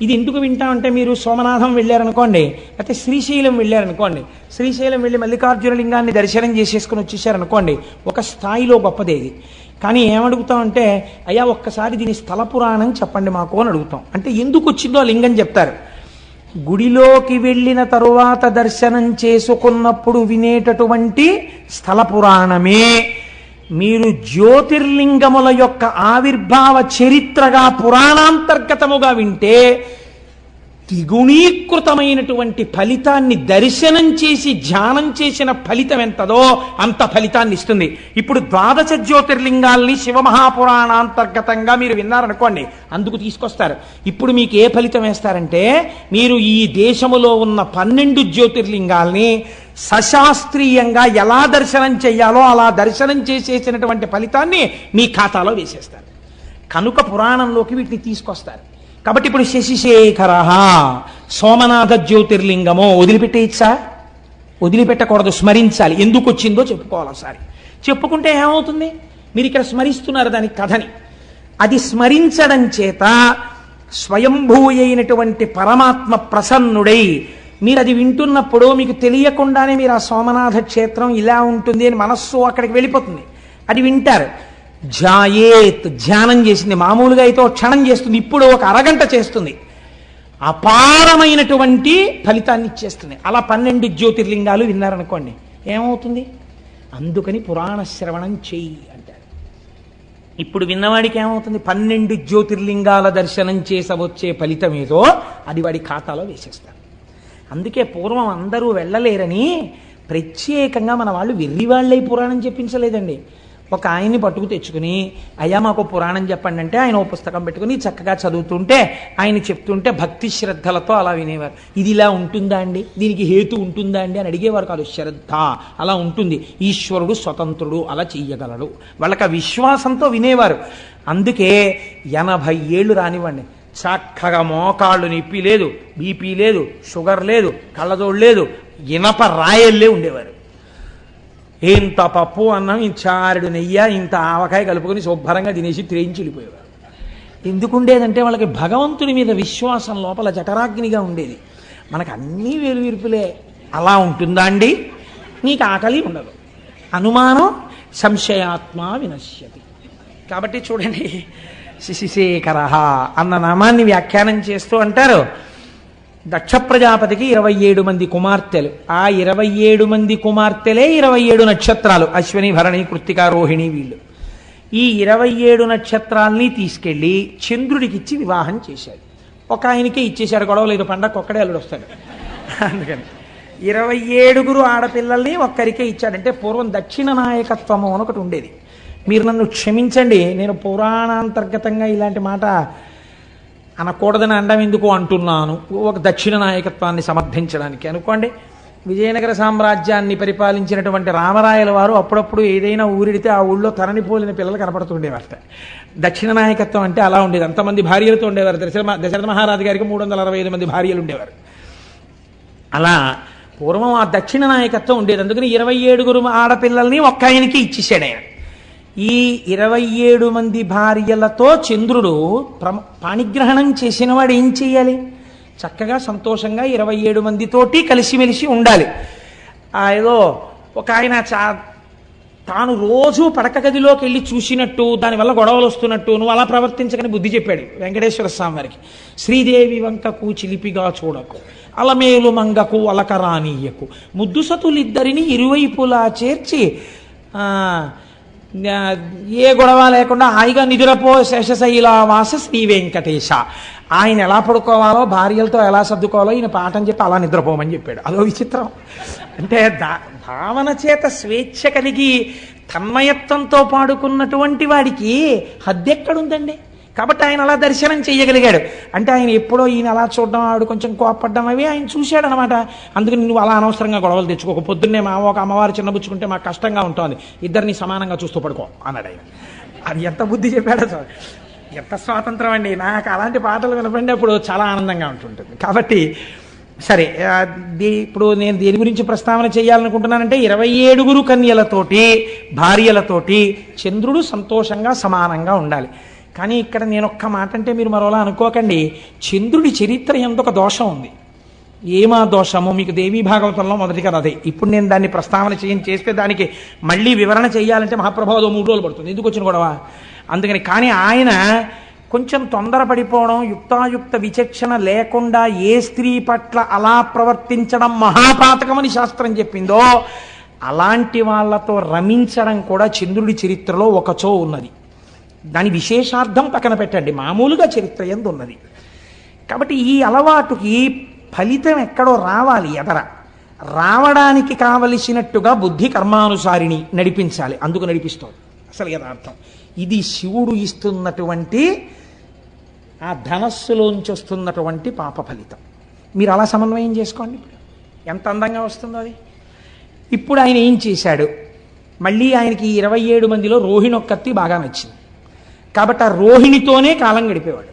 ఇది ఎందుకు వింటామంటే, మీరు సోమనాథం వెళ్ళారనుకోండి, అయితే శ్రీశైలం వెళ్ళారనుకోండి, శ్రీశైలం వెళ్ళి మల్లికార్జున లింగాన్ని దర్శనం చేసేసుకుని వచ్చేసారనుకోండి, ఒక స్థాయిలో గొప్పదేది. కానీ ఏమడుగుతామంటే, అయ్యా ఒక్కసారి దీని స్థల పురాణం చెప్పండి మాకు అని అడుగుతాం. అంటే ఎందుకు వచ్చిందో ఆ లింగం చెప్తారు. గుడిలోకి వెళ్ళిన తరువాత దర్శనం చేసుకున్నప్పుడు వినేటటువంటి స్థల పురాణమే మీరు జ్యోతిర్లింగముల యొక్క ఆవిర్భావ చరిత్రగా పురాణాంతర్గతముగా వింటే ద్విగుణీకృతమైనటువంటి ఫలితాన్ని దర్శనం చేసి ధ్యానం చేసిన ఫలితం ఎంతదో అంత ఫలితాన్ని ఇస్తుంది. ఇప్పుడు 12 జ్యోతిర్లింగాల్ని శివమహాపురాణాంతర్గతంగా మీరు విన్నారనుకోండి, అందుకు తీసుకొస్తారు. ఇప్పుడు మీకు ఏ ఫలితం వేస్తారంటే, మీరు ఈ దేశములో ఉన్న 12 జ్యోతిర్లింగాల్ని సశాస్త్రీయంగా ఎలా దర్శనం చెయ్యాలో అలా దర్శనం చేసేసినటువంటి ఫలితాన్ని మీ ఖాతాలో వేసేస్తారు. కనుక పురాణంలోకి వీటిని తీసుకొస్తారు. కాబట్టి ఇప్పుడు శశిశేఖర సోమనాథ జ్యోతిర్లింగము వదిలిపెట్టేయచ్చా? వదిలిపెట్టకూడదు, స్మరించాలి. ఎందుకు వచ్చిందో చెప్పుకోవాలి. ఒకసారి చెప్పుకుంటే ఏమవుతుంది? మీరు ఇక్కడ స్మరిస్తున్నారు దాని కథని. అది స్మరించడం చేత స్వయంభూ అయినటువంటి పరమాత్మ ప్రసన్నుడై, మీరు అది వింటున్నప్పుడు మీకు తెలియకుండానే మీరు ఆ సోమనాథ క్షేత్రం ఇలా ఉంటుంది అని మనస్సు అక్కడికి వెళ్ళిపోతుంది. అది వింటారు. ఝాయేత్, ధ్యానం చేసింది. మామూలుగా అయితే ఒక క్షణం చేస్తుంది, ఇప్పుడు ఒక అరగంట చేస్తుంది. అపారమైనటువంటి ఫలితాన్ని ఇచ్చేస్తుంది. అలా 12 జ్యోతిర్లింగాలు విన్నారనుకోండి, ఏమవుతుంది? అందుకని పురాణ శ్రవణం చెయ్యి అంటారు. ఇప్పుడు విన్నవాడికి ఏమవుతుంది? 12 జ్యోతిర్లింగాల దర్శనం చేసవచ్చే ఫలితం ఏదో అది వాడి ఖాతాలో వేసేస్తారు. అందుకే పూర్వం అందరూ వెళ్ళలేరని ప్రత్యేకంగా మన వాళ్ళు వెర్రివాళ్ళై పురాణం చెప్పించలేదండి. ఒక ఆయన్ని పట్టుకు తెచ్చుకుని, అయ్యా మాకు పురాణం చెప్పండి అంటే ఆయన ఓ పుస్తకం పెట్టుకుని చక్కగా చదువుతుంటే ఆయన చెప్తుంటే భక్తి శ్రద్ధలతో అలా వినేవారు. ఇది ఇలా ఉంటుందా అండి, దీనికి హేతు ఉంటుందా అండి అని అడిగేవారు కాదు. శ్రద్ధ అలా ఉంటుంది, ఈశ్వరుడు స్వతంత్రుడు, అలా చెయ్యగలడు, వాళ్ళకి ఆ విశ్వాసంతో వినేవారు. అందుకే 80 ఏళ్ళు రానివ్వండి, చక్కగా మోకాళ్ళు నొప్పి లేదు, బీపీ లేదు, షుగర్ లేదు, కళ్ళజోడు లేదు, ఇనప రాయల్లే ఉండేవారు. ఇంత పప్పు అన్నం, ఇంత చారుడు నెయ్యి, ఇంత ఆవకాయ కలుపుకొని శుభ్రంగా తినేసి త్రేయించి వెళ్ళిపోయేవారు. ఎందుకు ఉండేదంటే వాళ్ళకి భగవంతుడి మీద విశ్వాసం లోపల జఠరాగ్నిగా ఉండేది. మనకు అన్నీ వేరువిరుపులే. అలా ఉంటుందా అండి? నీకు ఆకలి ఉండదు, అనుమానం సంశయాత్మ వినశ్యతి. కాబట్టి చూడండి, శశిశేఖర అన్న నామాన్ని వ్యాఖ్యానం చేస్తూ అంటారు, దక్ష ప్రజాపతికి 27 మంది కుమార్తెలు. ఆ 27 మంది కుమార్తెలే 27 నక్షత్రాలు, అశ్విని, భరణి, కృత్తిక, రోహిణి. వీళ్ళు ఈ 27 నక్షత్రాల్ని తీసుకెళ్ళి చంద్రుడికిచ్చి వివాహం చేశాడు. ఒక ఆయనకే ఇచ్చేశాడు, గొడవ లేదు, పండగ ఒక్కడే అల్లుడు వస్తాడు. అందుకని 27 ఆడపిల్లల్ని ఒక్కరికే ఇచ్చాడంటే పూర్వం దక్షిణ నాయకత్వము అని ఒకటి ఉండేది. మీరు నన్ను క్షమించండి, నేను పురాణాంతర్గతంగా ఇలాంటి మాట అనకూడదని అండం ఎందుకు అంటున్నాను, ఒక దక్షిణ నాయకత్వాన్ని సమర్థించడానికి. అనుకోండి, విజయనగర సామ్రాజ్యాన్ని పరిపాలించినటువంటి రామరాయల వారు అప్పుడప్పుడు ఏదైనా ఊరిడితే ఆ ఊళ్ళో తరణిపోలిన పిల్లలు కనపడుతుండేవారట. దక్షిణ నాయకత్వం అంటే అలా ఉండేది. అంతమంది భార్యలతో ఉండేవారు. దశరథ మహారాజు గారికి 365 మంది భార్యలు ఉండేవారు. అలా పూర్వం ఆ దక్షిణ నాయకత్వం ఉండేది. అందుకని 27 ఆడపిల్లల్ని ఒక్క ఆయనకి ఇచ్చేసాడు ఆయన. ఈ 27 మంది భార్యలతో చంద్రుడు పాణిగ్రహణం చేసిన వాడు ఏం చెయ్యాలి? చక్కగా సంతోషంగా 27 మందితోటి కలిసిమెలిసి ఉండాలి. ఏదో ఒక ఆయన తాను రోజు పడక గదిలోకి వెళ్ళి చూసినట్టు, దానివల్ల గొడవలు వస్తున్నట్టు నువ్వు అలా ప్రవర్తించకని బుద్ధి చెప్పాడు వెంకటేశ్వర స్వామి వారికి. శ్రీదేవి వంకకు చిలిపిగా చూడకు, అలమేలు మంగకు అలకరానీయకు, ముద్దు సతులిద్దరిని ఇరువైపులా చేర్చి ఏ గొడవ లేకుండా హాయిగా నిదురపో శేషశైలావాస శ్రీ వెంకటేశ. ఆయన ఎలా పడుకోవాలో, భార్యలతో ఎలా సర్దుకోవాలో ఈయన పాఠం చెప్పి అలా నిద్రపోమని చెప్పాడు. అదో విచిత్రం. అంటే భావన చేత స్వేచ్ఛ కలిగి తన్మయత్వంతో పాడుకున్నటువంటి వాడికి హద్దెక్కడుందండి? కాబట్టి ఆయన అలా దర్శనం చేయగలిగాడు. అంటే ఆయన ఎప్పుడో ఈయన అలా చూడడం, ఆవిడ కొంచెం కోపడ్డం అవి ఆయన చూశాడనమాట. అందుకని నువ్వు అలా అనవసరంగా గొడవలు తెచ్చుకోక, పొద్దున్నే ఒక అమ్మవారు చిన్నబుచ్చుకుంటే మాకు కష్టంగా ఉంటుంది, ఇద్దరిని సమానంగా చూస్తూ పడుకో అన్నాడు ఆయన. అది ఎంత బుద్ధి చెప్పాడో, ఎంత స్వాతంత్రం అండి. నాకు అలాంటి పాటలు వినపడినప్పుడు చాలా ఆనందంగా ఉంటుంటుంది. కాబట్టి సరే, ఇప్పుడు నేను దేని గురించి ప్రస్తావన చేయాలనుకుంటున్నానంటే 27 కన్యలతోటి భార్యలతోటి చంద్రుడు సంతోషంగా సమానంగా ఉండాలి. కానీ ఇక్కడ నేను ఒక్క మాట అంటే మీరు మరోలా అనుకోకండి. చంద్రుడి చరిత్ర ఎంతొక దోషం ఉంది. ఏమా దోషము? మీకు దేవీ భాగవతంలో మొదటి కదా అదే. ఇప్పుడు నేను దాన్ని ప్రస్తావన చేస్తే దానికి మళ్ళీ వివరణ చేయాలంటే మహాప్రభావం 3 రోజులు పడుతుంది. ఎందుకు వచ్చిన గొడవ? అందుకని. కానీ ఆయన కొంచెం తొందరపడిపోవడం, యుక్తాయుక్త విచక్షణ లేకుండా ఏ స్త్రీ పట్ల అలా ప్రవర్తించడం మహాపాతకమని శాస్త్రం చెప్పిందో అలాంటి వాళ్లతో రమించడం కూడా చంద్రుడి చరిత్రలో ఒకచో ఉన్నది. దాని విశేషార్థం పక్కన పెట్టండి, మామూలుగా చరిత్ర యందు ఉన్నది. కాబట్టి ఈ అలవాటుకి ఫలితం ఎక్కడో రావాలి, రావడానికి కావలసినట్టుగా బుద్ధి కర్మానుసారిని నడిపించాలి. అందుకు నడిపిస్తోంది అసలు యథార్థం. ఇది శివుడు ఇస్తున్నటువంటి ఆ ధనస్సులోంచి వస్తున్నటువంటి పాప ఫలితం. మీరు అలా సమన్వయం చేసుకోండి, ఎంత అందంగా వస్తుందో అది. ఇప్పుడు ఆయన ఏం చేశాడు? మళ్ళీ ఆయనకి 27 మందిలో రోహిణి ఒక్కత్తి బాగా నచ్చింది కాబట్టి ఆ రోహిణితోనే కాలం గడిపేవాడు.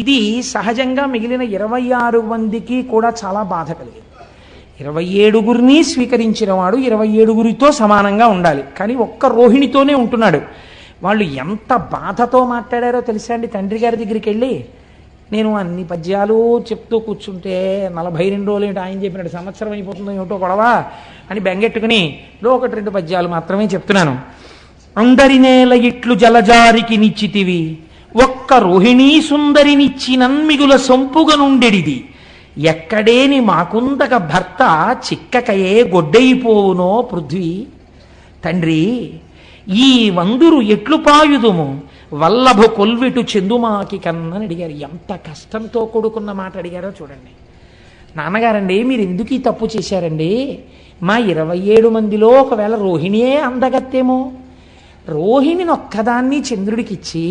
ఇది సహజంగా మిగిలిన 26 మందికి కూడా చాలా బాధ కలిగింది. 27 స్వీకరించిన వాడు 27 సమానంగా ఉండాలి, కానీ ఒక్క రోహిణితోనే ఉంటున్నాడు. వాళ్ళు ఎంత బాధతో మాట్లాడారో తెలుసా అండి? తండ్రి గారి దగ్గరికి వెళ్ళి, నేను అన్ని పద్యాలు చెప్తూ కూర్చుంటే 42 రోజులు ఏంటి, ఆయన చెప్పినట్టు సంవత్సరం అయిపోతుందో ఏమిటో గొడవ అని బెంగెట్టుకుని 1-2 పద్యాలు మాత్రమే చెప్తున్నాను. అందరి నేల ఇట్లు జలజారికి నిచ్చితివి, ఒక్క రోహిణీ సుందరినిచ్చి నన్మిగుల సొంపుగా నుండెడిది, ఎక్కడేని మాకుందక భర్త చిక్కకయే గొడ్డైపోవునో పృథ్వీ. తండ్రి, ఈ వందురు ఎట్లు పాయుదుము వల్లభ కొల్విటు చెందుమాకి కన్నని అడిగారు. ఎంత కష్టంతో కూడుకున్న మాట అడిగారో చూడండి. నాన్నగారండి, మీరు ఎందుకు ఈ తప్పు చేశారండి? మా 27 మందిలో ఒకవేళ రోహిణియే అందగత్తేమో, రోహిణిని ఒక్కదాన్ని చంద్రుడికిచ్చి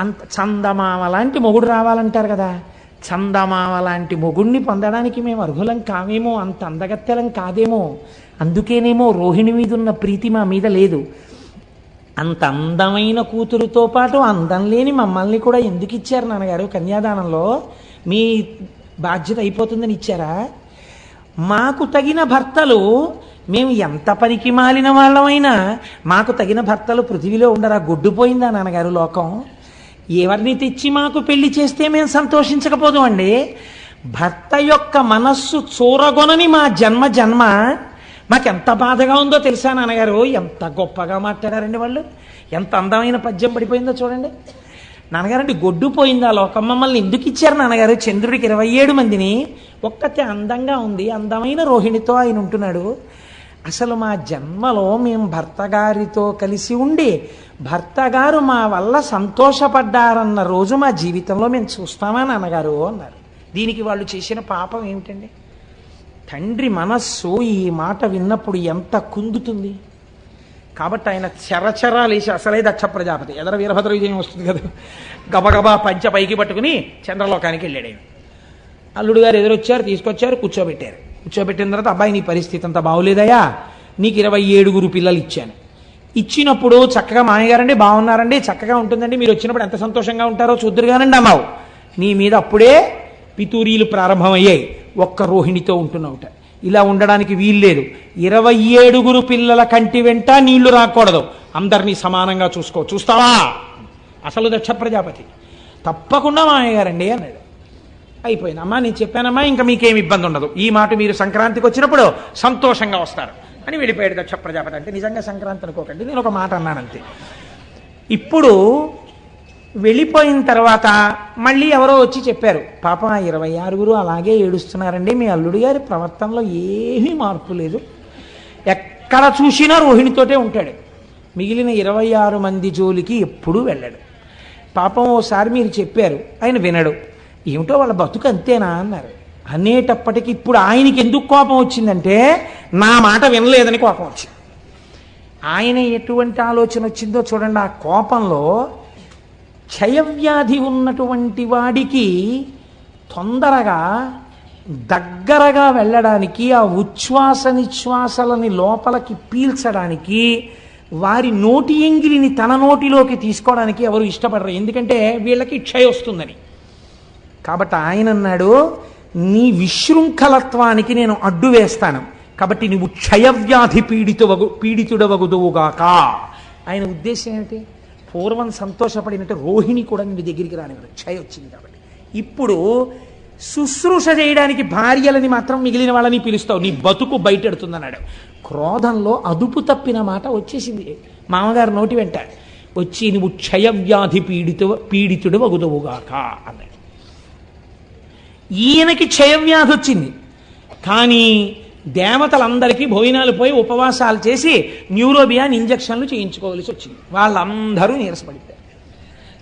అంత చందమామ లాంటి మొగుడు రావాలంటారు కదా, చందమామ లాంటి మొగుడిని పొందడానికి మేము అర్హులం కావేమో, అంత అందగత్తెలం కాదేమో, అందుకేనేమో రోహిణి మీద ఉన్న ప్రీతి మా మీద లేదు. అంత అందమైన కూతురుతో పాటు అందం లేని మమ్మల్ని కూడా ఎందుకు ఇచ్చారు నాన్నగారు? కన్యాదానంలో మీ బాధ్యత అయిపోతుందని ఇచ్చారా? మాకు తగిన భర్తలు, మేము ఎంత పనికి మాలిన వాళ్ళమైనా మాకు తగిన భర్తలు పృథివీలో ఉండరా? గొడ్డుపోయిందా నాన్నగారు లోకం? ఎవరిని తెచ్చి మాకు పెళ్లి చేస్తే మేము సంతోషించకపోదు అండి. భర్త యొక్క మనస్సు చూరగొనని మా జన్మ మాకెంత బాధగా ఉందో తెలుసా నాన్నగారు? ఎంత గొప్పగా మాట్లాడారండి వాళ్ళు, ఎంత అందమైన పద్యం పడిపోయిందో చూడండి. నాన్నగారంటే గొడ్డుపోయిందా లోకం? మమ్మల్ని ఎందుకు ఇచ్చారు నాన్నగారు? చంద్రుడికి 27 మందిని, ఒక్కతే అందంగా ఉంది, అందమైన రోహిణితో ఆయన ఉంటున్నాడు. అసలు మా జన్మలో మేము భర్త గారితో కలిసి ఉండి భర్త గారు మా వల్ల సంతోషపడ్డారన్న రోజు మా జీవితంలో మేము చూస్తామా నాన్నగారు అన్నారు. దీనికి వాళ్ళు చేసిన పాపం ఏమిటండి? తండ్రి మనస్సు ఈ మాట విన్నప్పుడు ఎంత కుందుతుంది. కాబట్టి ఆయన చరచరాలేసి అసలే దక్ష ప్రజాపతి ఎదర వీరభద్ర విజయం వస్తుంది కదా, గబగబా పంచ పైకి పట్టుకుని చంద్రలోకానికి వెళ్ళాడు. ఆయన అల్లుడు గారు ఎదురొచ్చారు, తీసుకొచ్చారు, కూర్చోబెట్టారు. కూర్చోబెట్టిన తర్వాత అబ్బాయి నీ పరిస్థితి అంతా బాగోలేదయా, నీకు 27 పిల్లలు ఇచ్చాను. ఇచ్చినప్పుడు చక్కగా మామయ్యగారండి బాగున్నారండి, చక్కగా ఉంటుందండి, మీరు వచ్చినప్పుడు ఎంత సంతోషంగా ఉంటారో చూద్దురుగానండి అన్నావు. నీ మీద అప్పుడే పితూరీలు ప్రారంభమయ్యాయి. ఒక్క రోహిణితో ఉంటున్నావుట. ఇలా ఉండడానికి వీల్లేదు. 27 పిల్లల కంటి వెంట నీళ్లు రాకూడదు, అందరినీ సమానంగా చూస్తావా? అసలు దక్ష ప్రజాపతి తప్పకుండా మామయ్యగారండి అన్నాడు. అయిపోయింది. అమ్మా నేను చెప్పానమ్మా, ఇంకా మీకేమి ఇబ్బంది ఉండదు, ఈ మాట మీరు సంక్రాంతికి వచ్చినప్పుడు సంతోషంగా వస్తారు అని వెళ్ళిపోయాడు దక్ష ప్రజాపతి. అంటే నిజంగా సంక్రాంతి అనుకోకండి, నేను ఒక మాట అన్నానంతే. ఇప్పుడు వెళ్ళిపోయిన తర్వాత మళ్ళీ ఎవరో వచ్చి చెప్పారు, పాపం ఆ 26 అలాగే ఏడుస్తున్నారండి, మీ అల్లుడు గారి ప్రవర్తనలో ఏమీ మార్పు లేదు, ఎక్కడ చూసినా రోహిణితోటే ఉంటాడు, మిగిలిన 26 మంది జోలికి ఎప్పుడూ వెళ్ళాడు. పాపం ఓసారి మీరు చెప్పారు, ఆయన వినడు, ఏమిటో వాళ్ళ బతుకు అంతేనా అన్నారు. అనేటప్పటికి ఇప్పుడు ఆయనకి ఎందుకు కోపం వచ్చిందంటే నా మాట వినలేదని కోపం వచ్చింది. ఆయన ఎటువంటి ఆలోచన వచ్చిందో చూడండి. ఆ కోపంలో క్షయవ్యాధి ఉన్నటువంటి వాడికి తొందరగా దగ్గరగా వెళ్ళడానికి, ఆ ఉచ్ఛ్వాస నిశ్వాసలని లోపలికి పీల్చడానికి, వారి నోటి ఎంగిలిని తన నోటిలోకి తీసుకోవడానికి ఎవరు ఇష్టపడరు, ఎందుకంటే వీళ్ళకి క్షయ వస్తుందని. కాబట్టి ఆయన అన్నాడు, నీ విశృంఖలత్వానికి నేను అడ్డు వేస్తాను, కాబట్టి నువ్వు క్షయవ్యాధి పీడితుడవగుదువుగాక. ఆయన ఉద్దేశం ఏమిటి? పూర్వం సంతోషపడినట్టు రోహిణి కూడా నీ దగ్గరికి రానివ్వదు, క్షయ వచ్చింది కాబట్టి. ఇప్పుడు శుశ్రూష చేయడానికి భార్యలని మాత్రం మిగిలిన వాళ్ళని పిలుస్తావు, నీ బతుకు బయటెడుతుందన్నాడు. క్రోధంలో అదుపు తప్పిన మాట వచ్చేసింది మామగారు నోటి వెంట. వచ్చి నువ్వు క్షయవ్యాధి పీడితుడు వగుదువుగాక అన్నాడు. ఈయనకి క్షయవ్యాధి వచ్చింది, కానీ దేవతలందరికీ భోజనాలు పోయి ఉపవాసాలు చేసి న్యూరోబియాన్ ఇంజక్షన్లు చేయించుకోవాల్సి వచ్చింది. వాళ్ళందరూ నీరసపడిపోయారు.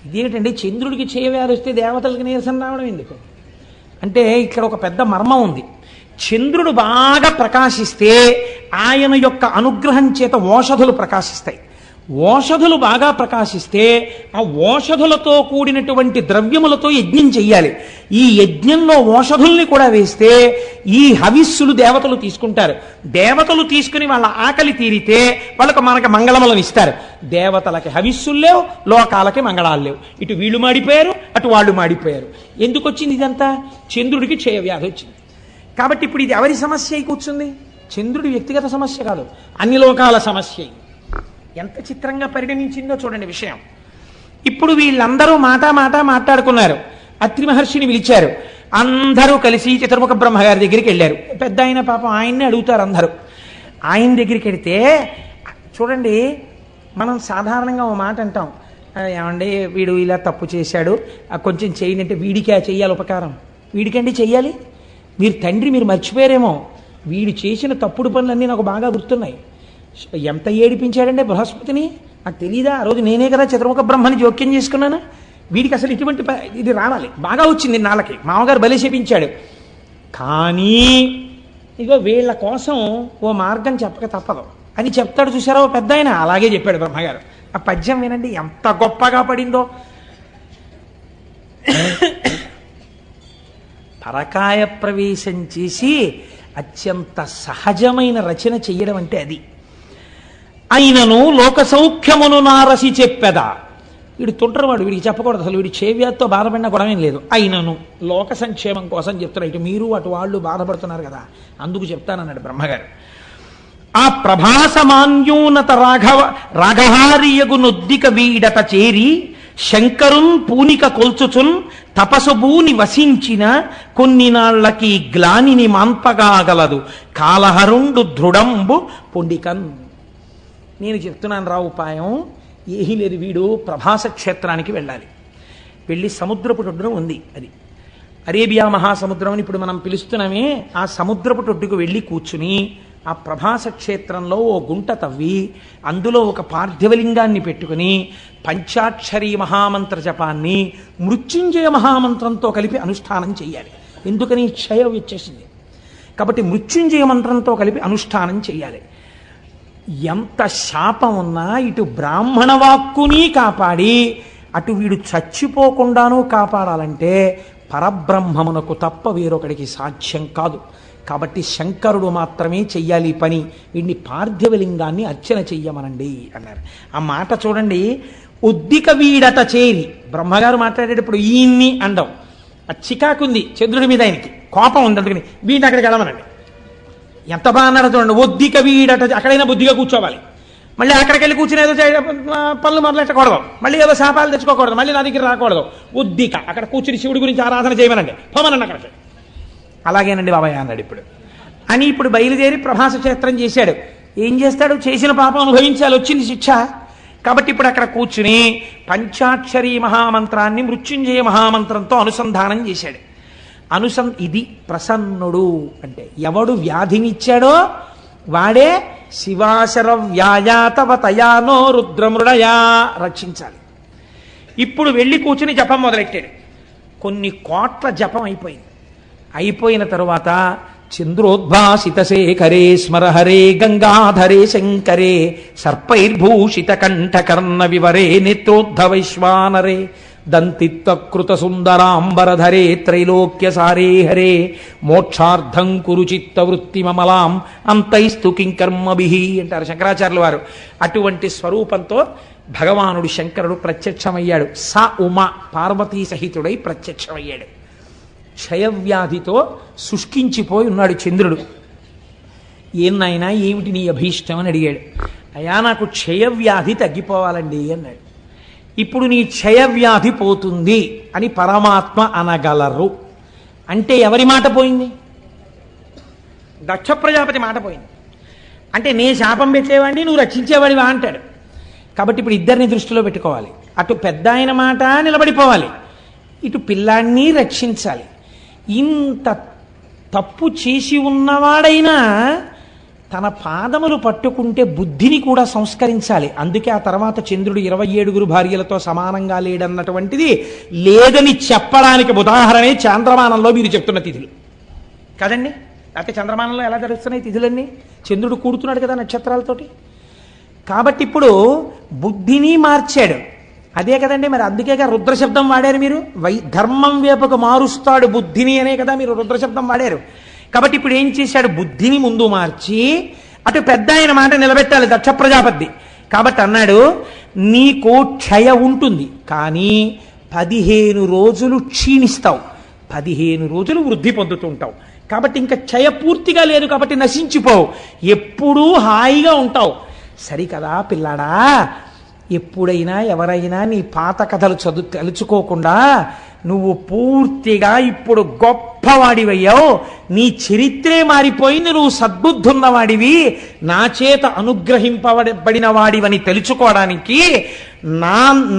ఇదేమిటండి, చంద్రుడికి క్షయవ్యాధి వస్తే దేవతలకి నీరసం రావడం ఎందుకు అంటే ఇక్కడ ఒక పెద్ద మర్మం ఉంది. చంద్రుడు బాగా ప్రకాశిస్తే ఆయన యొక్క అనుగ్రహం చేత ఓషధులు ప్రకాశిస్తాయి. ఓషధులు బాగా ప్రకాశిస్తే ఆ ఓషధులతో కూడినటువంటి ద్రవ్యములతో యజ్ఞం చెయ్యాలి. ఈ యజ్ఞంలో ఓషధుల్ని కూడా వేస్తే ఈ హవిస్సులు దేవతలు తీసుకుంటారు. దేవతలు తీసుకుని వాళ్ళ ఆకలి తీరితే వాళ్ళకు మనకు మంగళములను ఇస్తారు. దేవతలకి హవిస్సులు లేవు, లోకాలకి మంగళాలు లేవు. ఇటు వీళ్ళు మాడిపోయారు, అటు వాళ్ళు మాడిపోయారు. ఎందుకు వచ్చింది ఇదంతా? చంద్రుడికి క్షయవ్యాధి వచ్చింది. కాబట్టి ఇప్పుడు ఇది ఎవరి సమస్య అయి కూర్చుంది? చంద్రుడి వ్యక్తిగత సమస్య కాదు, అన్ని లోకాల సమస్య. ఎంత చిత్రంగా పరిగణించిందో చూడండి విషయం. ఇప్పుడు వీళ్ళందరూ మాట మాట్లాడుకున్నారు. అత్రి మహర్షిని పిలిచారు. అందరూ కలిసి చతుర్ముఖ బ్రహ్మగారి దగ్గరికి వెళ్ళారు. పెద్ద ఆయన పాపం ఆయన్ని అడుగుతారు అందరూ. ఆయన దగ్గరికి వెడితే చూడండి, మనం సాధారణంగా ఓ మాట అంటాం, ఏమండి వీడు ఇలా తప్పు చేశాడు, కొంచెం చేయనంటే వీడికి చెయ్యాలి ఉపకారం. వీడికండి చెయ్యాలి? మీరు తండ్రి, మీరు మర్చిపోయారేమో, వీడు చేసిన తప్పుడు పనులన్నీ నాకు బాగా గుర్తున్నాయి. ఎంత ఏడిపించాడంటే బృహస్పతిని, నాకు తెలీదా? ఆ రోజు నేనే కదా చతుర్ముఖ బ్రహ్మని జోక్యం చేసుకున్నాను. వీడికి అసలు ఇటువంటి ఇది రావాలి, బాగా వచ్చింది నాళ్ళకి, మామగారు బలి చేపించాడు. కానీ ఇగో వీళ్ళ కోసం ఓ మార్గం చెప్పక తప్పదు అని చెప్తాడు. చూసారా ఓ పెద్ద ఆయన, అలాగే చెప్పాడు బ్రహ్మగారు. ఆ పద్యం వినండి ఎంత గొప్పగా పడిందో. పరకాయ ప్రవేశం చేసి అత్యంత సహజమైన రచన చెయ్యడం అంటే అది. అయినను లోక సౌఖ్యమును నారసి చెప్పెదా. వీడు తుంటరవాడు, వీడికి చెప్పకూడదు అసలు, వీడి క్షయవ్యాధితో బాధపడినా గొడవేం లేదు. అయినను లోక సంక్షేమం కోసం చెప్తారు. ఇటు మీరు అటు వాళ్ళు బాధపడుతున్నారు కదా, అందుకు చెప్తానన్నాడు బ్రహ్మగారు. ఆ ప్రభాసమాన్యూనత రాఘహారియగు నొద్దిక వీడత చేరి శంకరున్ పూనిక కొల్చుచున్ తపసుభూని వసించిన కొన్ని నాళ్లకి గ్లానిని మాన్పగాగలదు కాలహరుండు దృఢంబు పొండికన్. నేను చెప్తున్నాను రా ఉపాయం, ఏమీ లేదు. వీడు ప్రభాస క్షేత్రానికి వెళ్ళాలి. వెళ్ళి సముద్రపు ఒడ్డున ఉంది, అది అరేబియా మహాసముద్రం అని ఇప్పుడు మనం పిలుస్తున్నామే, ఆ సముద్రపు ఒడ్డుకు వెళ్ళి కూర్చుని ఆ ప్రభాస క్షేత్రంలో ఓ గుంట తవ్వి అందులో ఒక పార్థివలింగాన్ని పెట్టుకుని పంచాక్షరీ మహామంత్ర జపాన్ని మృత్యుంజయ మహామంత్రంతో కలిపి అనుష్ఠానం చేయాలి. ఎందుకని క్షయం వచ్చేసింది కాబట్టి మృత్యుంజయ మంత్రంతో కలిపి అనుష్ఠానం చేయాలి. ఎంత శాపం ఉన్నా ఇటు బ్రాహ్మణ వాక్కుని కాపాడి అటు వీడు చచ్చిపోకుండానూ కాపాడాలంటే పరబ్రహ్మమునకు తప్ప వేరొకడికి సాధ్యం కాదు. కాబట్టి శంకరుడు మాత్రమే చెయ్యాలి ఈ పని. వీడిని పార్థివలింగాన్ని అర్చన చెయ్యమనండి అన్నారు. ఆ మాట చూడండి, ఉద్దిక వీడట చేరి బ్రహ్మగారు మాట్లాడేటప్పుడు ఈయన్ని అండం. ఆ చికాకుంది చంద్రుడి మీద, ఆయనకి కోపం ఉంది, అందుకని వీడిని అక్కడికి వెళ్ళమనండి. ఎంత బాగా అన్నాడు చూడండి, ఒద్దిక వీడట. అక్కడైనా బుద్ధిగా కూర్చోవాలి, మళ్ళీ అక్కడికి వెళ్ళి కూర్చుని ఏదో పనులు మొదలెట్టకూడదు, మళ్ళీ ఏదో శాపాలు తెచ్చుకోకూడదు, మళ్ళీ నా దగ్గర రాకూడదు. ఉద్దిక అక్కడ కూర్చుని శివుడి గురించి ఆరాధన చేయమనండి, పోమనండి అక్కడికి. అలాగేనండి బాబాయ్ అన్నాడు ఇప్పుడు అని. ఇప్పుడు బయలుదేరి ప్రభాస క్షేత్రం చేశాడు. ఏం చేస్తాడు, చేసిన పాపం అనుభవించాలి, వచ్చింది శిక్ష. కాబట్టి ఇప్పుడు అక్కడ కూర్చుని పంచాక్షరీ మహామంత్రాన్ని మృత్యుంజయ మహామంత్రంతో అనుసంధానం చేశాడు. ఇది ప్రసన్నుడు అంటే ఎవడు వ్యాధినిచ్చాడో వాడే శివాశర వ్యాయాతవతయానో రుద్రమృడయా రక్షించాలి. ఇప్పుడు వెళ్ళి కూర్చుని జపం మొదలెట్టాడు. కొన్ని కోట్ల జపం అయిపోయింది. అయిపోయిన తరువాత చంద్రోద్భాసిత శేఖరే స్మరహరే గంగాధరే శంకరే సర్పైర్భూషిత కంఠకర్ణ వివరే నేత్రోద్ధవైశ్వానరే దంతిత్వకృత సుందరాంబరధరే త్రైలోక్యసారే హరే మోక్షార్థం కురు చిత్త వృత్తి మమలాం అంతైస్తు కింకర్మభిః అంటారు శంకరాచార్యుల వారు. అటువంటి స్వరూపంతో భగవానుడు శంకరుడు ప్రత్యక్షమయ్యాడు. స ఉమ పార్వతీ సహితుడై ప్రత్యక్షమయ్యాడు. క్షయవ్యాధితో శుష్కించిపోయి ఉన్నాడు చంద్రుడు. ఏం నాయనా ఏమిటి నీ అభీష్టం అని అడిగాడు. అయ్యా నాకు క్షయవ్యాధి తగ్గిపోవాలండి అన్నాడు. ఇప్పుడు నీ క్షయవ్యాధి పోతుంది అని పరమాత్మ అనగలరు అంటే ఎవరి మాట పోయింది? దక్ష ప్రజాపతి మాట పోయింది. అంటే నే శాపం పెట్టేవాడిని, నువ్వు రక్షించేవాడివా అంటాడు. కాబట్టి ఇప్పుడు ఇద్దరిని దృష్టిలో పెట్టుకోవాలి. అటు పెద్ద ఆయన మాట నిలబడిపోవాలి, ఇటు పిల్లాన్ని రక్షించాలి. ఇంత తప్పు చేసి ఉన్నవాడైనా తన పాదములు పట్టుకుంటే బుద్ధిని కూడా సంస్కరించాలి. అందుకే ఆ తర్వాత చంద్రుడు 27 భార్యలతో సమానంగా లేడన్నటువంటిది లేదని చెప్పడానికి ఉదాహరణే చాంద్రమానంలో మీరు చెప్తున్న తిథులు కదండి. లేకపోతే చంద్రమానంలో ఎలా జరుగుతున్నాయి తిథులన్నీ? చంద్రుడు కూడుతున్నాడు కదా నక్షత్రాలతోటి. కాబట్టి ఇప్పుడు బుద్ధిని మార్చాడు. అదే కదండి, మరి అందుకేగా రుద్రశబ్దం వాడారు మీరు. ధర్మం వైపుకు మారుస్తాడు బుద్ధిని అనే కదా మీరు రుద్రశబ్దం వాడారు. కాబట్టి ఇప్పుడు ఏం చేశాడు, బుద్ధిని ముందు మార్చి అటు పెద్ద ఆయన మాట నిలబెట్టాలి దక్ష ప్రజాపతి. కాబట్టి అన్నాడు, నీకు క్షయ ఉంటుంది కానీ 15 రోజులు క్షీణిస్తావు, 15 రోజులు వృద్ధి పొందుతుంటావు. కాబట్టి ఇంకా క్షయ పూర్తిగా లేదు కాబట్టి నశించిపోవు, ఎప్పుడూ హాయిగా ఉంటావు. సరికదా పిల్లాడా, ఎప్పుడైనా ఎవరైనా నీ పాత కథలు తలుచుకోకుండా నువ్వు పూర్తిగా ఇప్పుడు గొప్పవాడివయ్యావు, నీ చరిత్రే మారిపోయింది, నువ్వు సద్బుద్ధున్నవాడివి, నా చేత అనుగ్రహింపబడిన వాడివని తెలుసుకోవడానికి,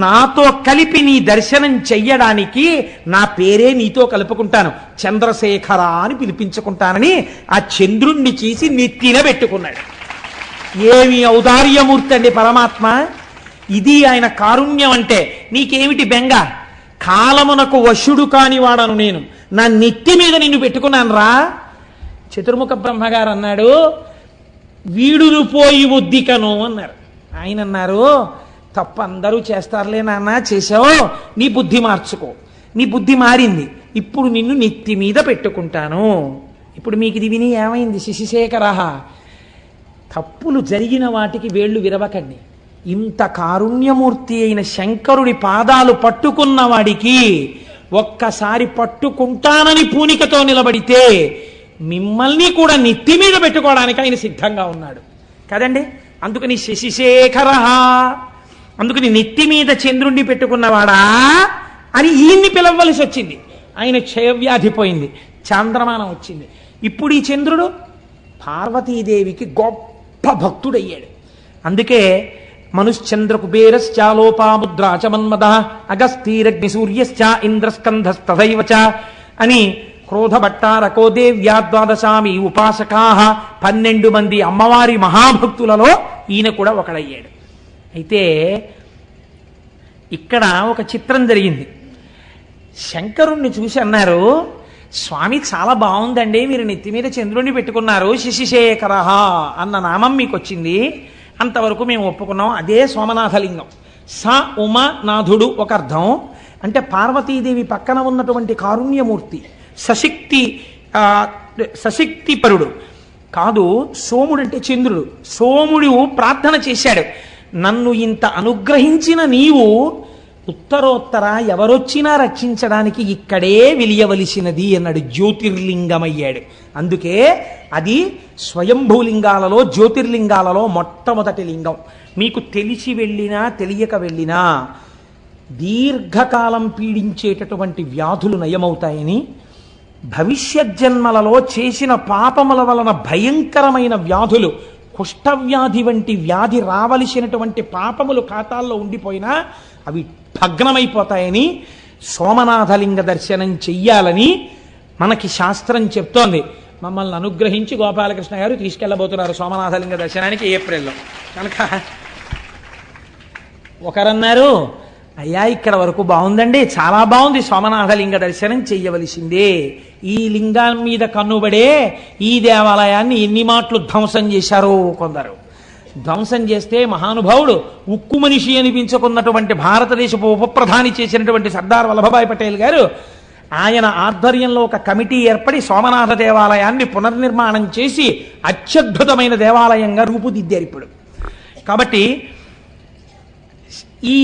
నాతో కలిపి నీ దర్శనం చెయ్యడానికి నా పేరే నీతో కలుపుకుంటాను, చంద్రశేఖర అని పిలిపించుకుంటానని ఆ చంద్రుణ్ణి చేసి నెత్తిన పెట్టుకున్నాడు. ఏమి ఔదార్యమూర్తి అండి పరమాత్మ. ఇది ఆయన కారుణ్యం అంటే. నీకేమిటి బెంగ? కాలమునకు వశుడు కాని వాడను నేను, నా నెత్తి మీద నిన్ను పెట్టుకున్నాను రా. చతుర్ముఖ బ్రహ్మగారు అన్నాడు, వీడును పోయి ఉద్దికను అన్నారు. ఆయన అన్నారు, తప్ప అందరూ చేస్తారులే నాన్న, చేసావు, నీ బుద్ధి మార్చుకో. నీ బుద్ధి మారింది, ఇప్పుడు నిన్ను నెత్తి మీద పెట్టుకుంటాను. ఇప్పుడు మీకు ఇది విని ఏమైంది? శశిశేఖర, తప్పులు జరిగిన వాటికి వేళ్ళు విరవకండి. ఇంత కారుణ్యమూర్తి అయిన శంకరుడి పాదాలు పట్టుకున్న వాడికి ఒక్కసారి పట్టుకుంటానని పూనికతో నిలబడితే మిమ్మల్ని కూడా నెత్తి మీద పెట్టుకోవడానికి ఆయన సిద్ధంగా ఉన్నాడు కదండి. అందుకని శశిశేఖర, అందుకని నెత్తి మీద చంద్రుణ్ణి పెట్టుకున్నవాడా అని ఈయన్ని పిలవలసి వచ్చింది. ఆయన క్షయవ్యాధి పోయింది, చాంద్రమానం వచ్చింది. ఇప్పుడు ఈ చంద్రుడు పార్వతీదేవికి గొప్ప భక్తుడయ్యాడు. అందుకే మనుశ్చంద్ర కుబేరశ్చాలోపాముద్రా చ మన్మద అగస్తీరగ్ని సూర్యశ్చ ఇంద్రస్కంధస్తథైవ చ అని క్రోధభట్టారకో దేవ్యా ద్వాదశామి ఉపాసకా, 12 మంది అమ్మవారి మహాభక్తులలో ఈయన కూడా ఒకడయ్యాడు. అయితే ఇక్కడ ఒక చిత్రం జరిగింది. శంకరుణ్ణి చూసి అన్నారు, స్వామి చాలా బాగుందండి, మీరు నెత్తి మీద చంద్రుణ్ణి పెట్టుకున్నారు, శశిశేఖర అన్న నామం మీకు వచ్చింది, అంతవరకు మేము ఒప్పుకున్నాం. అదే సోమనాథలింగం. స ఉమానాథుడు ఒక అర్థం, అంటే పార్వతీదేవి పక్కన ఉన్నటువంటి కారుణ్యమూర్తి, సశక్తిపరుడు కాదు. సోముడు అంటే చంద్రుడు. సోముడు ప్రార్థన చేశాడు, నన్ను ఇంత అనుగ్రహించిన నీవు ఉత్తరోత్తర ఎవరొచ్చినా రక్షించడానికి ఇక్కడే వెలియవలసినది అన్నాడు. జ్యోతిర్లింగమయ్యాడు. అందుకే అది స్వయంభూలింగాలలో జ్యోతిర్లింగాలలో మొట్టమొదటి లింగం. మీకు తెలిసి వెళ్ళినా తెలియక వెళ్ళినా దీర్ఘకాలం పీడించేటటువంటి వ్యాధులు నయమవుతాయని, భవిష్యత్ జన్మలలో చేసిన పాపముల వలన భయంకరమైన వ్యాధులు, కుష్ఠవ్యాధి వంటి వ్యాధి రావలసినటువంటి పాపములు ఖాతాల్లో ఉండిపోయినా అవి భగ్నమైపోతాయని, సోమనాథలింగ దర్శనం చెయ్యాలని మనకి శాస్త్రం చెప్తోంది. మమ్మల్ని అనుగ్రహించి గోపాలకృష్ణ గారు తీసుకెళ్ళబోతున్నారు సోమనాథలింగ దర్శనానికి ఏప్రిల్లో. కనుక ఒకరన్నారు, అయ్యా ఇక్కడ వరకు బాగుందండి, చాలా బాగుంది, సోమనాథలింగ దర్శనం చెయ్యవలసిందే. ఈ లింగం మీద కన్నుబడే ఈ దేవాలయాన్ని ఎన్ని మాటలు ధ్వంసం చేశారో కొందరు. ధ్వంసం చేస్తే మహానుభావుడు, ఉక్కు మనిషి అనిపించుకున్నటువంటి భారతదేశపు ఉప ప్రధాని చేసినటువంటి సర్దార్ వల్లభభాయ్ పటేల్ గారు, ఆయన ఆధ్వర్యంలో ఒక కమిటీ ఏర్పడి సోమనాథ దేవాలయాన్ని పునర్నిర్మాణం చేసి అత్యద్భుతమైన దేవాలయంగా రూపుదిద్దారు ఇప్పుడు. కాబట్టి ఈ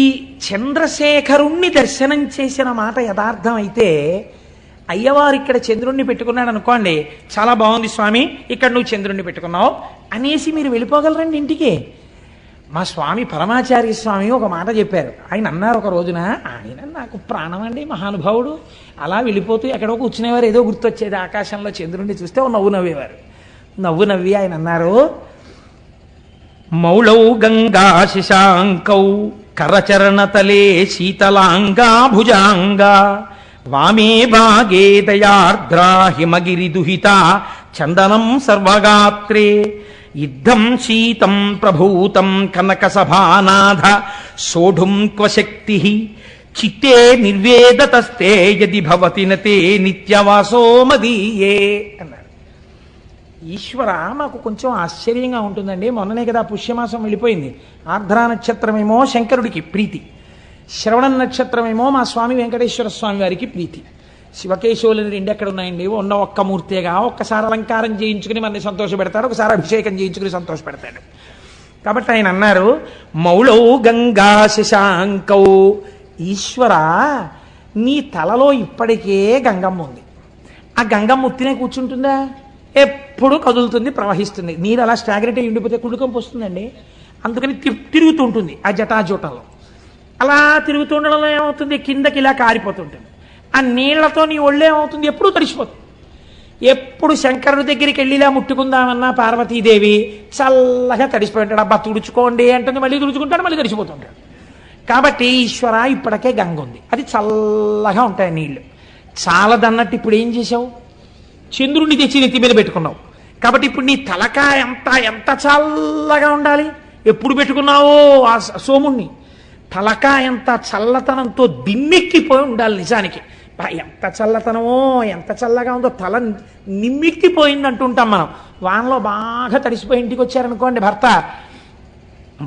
చంద్రశేఖరుణ్ణి దర్శనం చేసిన మాట యథార్థం అయితే, అయ్యవారు ఇక్కడ చంద్రుణ్ణి పెట్టుకున్నాడు అనుకోండి, చాలా బాగుంది స్వామి, ఇక్కడ నువ్వు చంద్రుణ్ణి పెట్టుకున్నావు అనేసి మీరు వెళ్ళిపోగలరండి ఇంటికి. మా స్వామి పరమాచార్య స్వామి ఒక మాట చెప్పారు. ఆయన అన్నారు ఒక రోజున, ఆయన నాకు ప్రాణం అండి మహానుభావుడు, అలా వెళ్ళిపోతూ ఎక్కడో కూర్చునేవారు, ఏదో గుర్తొచ్చేది, ఆకాశంలో చంద్రుణ్ణి చూస్తే ఓ నవ్వు నవ్వేవారు. నవ్వు నవ్వి ఆయన అన్నారు, మౌళౌ గంగా శశాంకౌ కరచరణతలే శీతలాంగా భుజాంగా వామే భాగే దయార్ద్రా హిమగిరి దుహిత చందనం సర్వగాత్రే యుద్ధం శీతం ప్రభూతం కనక సభానాథ సోఢుం క్వశక్తి చిత్తే నిర్వేదతస్తే యది భవతి నతే నిత్యవాసో మదీయే అన్నారు. ఈశ్వర, మాకు కొంచెం ఆశ్చర్యంగా ఉంటుందండి, మొన్ననే కదా పుష్యమాసం వెళ్ళిపోయింది. ఆర్ద్రా నక్షత్రమేమో శంకరుడికి ప్రీతి, శ్రవణ నక్షత్రమేమో మా స్వామి వెంకటేశ్వర స్వామి వారికి ప్రీతి. శివకేశవులని రెండు ఎక్కడ ఉన్నాయండి? ఉన్న ఒక్క మూర్తిగా, ఒక్కసారి అలంకారం చేయించుకుని మనని సంతోష పెడతాడు, ఒకసారి అభిషేకం చేయించుకుని సంతోష పెడతాడు. కాబట్టి ఆయన అన్నారు, మౌళౌ గంగా శశాంకౌ, ఈశ్వర నీ తలలో ఇప్పటికే గంగమ్మ ఉంది. ఆ గంగమ్మ ఉత్తినే కూర్చుంటుందా? ఎప్పుడు కదులుతుంది, ప్రవహిస్తుంది. నీరు అలా స్టాగ్నెట్ అయి ఉండిపోతే కుడుకంపు వస్తుందండి. అందుకని తిరుగుతూ ఉంటుంది ఆ జటాజూటంలో. అలా తిరుగుతూ ఉండడంలో ఏమవుతుంది, కిందకి ఇలా కారిపోతుంటుంది. ఆ నీళ్లతో నీ ఒళ్ళే ఏమవుతుంది, ఎప్పుడూ తడిసిపోతుంది. ఎప్పుడు శంకరుడి దగ్గరికి వెళ్ళిలా ముట్టుకుందామన్నా పార్వతీదేవి చల్లగా తడిసిపోయి ఉంటాడు. అబ్బా తుడుచుకోండి అంటుంది, మళ్ళీ తుడుచుకుంటాడు, మళ్ళీ తడిసిపోతుంటాడు. కాబట్టి ఈశ్వర ఇప్పటికే గంగ ఉంది, అది చల్లగా ఉంటాయి నీళ్లు. చాలదన్నట్టు ఇప్పుడు ఏం చేసావు, చంద్రుడిని తెచ్చి నెత్తి మీద పెట్టుకున్నావు. కాబట్టి ఇప్పుడు నీ తలక ఎంత చల్లగా ఉండాలి. ఎప్పుడు పెట్టుకున్నావో ఆ సోముణ్ణి, తలక ఎంత చల్లతనంతో దిమ్మెక్కిపోయి ఉండాలి. నిజానికి ఎంత చల్లతనమో, ఎంత చల్లగా ఉందో, తల నిమ్మెక్కిపోయింది అంటుంటాం మనం. వానలో బాగా తడిసిపోయి ఇంటికి వచ్చారనుకోండి భర్త,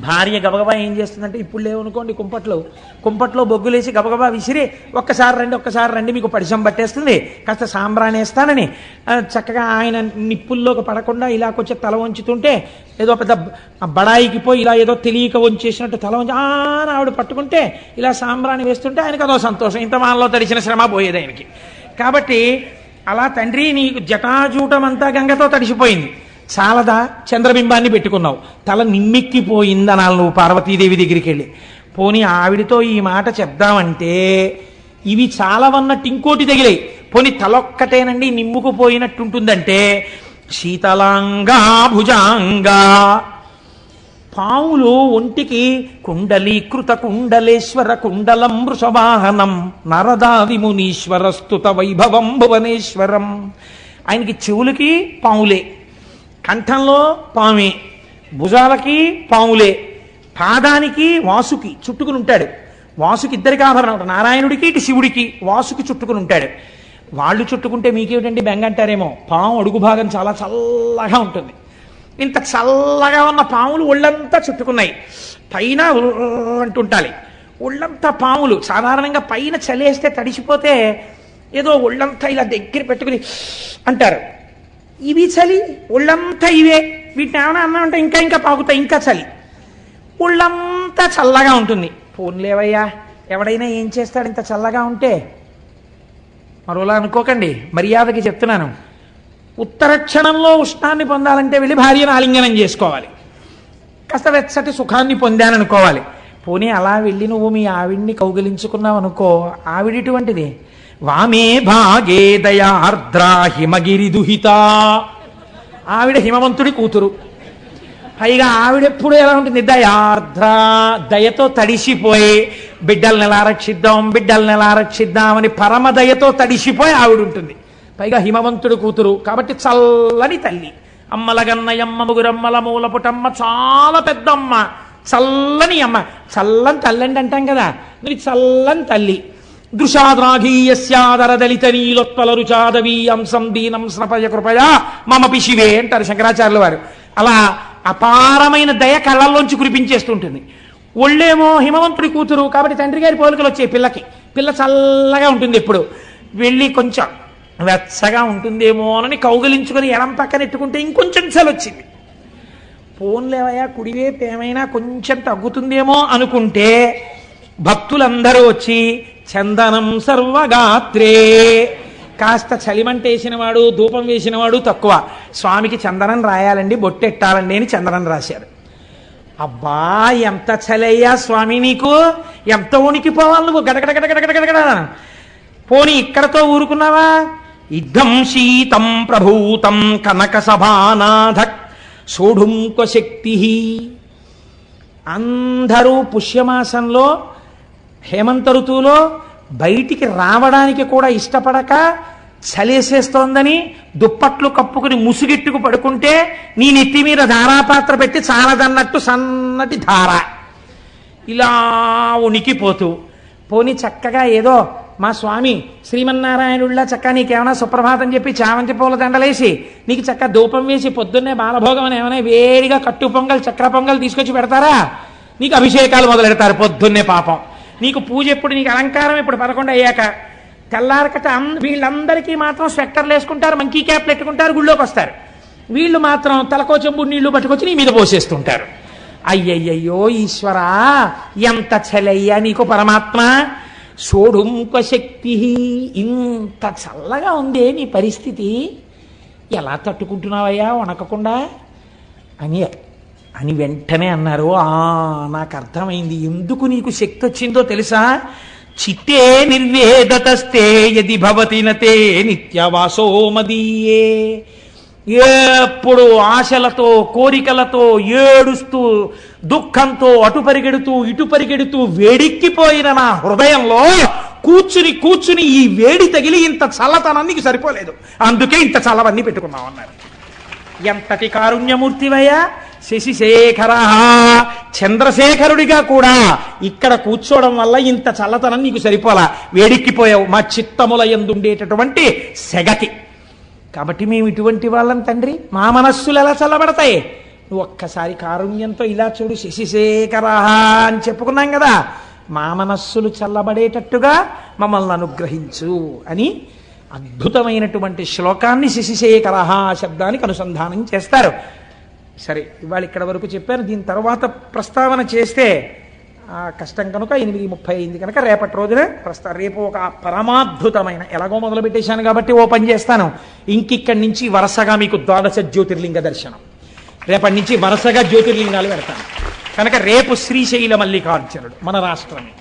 భార్య గబగబా ఏం చేస్తుందంటే, ఇప్పుడు లేవనుకోండి కుంపట్లో బొగ్గులేసి గబగబా విసిరి ఒక్కసారి రండి మీకు పరిచయం పట్టేస్తుంది, కాస్త సాంబ్రాణి వేస్తానని చక్కగా ఆయన నిప్పుల్లోకి పడకుండా ఇలా కొంచెం తల వంచుతుంటే, ఏదో పెద్ద బడాయికి పోయి ఇలా ఏదో తెలియక వంచేసినట్టు తల వంచి ఆవిడ పట్టుకుంటే ఇలా సాంబ్రాణి వేస్తుంటే ఆయనకు అదో సంతోషం. ఇంత వానలో తడిచిన శ్రమ పోయేది ఆయనకి. కాబట్టి అలా తండ్రి నీకు జటాజూటమంతా గంగతో తడిసిపోయింది, చాలదా చంద్రబింబాన్ని పెట్టుకున్నావు, తల నిమ్మెక్కిపోయిందనాలి నువ్వు పార్వతీదేవి దగ్గరికి వెళ్ళి. పోనీ ఆవిడితో ఈ మాట చెప్దామంటే ఇవి చాలవన్నట్టు ఇంకోటి తగిలాయి. పోనీ తలొక్కటేనండి నిమ్ముకుపోయినట్టుంటుందంటే శీతలాంగా భుజాంగా, పాములు ఒంటికి కుండలీకృత కుండలేశ్వర కుండలం వృషవాహనం నరదాది మునీశ్వర స్తుత వైభవం భువనేశ్వరం. ఆయనకి చెవులకి పాములే, కంఠంలో పామే, భుజాలకి పాములే, పాదానికి వాసుకి చుట్టుకుని ఉంటాడు. వాసుకి ఇద్దరికి ఆభరణం ఉంటాడు, నారాయణుడికి ఇటు శివుడికి వాసుకి చుట్టుకుని ఉంటాడు. వాళ్ళు చుట్టుకుంటే మీకేమిటండి బెంగ అంటారేమో, పాము అడుగు భాగం చాలా చల్లగా ఉంటుంది. ఇంత చల్లగా ఉన్న పాములు ఒళ్ళంతా చుట్టుకున్నాయి, పైన అంటుంటాలి. ఒళ్ళంతా పాములు సాధారణంగా పైన చలేస్తే తడిసిపోతే ఏదో ఒళ్ళంతా ఇలా దగ్గర పెట్టుకుని అంటారు. ఇవి చలి, ఒళ్ళంతా ఇవే, వీటిని ఏమైనా అన్నామంటే ఇంకా ఇంకా పాకుతాయి, ఇంకా చలి, ఒళ్ళంతా చల్లగా ఉంటుంది. పోన్లేవయ్యా, ఎవడైనా ఏం చేస్తాడు ఇంత చల్లగా ఉంటే? మరోలా అనుకోకండి, మర్యాదకి చెప్తున్నాను. ఉత్తర క్షణంలో ఉష్ణాన్ని పొందాలంటే వెళ్ళి భార్యను ఆలింగనం చేసుకోవాలి, కాస్త వెచ్చటి సుఖాన్ని పొందాననుకోవాలి. పోనీ అలా వెళ్ళి నువ్వు మీ ఆవిడ్ని కౌగిలించుకున్నావు అనుకో, ఆవిడిటువంటిది. వామే భాగే దయార్ద్రా హిమగిరి దుహిత, ఆవిడ హిమవంతుడి కూతురు. పైగా ఆవిడెప్పుడు ఎలా ఉంటుంది? దయార్ద్ర, దయతో తడిసిపోయి బిడ్డల్ని ఎలా రక్షిద్దాం బిడ్డల్ని ఎలా రక్షిద్దామని పరమదయతో తడిసిపోయి ఆవిడ ఉంటుంది. పైగా హిమవంతుడు కూతురు కాబట్టి చల్లని తల్లి. అమ్మలగన్నయమ్మ ముగురమ్మల మూలపుటమ్మ, చాలా పెద్దమ్మ, చల్లని అమ్మ. చల్లని తల్లి అంటే అంటాం కదా, మరి చల్లని తల్లి. దృశాద్రాఘీయస్యాదర దళిత నీలోత్పల రుచాదవీ అంశం దీనం స్నపయ కృపయా మమ పిశివే అంటారు శంకరాచార్యుల వారు. అలా అపారమైన దయ కళ్ళల్లోంచి కురిపించేస్తుంటుంది. ఒళ్ళేమో హిమవంతుడి కూతురు కాబట్టి తండ్రి గారి పోలికలు వచ్చాయి పిల్లకి. పిల్ల చల్లగా ఉంటుంది, ఎప్పుడు వెళ్ళి కొంచెం వెచ్చగా ఉంటుందేమో అని కౌగిలించుకొని ఎడం పక్కన ఎట్టుకుంటే ఇంకొంచెం చలొచ్చింది. పోన్లేవయ్యా, కుడివైపు ఏమైనా కొంచెం తగ్గుతుందేమో అనుకుంటే భక్తులందరూ వచ్చి చందనం సర్వగాత్రే, కాస్త చలిమంట వేసినవాడు ధూపం వేసినవాడు తక్కువ, స్వామికి చందనం రాయాలండి బొట్టెట్టాలండి అని చందనం రాశారు. అబ్బా ఎంత చలయ్యా స్వామి, నీకు ఎంత ఉనికిపోవాలి నువ్వు, గడగడగడగడగడగడ. పోనీ ఇక్కడతో ఊరుకున్నావా? ఇద్దం శీతం ప్రభూతం కనక సభానాథ సోఢుంక శక్తి. అందరూ పుష్యమాసంలో హేమంత ఋతువులో బయటికి రావడానికి కూడా ఇష్టపడక చలేసేస్తోందని దుప్పట్లు కప్పుకుని ముసుగెట్టుకు పడుకుంటే నీ నెత్తి మీద ధారాపాత్ర పెట్టి చాలదన్నట్టు సన్నటి ధార ఇలా ఉనికిపోతూ, పోనీ చక్కగా ఏదో మా స్వామి శ్రీమన్నారాయణుడిలా చక్కగా నీకేమైనా సుప్రభాతం చెప్పి చామంతి పూల దండలేసి నీకు చక్క ధూపం వేసి పొద్దున్నే బాలభోగం అని ఏమైనా వేడిగా కట్టు పొంగల్ చక్ర పొంగల్ తీసుకొచ్చి పెడతారా? నీకు అభిషేకాలు మొదలెడతారు పొద్దున్నే. పాపం నీకు పూజ ఎప్పుడు, నీకు అలంకారం ఇప్పుడు 11 అయ్యాక. తెల్లారకట వీళ్ళందరికీ మాత్రం స్వెట్టర్లు వేసుకుంటారు, మంకీ క్యాప్లు పెట్టుకుంటారు, గుళ్ళోకి వస్తారు. వీళ్ళు మాత్రం తలకో చెంబు నీళ్లు పట్టుకొచ్చి నీ మీద పోసేస్తుంటారు. అయ్యయ్యో ఈశ్వరా, ఎంత చలయ్యా నీకు పరమాత్మ. సోఢుంక శక్తి, ఇంత చల్లగా ఉందే నీ పరిస్థితి, ఎలా తట్టుకుంటున్నావయ్యా వణకకుండా అని వెంటనే అన్నారు. నాకు అర్థమైంది ఎందుకు నీకు శక్తి వచ్చిందో తెలుసా? చిత్తే నిర్వేదతస్తే యది భవతి నతే నిత్యవాసో మదీయే. ఎప్పుడు ఆశలతో కోరికలతో ఏడుస్తూ దుఃఖంతో అటు పరిగెడుతూ ఇటు పరిగెడుతూ వేడెక్కిపోయిన నా హృదయంలో కూర్చుని కూర్చుని ఈ వేడి తగిలి ఇంత చల్లతనానికి సరిపోలేదు, అందుకే ఇంత చల్లవన్నీ పెట్టుకున్నాం అన్నారు. ఎంతటి కారుణ్యమూర్తివయ్యా శశిశేఖర. చంద్రశేఖరుడిగా కూడా ఇక్కడ కూర్చోవడం వల్ల ఇంత చల్లతనం నీకు సరిపోలా, వేడెక్కిపోయావు మా చిత్తముల యందుండేటటువంటి సెగకి. కాబట్టి మేము ఇటువంటి వాళ్ళం తండ్రి, మా మనస్సులు ఎలా చల్లబడతాయి? నువ్వు ఒక్కసారి కారుణ్యంతో ఇలా చూడు, శశిశేఖర అని చెప్పుకున్నాం కదా, మా మనస్సులు చల్లబడేటట్టుగా మమ్మల్ని అనుగ్రహించు అని అద్భుతమైనటువంటి శ్లోకాన్ని శశిశేఖర శబ్దానికి అనుసంధానం చేస్తారు. సరే, ఇవాళ ఇక్కడ వరకు చెప్పాను. దీని తర్వాత ప్రస్తావన చేస్తే కష్టం కనుక 8:30 అయింది కనుక రేపటి రోజున రేపు ఒక పరమాద్భుతమైన, ఎలాగో మొదలు పెట్టేశాను కాబట్టి ఓ పని చేస్తాను, ఇంకిక్కడి నుంచి వరుసగా మీకు ద్వాదశ జ్యోతిర్లింగ దర్శనం, రేపటి నుంచి వరుసగా జ్యోతిర్లింగాలు పెడతాను. కనుక రేపు శ్రీశైల మల్లికార్జునుడు మన రాష్ట్రమే.